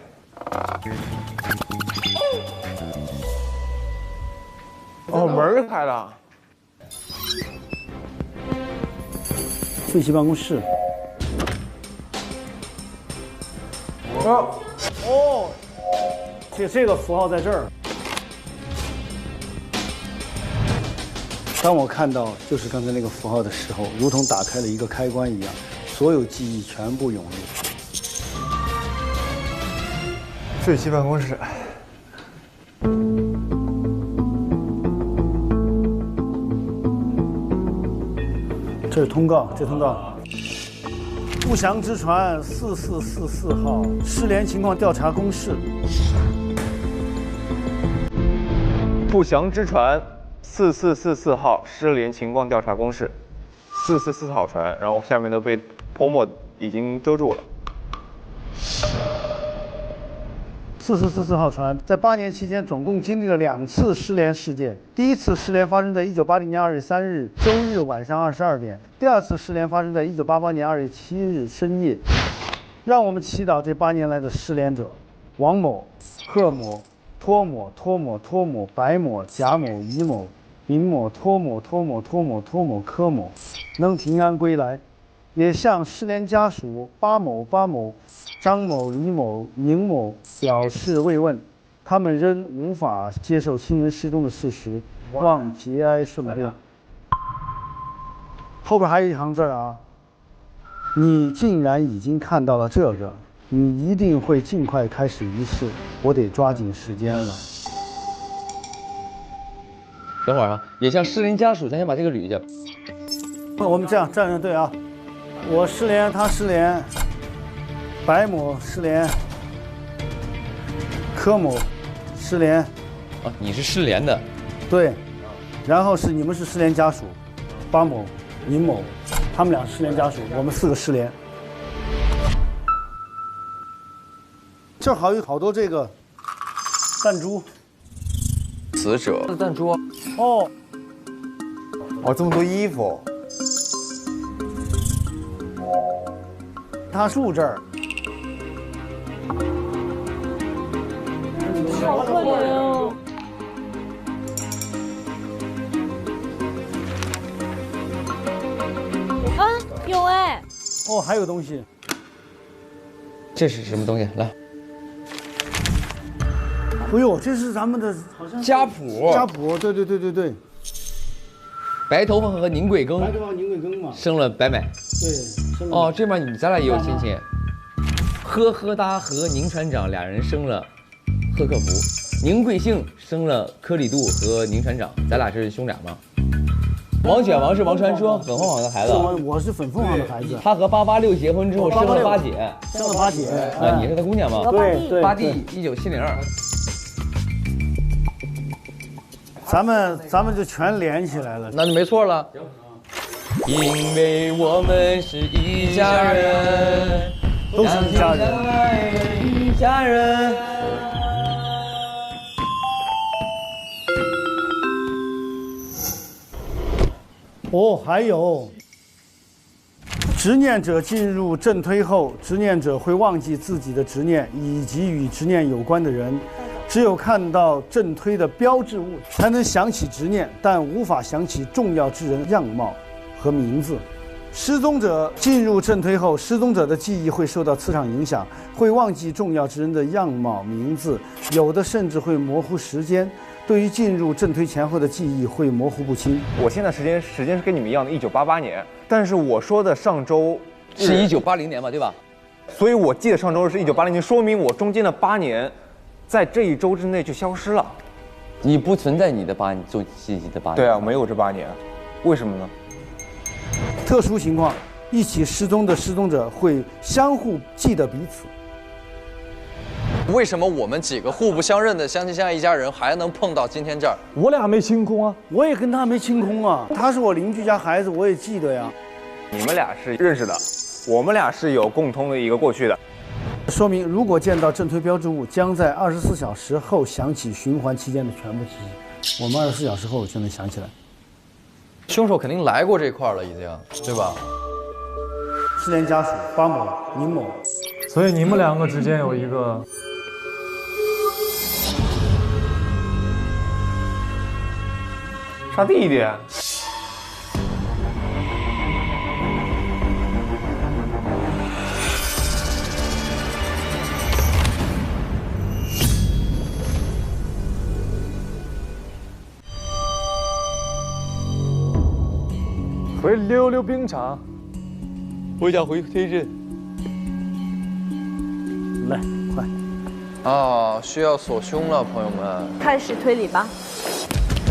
哦，门开了。废弃办公室。哦，这个符号在这儿。当我看到就是刚才那个符号的时候，如同打开了一个开关一样，所有记忆全部涌入。睡妻办公室。这是通告，这通告。不祥之船4444号失联情况调查公示。不祥之船4444号失联情况调查公示，444号船，然后下面都被泼墨已经遮住了。4444号船在8年期间总共经历了2次失联事件。第一次失联发生在1980年2月3日周日晚上22点，第二次失联发生在1988年2月7日深夜。让我们祈祷这8年来的失联者王某、贺某、托某、白某、贾某、乙某、林某、托某、柯某能平安归来，也向失联家属巴某、张某、李某、宁某表示慰问，他们仍无法接受亲人失踪的事实，望节哀顺变。后边还有一行字啊，你竟然已经看到了这个，你一定会尽快开始仪式，我得抓紧时间了。等会儿啊，也向失联家属，咱先把这个捋一下。我们这样站着对啊，我失联，他失联。白某失联，柯某失联。啊，你是失联的。对，然后是你们是失联家属，巴某、宁某，他们俩失联家属，我们4个失联。这儿有好多这个弹珠。死者的弹珠。哦，这么多衣服。他住这儿。好可怜哦。啊，有哎。哦，还有东西。这是什么东西？来。哎呦，这是咱们的好像家谱。家谱，对。白头发和宁贵庚。白头发宁贵庚嘛。生了白买。对。哦，这边咱俩也有亲戚。呵达和宁船长俩人生了贺克福，宁贵姓生了柯里杜和宁船长，咱俩是兄俩吗？王卷王是王传说，粉凤凰的孩子。我是粉凤凰的孩子。他和886结婚之后生了八姐。生了八姐。啊，你是他姑娘吗？对。八弟1972。咱们就全连起来了，那就没错了。因为我们是一家人，都是一家人，一家人。哦，还有，执念者进入正推后，执念者会忘记自己的执念以及与执念有关的人。只有看到正推的标志物，才能想起执念，但无法想起重要之人样貌和名字。失踪者进入正推后，失踪者的记忆会受到磁场影响，会忘记重要之人的样貌、名字，有的甚至会模糊时间。对于进入正推前后的记忆会模糊不清。我现在时间是跟你们一样的，1988年，但是我说的上周是1980年嘛，对吧？所以我记得上周是1980年，说明我中间的8年。在这一周之内就消失了，你不存在你的做记忆的8年。对啊，没有这8年，为什么呢？特殊情况，一起失踪的失踪者会相互记得彼此。为什么我们几个互不相认的相亲相爱一家人还能碰到今天这儿？我俩没清空啊，我也跟他没清空啊，他是我邻居家孩子，我也记得呀。你们俩是认识的，我们俩是有共同的一个过去的。说明，如果见到正推标志物，将在24小时后想起循环期间的全部记忆。我们24小时后就能想起来。凶手肯定来过这块了，已经，对吧？失联家属巴某、宁某。所以你们2个之间有一个。杀弟弟。回溜溜冰场。我想回天镇。来，快！啊，需要锁胸了，朋友们。开始推理吧。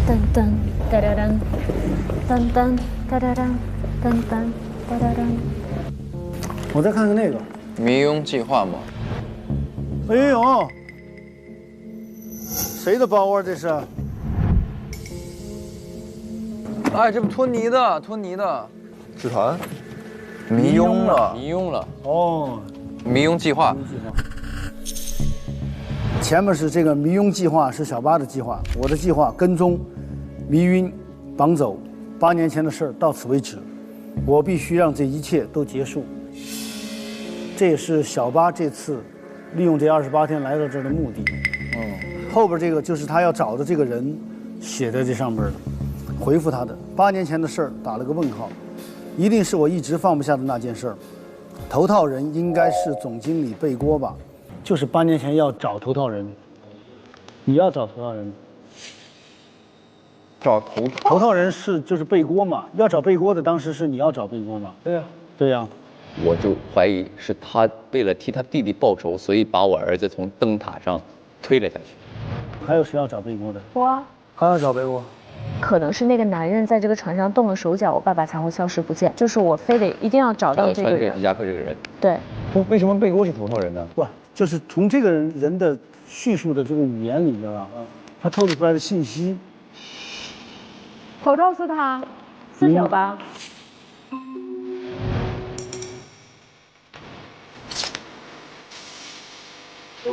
噔噔哒哒噔，噔噔哒哒噔，噔噔哒哒噔。我再看看那个迷庸计划吗？哎呦，谁的包啊？这是？哎，这不托尼的，托尼的。纸团，迷庸了，迷庸了。哦，迷庸计划。前面是这个迷庸计划，是小八的计划，我的计划跟踪、迷晕、绑走，8年前的事儿到此为止，我必须让这一切都结束。这也是小八这次利用这28天来到这儿的目的。后边这个就是他要找的这个人写在这上边的，回复他的8年前的事儿打了个问号，一定是我一直放不下的那件事儿。头套人应该是总经理贝锅吧？就是8年前要找头套人，你要找头套人，找头套人是就是贝锅嘛？要找贝锅的，当时是你要找贝锅嘛？对呀，对呀。我就怀疑是他为了替他弟弟报仇，所以把我儿子从灯塔上推了下去。还有谁要找贝锅的？我还要找贝锅。可能是那个男人在这个船上动了手脚，我爸爸才会消失不见。就是我非得一定要找到这个人。皮夹克这个人。对。为什么贝锅是头套人呢？不，就是从这个人的叙述的这个语言里边啊，他透露出来的信息。头套是他，是小八。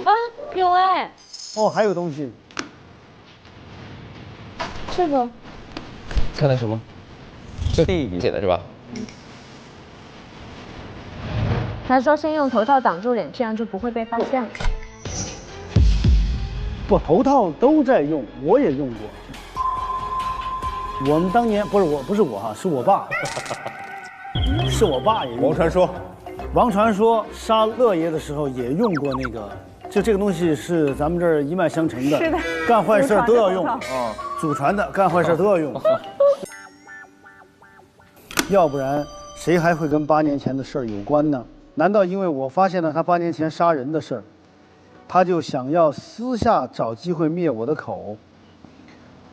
啊，有哎！哦，还有东西。这个。看的什么？这弟弟写的是吧？他说先用头套挡住脸，这样就不会被发现了。不，头套都在用，我也用过。我们当年不是我哈，是我爸，是我爸也用过。王传说，王传说杀乐爷的时候也用过那个。就这个东西是咱们这儿一脉相承的，是的，干坏事都要用啊，祖传的，干坏事都要用，要不然谁还会跟8年前的事儿有关呢？难道因为我发现了他8年前杀人的事儿，他就想要私下找机会灭我的口？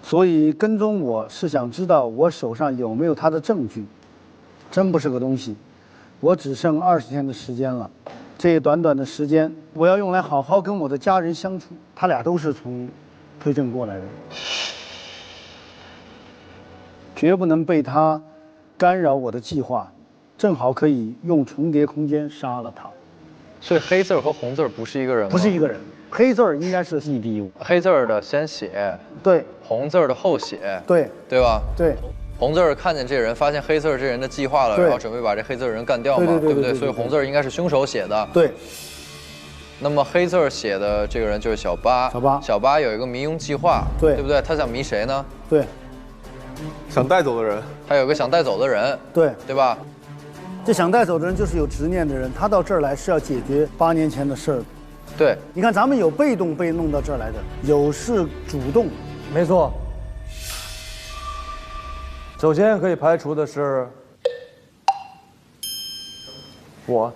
所以跟踪我是想知道我手上有没有他的证据，真不是个东西。我只剩20天的时间了。这短短的时间，我要用来好好跟我的家人相处。他俩都是从推证过来的，绝不能被他干扰我的计划，正好可以用重叠空间杀了他。所以黑字和红字不是一个人吗？不是一个人，黑字应该是1:5。黑字的先写，对；红字的后写，对，对吧？对。红字看见这人，发现黑字这人的计划了，然后准备把这黑字人干掉嘛，对不对？所以红字应该是凶手写的。对。那么黑字写的这个人就是小八。小八有一个迷庸计划，对不对？他想迷谁呢？对。想带走的人。他有个想带走的人，对吧？这想带走的人就是有执念的人，他到这儿来是要解决8年前的事儿。对。你看，咱们有被动被弄到这儿来的，有是主动。没错。首先可以排除的是我。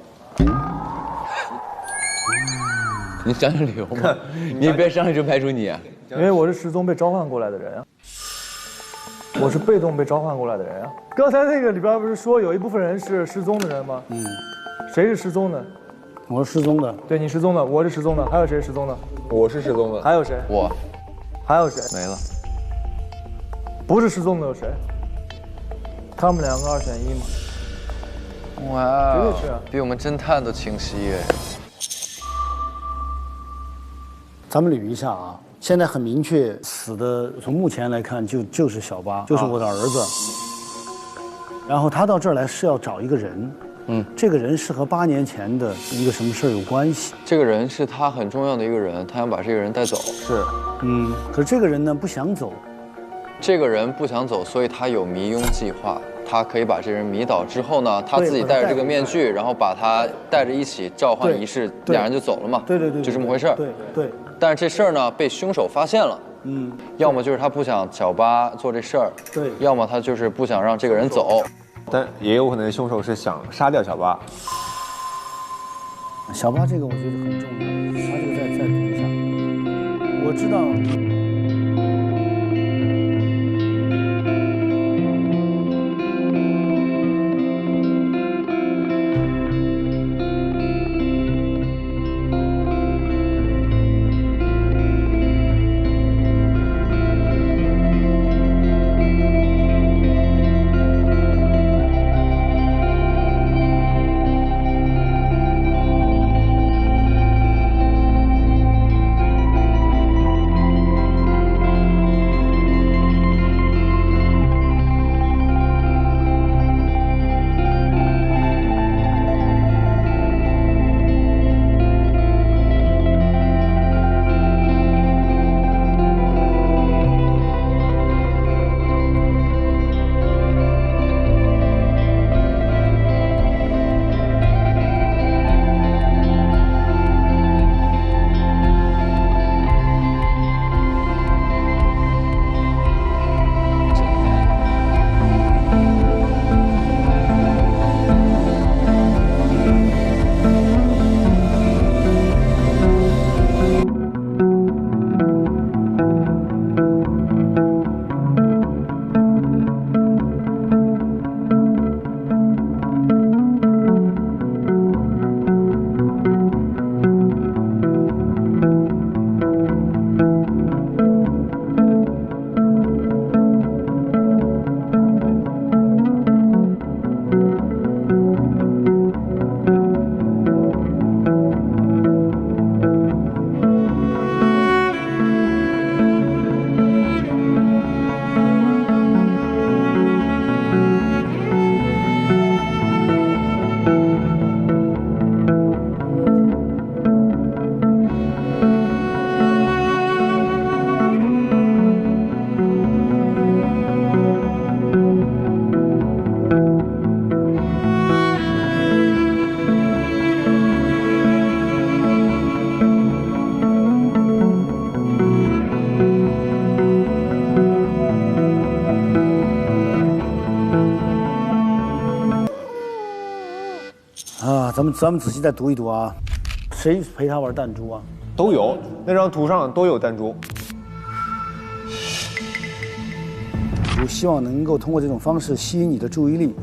你讲讲理由嘛？你别上来就排除你啊！因为我是失踪被召唤过来的人啊，我是被动被召唤过来的人啊。刚才那个里边不是说有一部分人是失踪的人吗？谁是失踪的？我是失踪的。对，你失踪的，我是失踪的，还有谁失踪的？我是失踪的。还有谁？我。还有谁？没了。不是失踪的有谁？他们两个2选1嘛？哇，绝对是啊，比我们侦探都清晰耶。咱们捋一下啊，现在很明确，死的从目前来看就是小八，就是我的儿子。然后他到这儿来是要找一个人，这个人是和8年前的一个什么事儿有关系？这个人是他很重要的一个人，他想把这个人带走。是，可是这个人呢不想走。这个人不想走，所以他有迷庸计划。他可以把这人迷倒之后呢，他自己戴着这个面具，然后把他带着一起召唤仪式，两人就走了嘛。对，就这么回事儿。对。但是这事儿呢，被凶手发现了。要么就是他不想小八做这事儿，对；要么他就是不想让这个人走。但也有可能凶手是想杀掉小八。小八这个我觉得很重要，他这个再读一下。我知道。咱们仔细再读一读啊，谁陪他玩弹珠啊？都有，那张图上都有弹珠。我希望能够通过这种方式吸引你的注意力，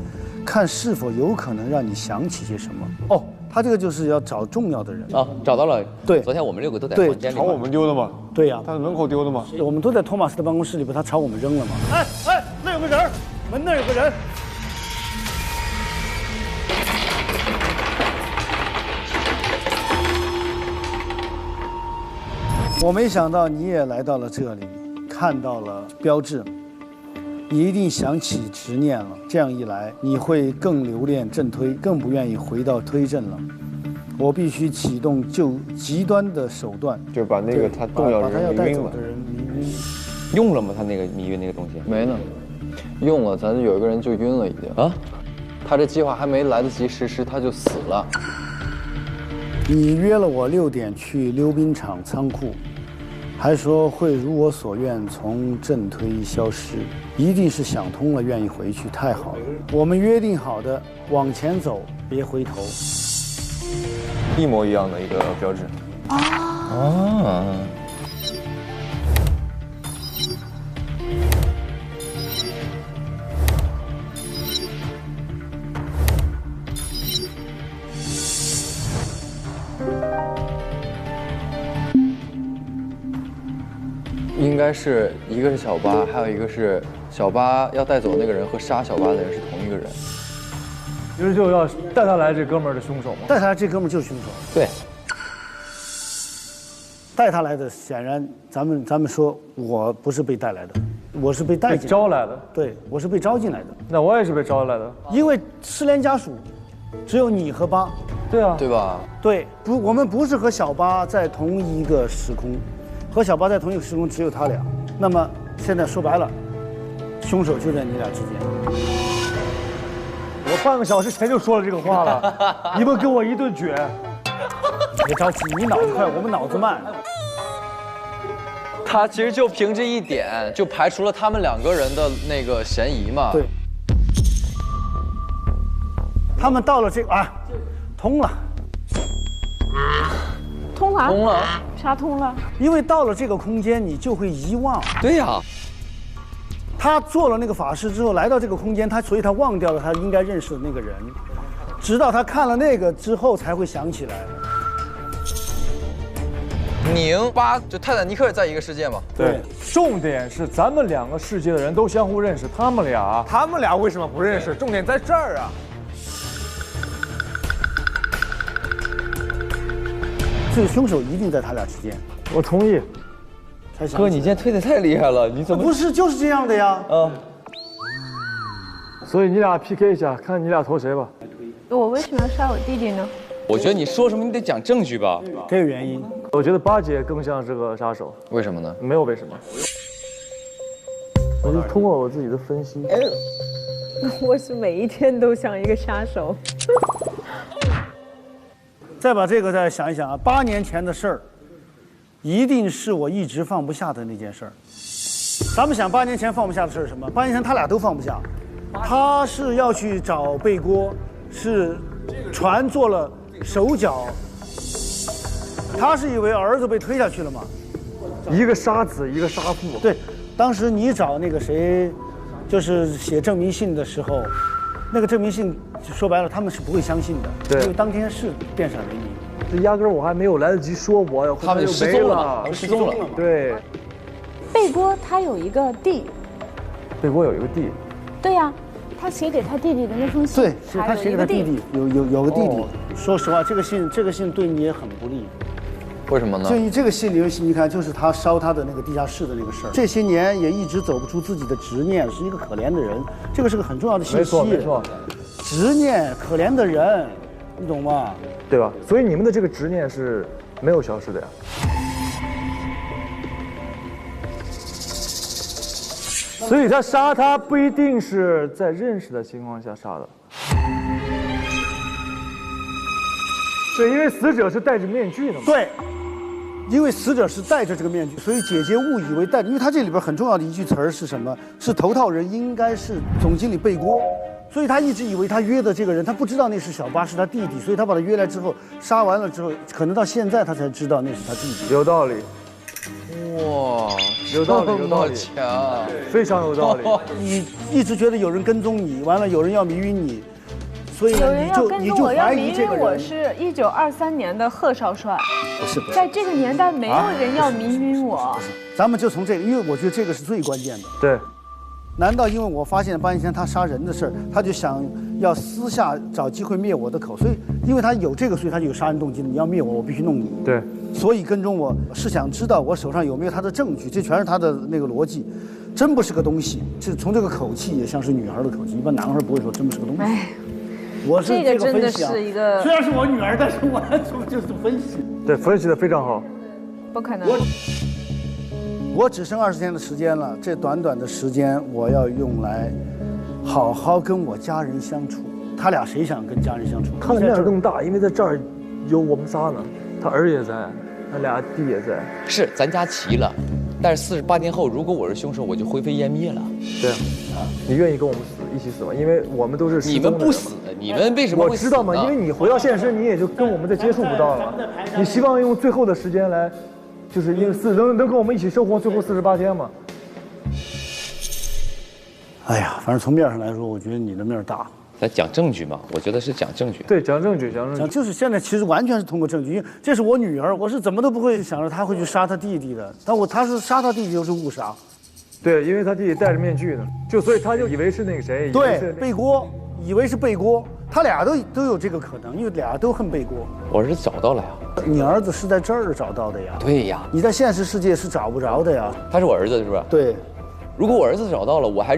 看是否有可能让你想起些什么。哦，他这个就是要找重要的人啊，找到了。对，昨天我们6个都在房间里。朝我们丢的吗？对呀，他在门口丢的吗？我们都在托马斯的办公室里，被他朝我们扔了嘛。哎哎，那有个人，门那有个人。我没想到你也来到了这里，看到了标志，你一定想起执念了。这样一来，你会更留恋正推，更不愿意回到推阵了。我必须启动极端的手段，就把那个他重要人要带迷晕了。用了吗？他那个迷晕那个东西没呢，用了，咱有一个人就晕了已经啊。他这计划还没来得及实施，他就死了。你约了我6点去溜冰场仓库。还说会如我所愿从正推消失，一定是想通了，愿意回去，太好了。我们约定好的，往前走，别回头。一模一样的一个标志。啊。应该是一个是小八，还有一个是小八要带走那个人和杀小八的人是同一个人。就是就要带他来这哥们儿的凶手吗？带他来这哥们儿就是凶手。对。带他来的显然，咱们说我不是被带来的，我是被带进来的。被招来的。对，我是被招进来的。那我也是被招来的。因为失联家属只有你和八。对啊。对吧？对，不，我们不是和小八在同一个时空。和小八在同一个时空只有他俩，那么现在说白了，凶手就在你俩之间。我半个小时前就说了这个话了，你们给我一顿卷。别着急，你脑子快，我们脑子慢。他其实就凭这一点就排除了他们2个人的那个嫌疑嘛。对。他们到了这个啊，通了，通了，通了，啥通了？因为到了这个空间，你就会遗忘。对呀，他做了那个法事之后，来到这个空间，所以他忘掉了他应该认识的那个人，直到他看了那个之后才会想起来。宁8就泰坦尼克在一个世界嘛？对，重点是咱们2个世界的人都相互认识，他们俩为什么不认识？重点在这儿啊！这个凶手一定在他俩之间。我同意。哥，你今天推得太厉害了，你怎么不是就是这样的呀？所以你俩 PK 一下，看你俩投谁吧。我为什么要杀我弟弟呢？我觉得你说什么你得讲证据吧。这个原因，我觉得8姐更像是个杀手。为什么呢？没有为什么。我就通过我自己的分析。我是每一天都像一个杀手。再把这个再想一想啊，8年前的事儿，一定是我一直放不下的那件事儿。咱们想8年前放不下的事儿是什么？8年前他俩都放不下，他是要去找贝锅，是船做了手脚，他是以为儿子被推下去了嘛？一个杀子，一个杀父。对，当时你找那个谁，就是写证明信的时候，那个证明信说白了他们是不会相信的，对，因为当天是电闪雷鸣。这压根儿我还没有来得及说我，他们就失踪了嘛，他们失踪了。对，贝锅他有一个弟，贝锅有一个弟。对呀，他写给他弟弟的那封信，对，是他写给他弟弟，有个弟弟。说实话，这个信对你也很不利。为什么呢？就你这个信里，你看，就是他烧他的那个地下室的那个事儿，这些年也一直走不出自己的执念，是一个可怜的人。这个是个很重要的信息。没错。执念，可怜的人，你懂吗？对吧？所以你们的这个执念是没有消失的呀。所以他杀他不一定是在认识的情况下杀的。对，因为死者是戴着面具的嘛。对，因为死者是戴着这个面具，所以姐姐误以为戴着，因为他这里边很重要的一句词儿是什么？是头套人应该是总经理贝锅，所以他一直以为他约的这个人，他不知道那是小八，是他弟弟，所以他把他约来之后，杀完了之后，可能到现在他才知道那是他弟弟。有道理。哇，有道理，强，非常有道理。你一直觉得有人跟踪你，完了有人要迷晕你。所以有人要跟踪我，要迷晕我人是1923年的贺少帅。不是，在这个年代没有人要迷晕我。咱们就从这个，因为我觉得这个是最关键的。对。难道因为我发现8年前他杀人的事儿，他就想要私下找机会灭我的口？所以因为他有这个，所以他就有杀人动机。你要灭我，我必须弄你。对。所以跟踪我是想知道我手上有没有他的证据，这全是他的那个逻辑。真不是个东西，这从这个口气也像是女孩的口气，一般男孩不会说真不是个东西。我是这个真的是一个，虽然是我女儿，但是我就是分析。对，分析的非常好。不可能。我只剩20天的时间了，这短短的时间我要用来好好跟我家人相处。他俩谁想跟家人相处？他的面儿更大，因为在这儿有我们仨呢，他儿也在，他俩弟也在。是，咱家齐了。但是48年后，如果我是凶手，我就灰飞烟灭了。对啊，你愿意跟我们一起死吗？因为我们都是你们不死，你们为什么会死？我知道嘛，因为你回到现实，你也就跟我们再接触不到了。你希望用最后的时间来，就是因为能跟我们一起生活最后48天嘛。哎呀，反正从面上来说，我觉得你的面儿大。咱讲证据嘛，我觉得是讲证据。对，讲证据。就是现在其实完全是通过证据，因为这是我女儿，我是怎么都不会想着她会去杀她弟弟的。但他是杀他弟弟就是误杀。对，因为他弟弟戴着面具呢，所以他就以为是那个谁。对，贝锅，以为是贝锅，他俩都有这个可能，因为俩都恨贝锅。我是找到了呀。你儿子是在这儿找到的呀？对呀。你在现实世界是找不着的呀。他是我儿子，是不是？对。如果我儿子找到了，我还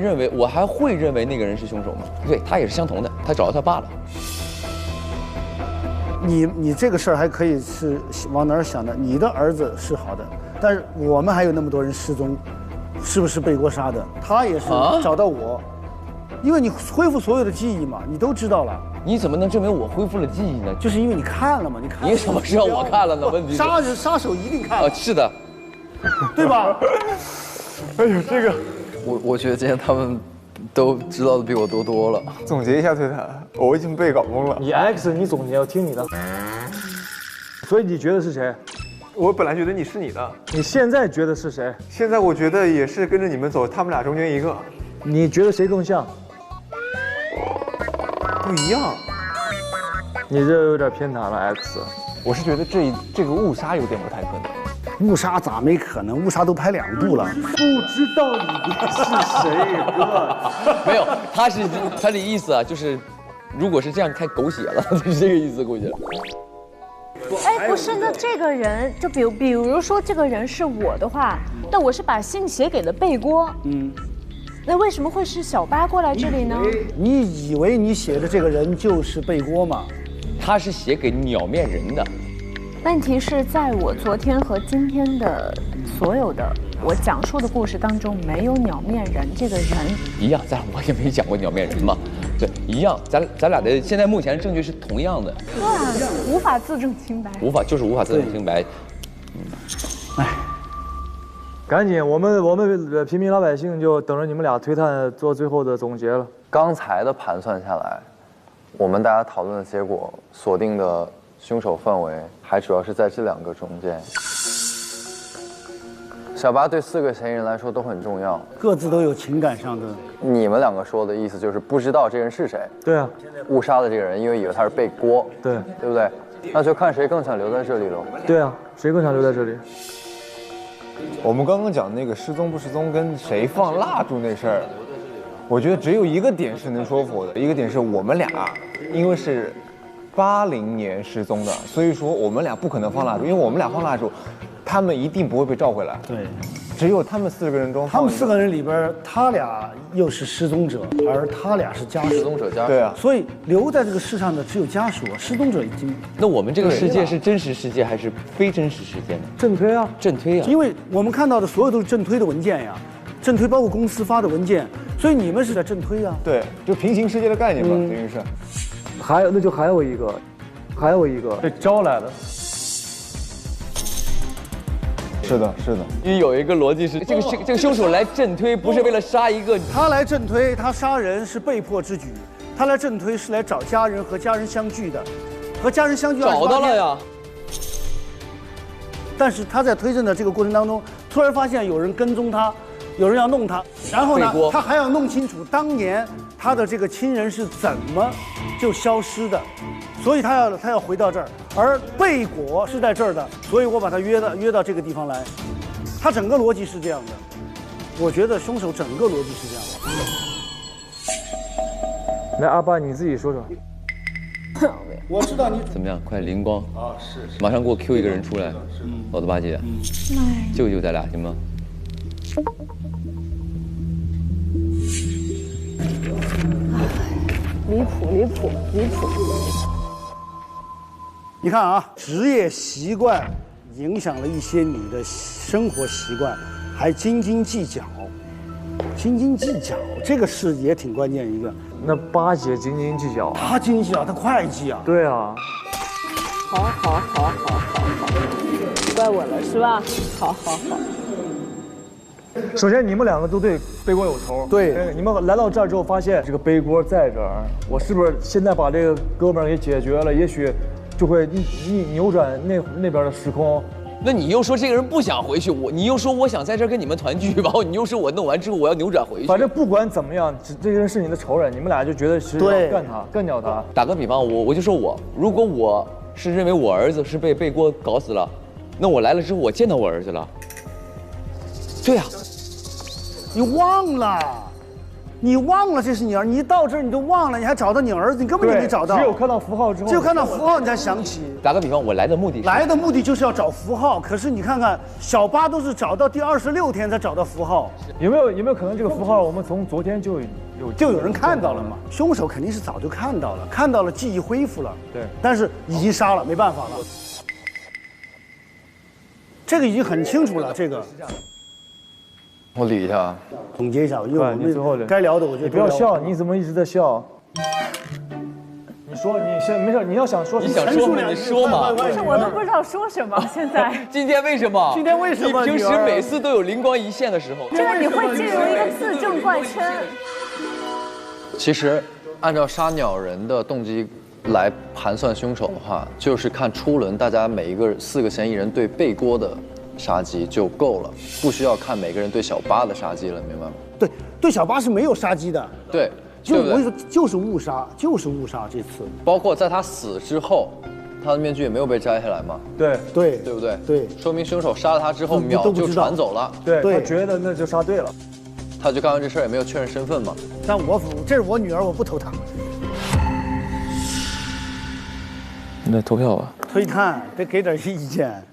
会认为那个人是凶手吗？对，他也是相同的，他找到他爸了。你这个事儿还可以是往哪儿想的？你的儿子是好的，但是我们还有那么多人失踪，是不是贝锅杀的？他也是找到我，因为你恢复所有的记忆嘛，你都知道了。你怎么能证明我恢复了记忆呢？就是因为你看了嘛，你什么知道我看了呢？问题杀手一定看了。是的，对吧？哎呦，这个，我觉得今天他们都知道的比我多了。总结一下对他，我已经被搞懵了。你 X， 你总结，我听你的。所以你觉得是谁？我本来觉得你是你的，你现在觉得是谁？现在我觉得也是跟着你们走，他们俩中间一个。你觉得谁更像？不一样。你这有点偏袒了 X。我是觉得这个误杀有点不太可能。误杀咋没可能？误杀都拍2部了，不知道你是谁，哥。没有，他的意思啊，就是如果是这样太狗血了，就是这个意思，估计。哎，不是，那这个人就比如说这个人是我的话，那我是把信写给了贝锅，那为什么会是小八过来这里呢？你以为你写的这个人就是贝锅吗？他是写给鸟面人的。问题是在我昨天和今天的所有的我讲述的故事当中，没有鸟面人这个人。一样，我也没讲过鸟面人嘛。对，一样，咱俩的现在目前证据是同样的。对啊，无法自证清白。无法自证清白。哎，赶紧，我们平民老百姓就等着你们俩推探做最后的总结了。刚才的盘算下来，我们大家讨论的结果锁定的凶手范围还主要是在这2个中间。小八对4个嫌疑人来说都很重要，各自都有情感上的。你们2个说的意思就是不知道这人是谁。对啊，误杀的这个人，因为以为他是背锅，对不对？那就看谁更想留在这里喽。对啊，谁更想留在这里？我们刚刚讲那个失踪不失踪跟谁放蜡烛那事儿，我觉得只有一个点是能说服的，一个点是我们俩因为是80年失踪的，所以说我们俩不可能放蜡烛，因为我们俩放蜡烛，他们一定不会被召回来。对，只有他们4个人中，他们4个人里边，他俩又是失踪者，而他俩是家属。失踪者家属。对啊，所以留在这个世上的只有家属，失踪者已经。那我们这个世界是真实世界还是非真实世界呢？正推啊，正推啊。因为我们看到的所有都是正推的文件呀，正推包括公司发的文件，所以你们是在正推啊。对，就平行世界的概念嘛，等于是。还有一个被招来了。是的。因为有一个逻辑是，这个凶手来正推不是为了杀一个，他来正推，他杀人是被迫之举，他来正推是来找家人和家人相聚的，和家人相聚找到了呀。但是他在推证的这个过程当中，突然发现有人跟踪他，有人要弄他，然后呢，他还要弄清楚当年他的这个亲人是怎么就消失的，所以他要回到这儿，而贝果是在这儿的，所以我把他约到这个地方来，他整个逻辑是这样的，我觉得凶手整个逻辑是这样的。来，阿爸你自己说说。我知道你怎么样？快灵光啊！是，马上给我 Q 一个人出来，老子八戒，救救咱俩行吗？离谱！你看啊，职业习惯影响了一些你的生活习惯，还斤斤计较，这个是也挺关键一个。那八姐斤斤计较，她斤斤计较，她会计啊。对啊。好，怪我了是吧？好。首先，你们2个都对背锅有仇。对，你们来到这儿之后，发现这个背锅在这儿，我是不是现在把这个哥们儿给解决了，也许就会扭转那边的时空？那你又说这个人不想回去，你又说我想在这儿跟你们团聚，然后你又说我弄完之后我要扭转回去。反正不管怎么样，这个人是你的仇人，你们俩就觉得是要干掉他。打个比方，我就说如果我是认为我儿子是被背锅搞死了，那我来了之后我见到我儿子了。对呀，你忘了这是你儿，你一到这儿你都忘了，你还找到你儿子，你根本就没找到。只有看到符号之后，只有看到符号你才想起。打个比方，我来的目的就是要找符号，可是你看看小八都是找到第26天才找到符号，有没有可能这个符号我们从昨天就有人看到了嘛？凶手肯定是早就看到了，记忆恢复了。对，但是已经杀了，没办法了。这个已经很清楚了，这个。我理一下，总结一下，因为我们该聊的，我觉得你不要笑，你怎么一直在笑？你说，你先没事，你要想说，你想说吗？你说嘛。但是我都不知道说什么。现在今天为什么？今天为什么？你平时每次都有灵光一现的时候。真的，你会进入一个自证怪圈。其实，按照杀鸟人的动机来盘算凶手的话，就是看初轮大家每一个4个嫌疑人对背锅的杀机就够了，不需要看每个人对小八的杀机了，明白吗？对，对小八是没有杀机的。对。就我跟你说，就是误杀，就是误杀这次。包括在他死之后，他的面具也没有被摘下来嘛？对对，对不对？对，说明凶手杀了他之后秒就传走了。对，他觉得那就杀对了。他就干完这事儿也没有确认身份嘛。但这是我女儿，我不投她。那投票吧。推探得给点意见。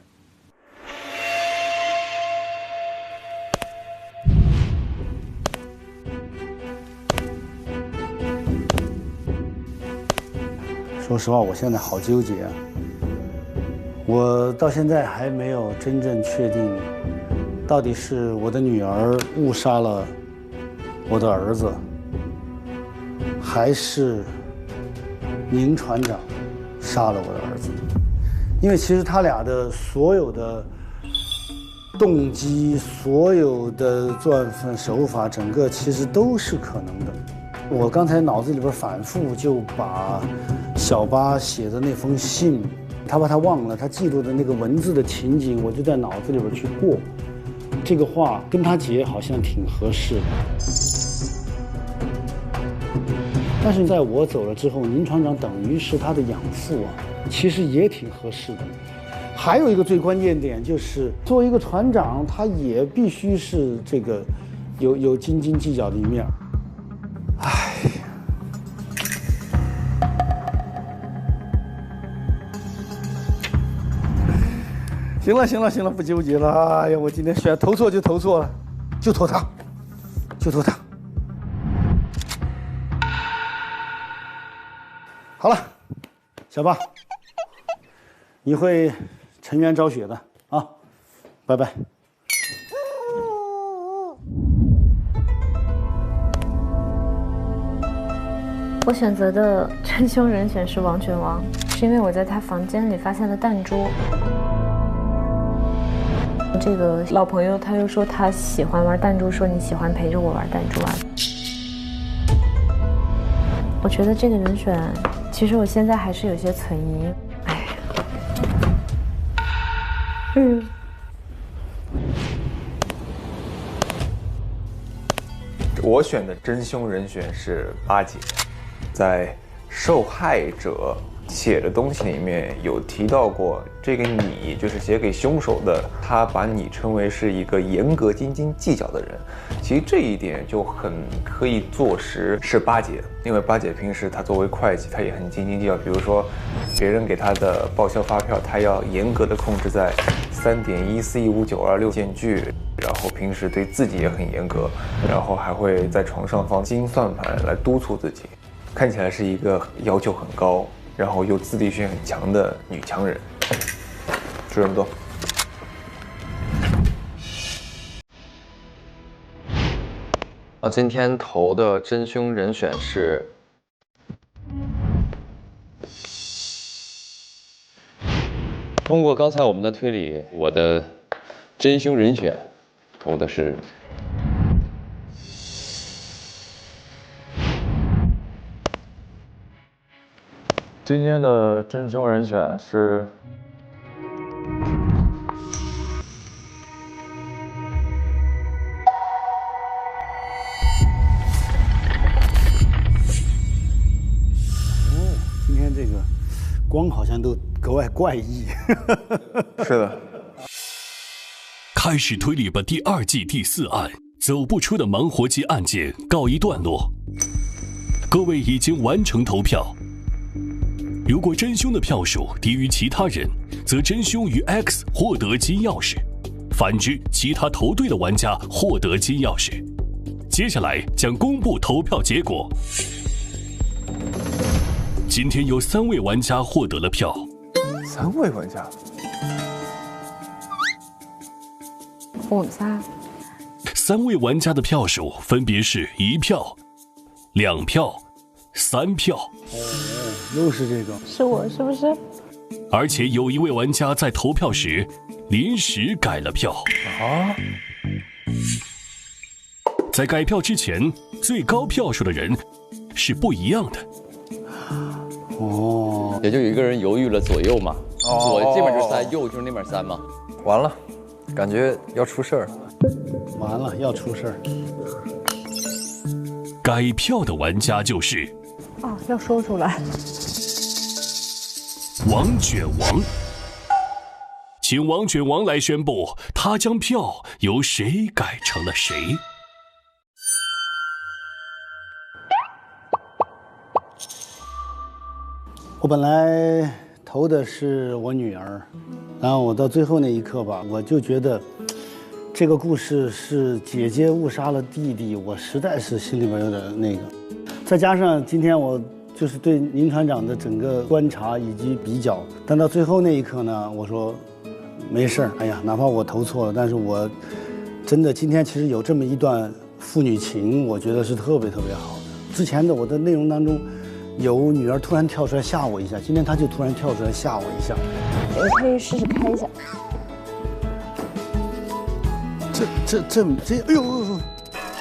说实话，我现在好纠结啊！我到现在还没有真正确定，到底是我的女儿误杀了我的儿子，还是宁船长杀了我的儿子。因为其实他俩的所有的动机、所有的作案手法，整个其实都是可能的。我刚才脑子里边反复就把小八写的那封信，他把他忘了，他记录的那个文字的情景，我就在脑子里边去过。这个话跟他姐好像挺合适的，但是在我走了之后，宁船长等于是他的养父啊，其实也挺合适的。还有一个最关键点就是，作为一个船长，他也必须是这个有斤斤计较的一面。唉，行了，不纠结了。哎呀，我今天选投错就投错了，就投他。好了，小八，你会沉冤昭雪的啊，拜拜。我选择的真凶人选是王全王，是因为我在他房间里发现了弹珠。这个老朋友他又说他喜欢玩弹珠，说你喜欢陪着我玩弹珠啊。我觉得这个人选，其实我现在还是有些存疑。哎，我选的真凶人选是八姐，在受害者写的东西里面有提到过，这个你就是写给凶手的，他把你称为是一个严格斤斤计较的人。其实这一点就很可以坐实是八姐，因为八姐平时她作为会计，她也很斤斤计较。比如说，别人给她的报销发票，她要严格的控制在3.141592.6件距，然后平时对自己也很严格，然后还会在床上放金算盘来督促自己，看起来是一个要求很高，然后又自立性很强的女强人。就这么多。今天投的真凶人选是通过刚才我们的推理，我的真凶人选投的是今天的真凶人选是今天这个光好像都格外怪异。是的。开始推理吧第2季第4案，走不出的盲活机案件告一段落。各位已经完成投票。如果真凶的票数低于其他人，则真凶与 X 获得金钥匙；反之，其他投对的玩家获得金钥匙。接下来将公布投票结果。今天有3位玩家获得了票。3位玩家？我们仨。 3位玩家的票数分别是1票、2票、3票。又是这个，是我是不是？而且有一位玩家在投票时临时改了票啊！在改票之前，最高票数的人是不一样的。哦，也就有一个人犹豫了左右嘛，左这边就是3，右就是那边3嘛。完了，感觉要出事儿。完了，要出事儿。改票的玩家就是哦，要说出来。王卷王，请王卷王来宣布，他将票由谁改成了谁。我本来投的是我女儿，然后我到最后那一刻吧，我就觉得这个故事是姐姐误杀了弟弟，我实在是心里边有点那个。再加上今天我就是对宁船长的整个观察以及比较，但到最后那一刻呢，我说没事儿，哎呀，哪怕我投错了，但是我真的今天其实有这么一段父女情，我觉得是特别特别好的。之前的我的内容当中。有女儿突然跳出来吓我一下，今天她就突然跳出来吓我一下。我可以试试开一下。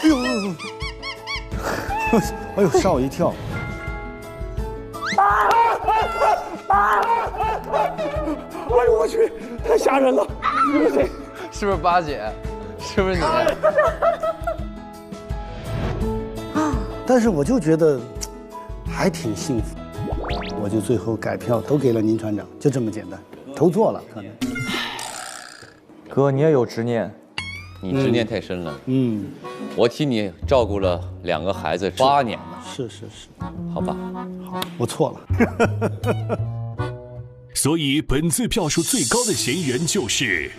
哎呦，哎呦，吓我一跳！哎呦我去，太吓人了！你是谁？是不是八姐？是不是你？但是我就觉得。还挺幸福，我就最后改票都给了宁船长，就这么简单，投错了可能。哥，你也有执念，你执念太深了。嗯，我替你照顾了2个孩子8年了。是，好吧，好，我错了。所以本次票数最高的嫌疑人就是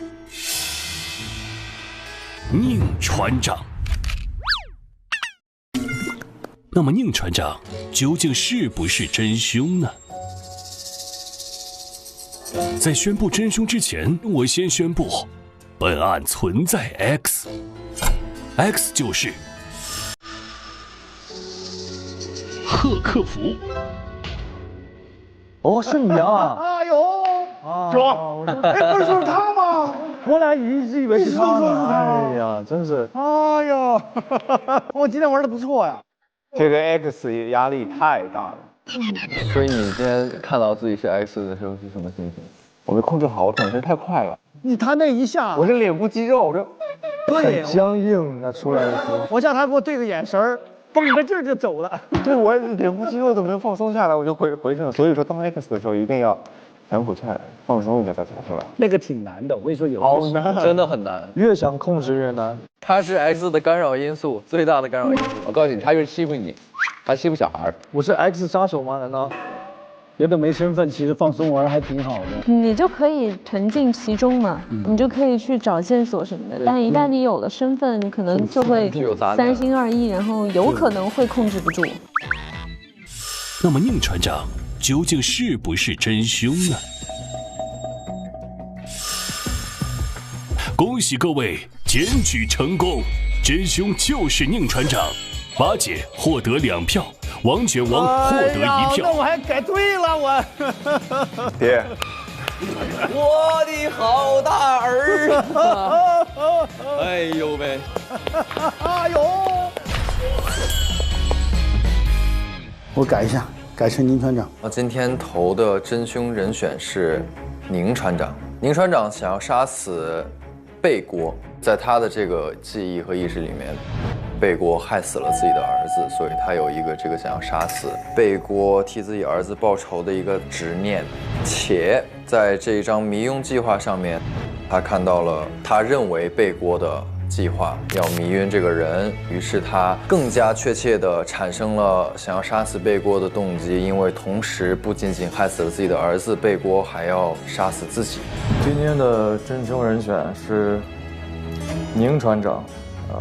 宁船长。那么宁船长究竟是不是真凶呢？在宣布真凶之前，我先宣布，本案存在 X 就是贺克福。哦，是你啊！哎呦，说，哎，不是说是他吗？我俩一直以为是他呢。哎呀，真是。哎呀，我今天玩的不错呀。这个 X 压力太大了。所以你今天看到自己是 X 的时候是什么心情？我没控制好，我转身太快了。他那一下，我这脸部肌肉，对，很僵硬，那出来的时候。我叫他给我对个眼神，绷着劲儿就走了。对，我脸部肌肉都没放松下来，我就回去了。所以说，当 X 的时候一定要谈口菜，放松一下再走出来。那个挺难的，我跟你说有。好难，真的很难，越想控制越难。它是 X 的干扰因素，最大的干扰因素。我告诉你，他就是欺负你，他欺负小孩。我是 X 杀手吗？难道？觉得没身份，其实放松玩还挺好的。你就可以沉浸其中嘛，你就可以去找线索什么的。但一旦你有了身份，你可能就会3心2意，然后有可能会控制不住。那么宁船长究竟是不是真凶呢？恭喜各位检举成功，真凶就是宁船长。八姐获得2票，王卷王获得1票。那我还改对了，我。爹，我的好大儿啊！哎呦喂！哎呦！我改一下，改成宁船长。我今天投的真凶人选是宁船长。宁船长想要杀死贝锅，在他的这个记忆和意识里面。贝锅害死了自己的儿子，所以他有一个这个想要杀死贝锅、替自己儿子报仇的一个执念。且在这一张迷晕计划上面，他看到了他认为贝锅的计划要迷晕这个人，于是他更加确切地产生了想要杀死贝锅的动机，因为同时不仅仅害死了自己的儿子贝锅，还要杀死自己。今天的真凶人选是宁船长。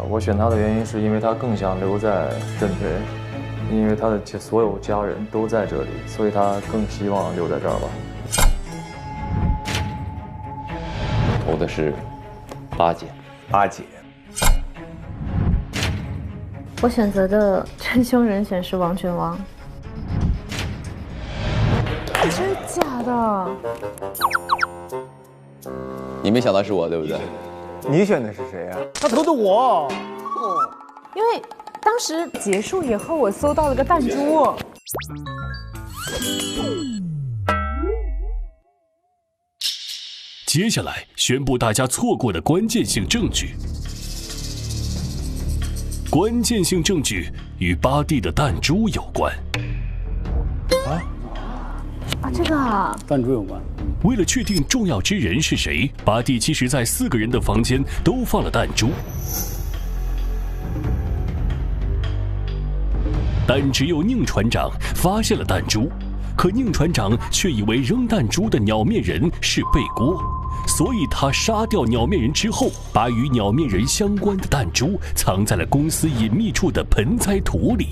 我选他的原因是因为他更想留在镇北，因为他的所有家人都在这里，所以他更希望留在这儿吧。投的是八姐。我选择的真凶人选是王卷王。真假的？你没想到是我，对不对？你选的是谁呀？他投的我。因为当时结束以后，我搜到了个弹珠。接下来宣布大家错过的关键性证据。关键性证据与巴蒂的弹珠有关。这个啊，弹珠有关。为了确定重要之人是谁，巴蒂其实在4个人的房间都放了弹珠，但只有宁船长发现了弹珠。可宁船长却以为扔弹珠的鸟面人是贝锅，所以他杀掉鸟面人之后，把与鸟面人相关的弹珠藏在了公司隐秘处的盆栽土里。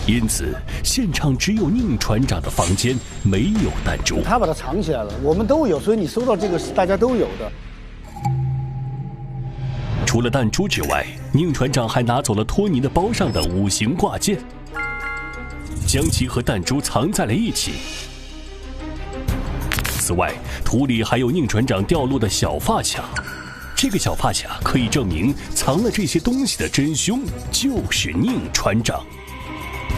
因此，现场只有宁船长的房间没有弹珠。他把它藏起来了，我们都有，所以你搜到这个是大家都有的。除了弹珠之外，宁船长还拿走了托尼的包上的5形挂件，将其和弹珠藏在了一起。此外，土里还有宁船长掉落的小发卡，这个小发卡可以证明藏了这些东西的真凶就是宁船长。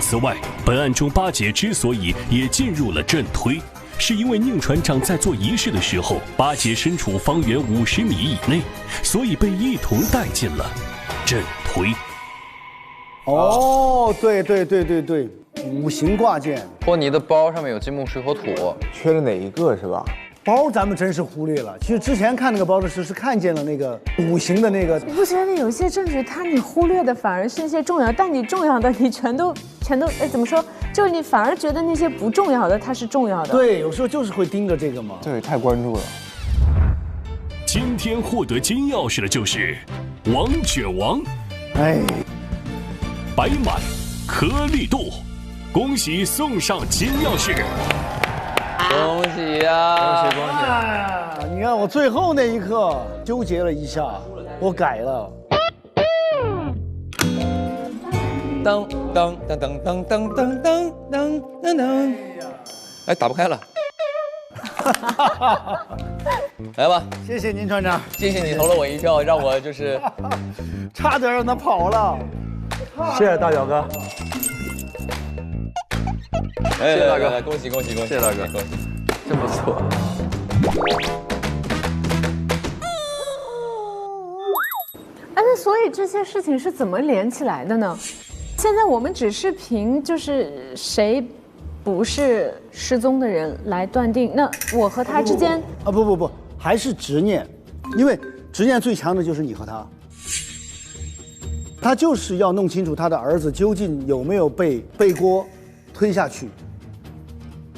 此外，本案中巴结之所以也进入了阵推，是因为宁船长在做仪式的时候，巴结身处方圆50米以内，所以被一同带进了阵推。哦，对，5形挂件。托尼的包上面有金木水火土，缺了哪一个是吧？包咱们真是忽略了。其实之前看那个包的时候是看见了那个5形的那个。你不觉得有些证据，你忽略的反而是一些重要，但你重要的你全都怎么说？就是你反而觉得那些不重要的它是重要的。对，有时候就是会盯着这个嘛。对，太关注了。今天获得金钥匙的就是王卷王，白满颗粒度，恭喜送上金钥匙。恭喜呀！恭喜！你看我最后那一刻纠结了一下，我改了。当当当当当当当当当当，哎，打不开了。来吧，谢谢宁船长，谢谢你投了我一票，让我就是差点让他跑了。谢谢大表哥。谢谢大哥，恭喜！谢谢大哥，恭喜，真不错。那所以这些事情是怎么连起来的呢？现在我们只是凭就是谁不是失踪的人来断定，那我和他之间不，还是执念，因为执念最强的就是你和他。他就是要弄清楚他的儿子究竟有没有被背锅推下去。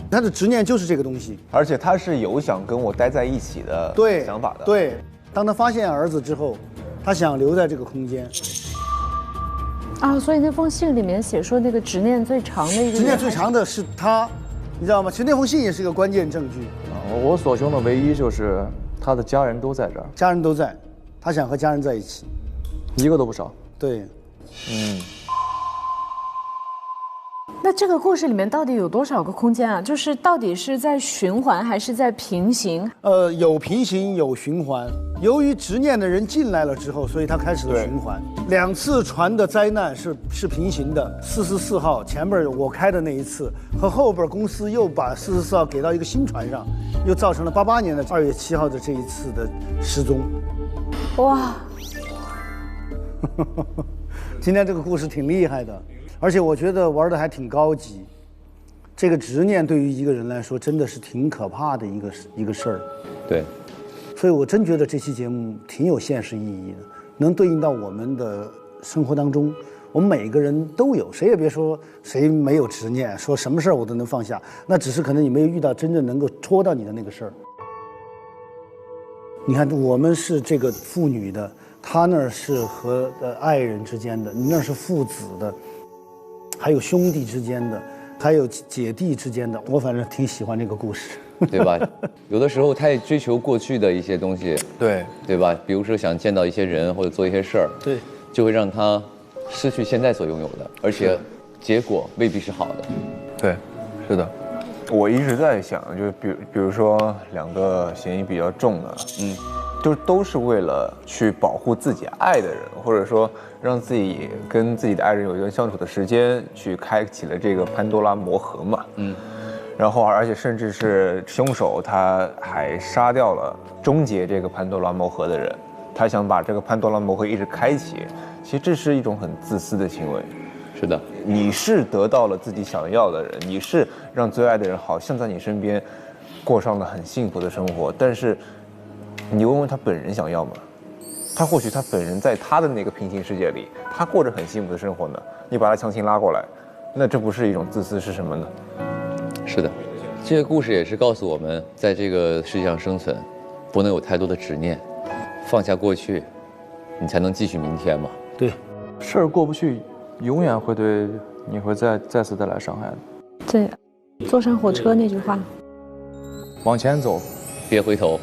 他的执念就是这个东西，而且他是有想跟我待在一起的想法的。对，当他发现儿子之后，他想留在这个空间。所以那封信里面写说那个执念最长的一个，执念最长的是他，你知道吗？其实那封信也是个关键证据。我所凶的唯一就是他的家人都在这儿，家人都在，他想和家人在一起，一个都不少。对，那这个故事里面到底有多少个空间啊？就是到底是在循环还是在平行？有平行有循环。由于执念的人进来了之后，所以他开始了循环。2次船的灾难是平行的，444号前边我开的那一次，和后边公司又把444号给到一个新船上，又造成了88年的2月7号的这一次的失踪。哇！今天这个故事挺厉害的。而且我觉得玩的还挺高级，这个执念对于一个人来说真的是挺可怕的一个事儿。对，所以我真觉得这期节目挺有现实意义的，能对应到我们的生活当中，我们每个人都有，谁也别说谁没有执念，说什么事儿我都能放下，那只是可能你没有遇到真正能够戳到你的那个事儿。你看，我们是这个父女的，他那儿是和爱人之间的，你那儿是父子的。还有兄弟之间的，还有姐弟之间的，我反正挺喜欢这个故事，对吧？有的时候太追求过去的一些东西，对吧？比如说想见到一些人或者做一些事儿，对，就会让他失去现在所拥有的，而且结果未必是好的。对，是的。我一直在想，就比如说2个嫌疑比较重的，都是为了去保护自己爱的人，或者说让自己跟自己的爱人有一段相处的时间，去开启了这个潘多拉魔盒嘛。然后而且甚至是凶手他还杀掉了终结这个潘多拉魔盒的人，他想把这个潘多拉魔盒一直开启。其实这是一种很自私的行为。是的，你是得到了自己想要的人，你是让最爱的人好像在你身边过上了很幸福的生活，但是你问问他本人想要吗？他或许他本人在他的那个平行世界里，他过着很幸福的生活呢。你把他强行拉过来，那这不是一种自私是什么呢？是的，这个故事也是告诉我们，在这个世界上生存，不能有太多的执念，放下过去，你才能继续明天嘛。对，事儿过不去，永远会对你会再次带来伤害的。对，坐上火车那句话，往前走，别回头。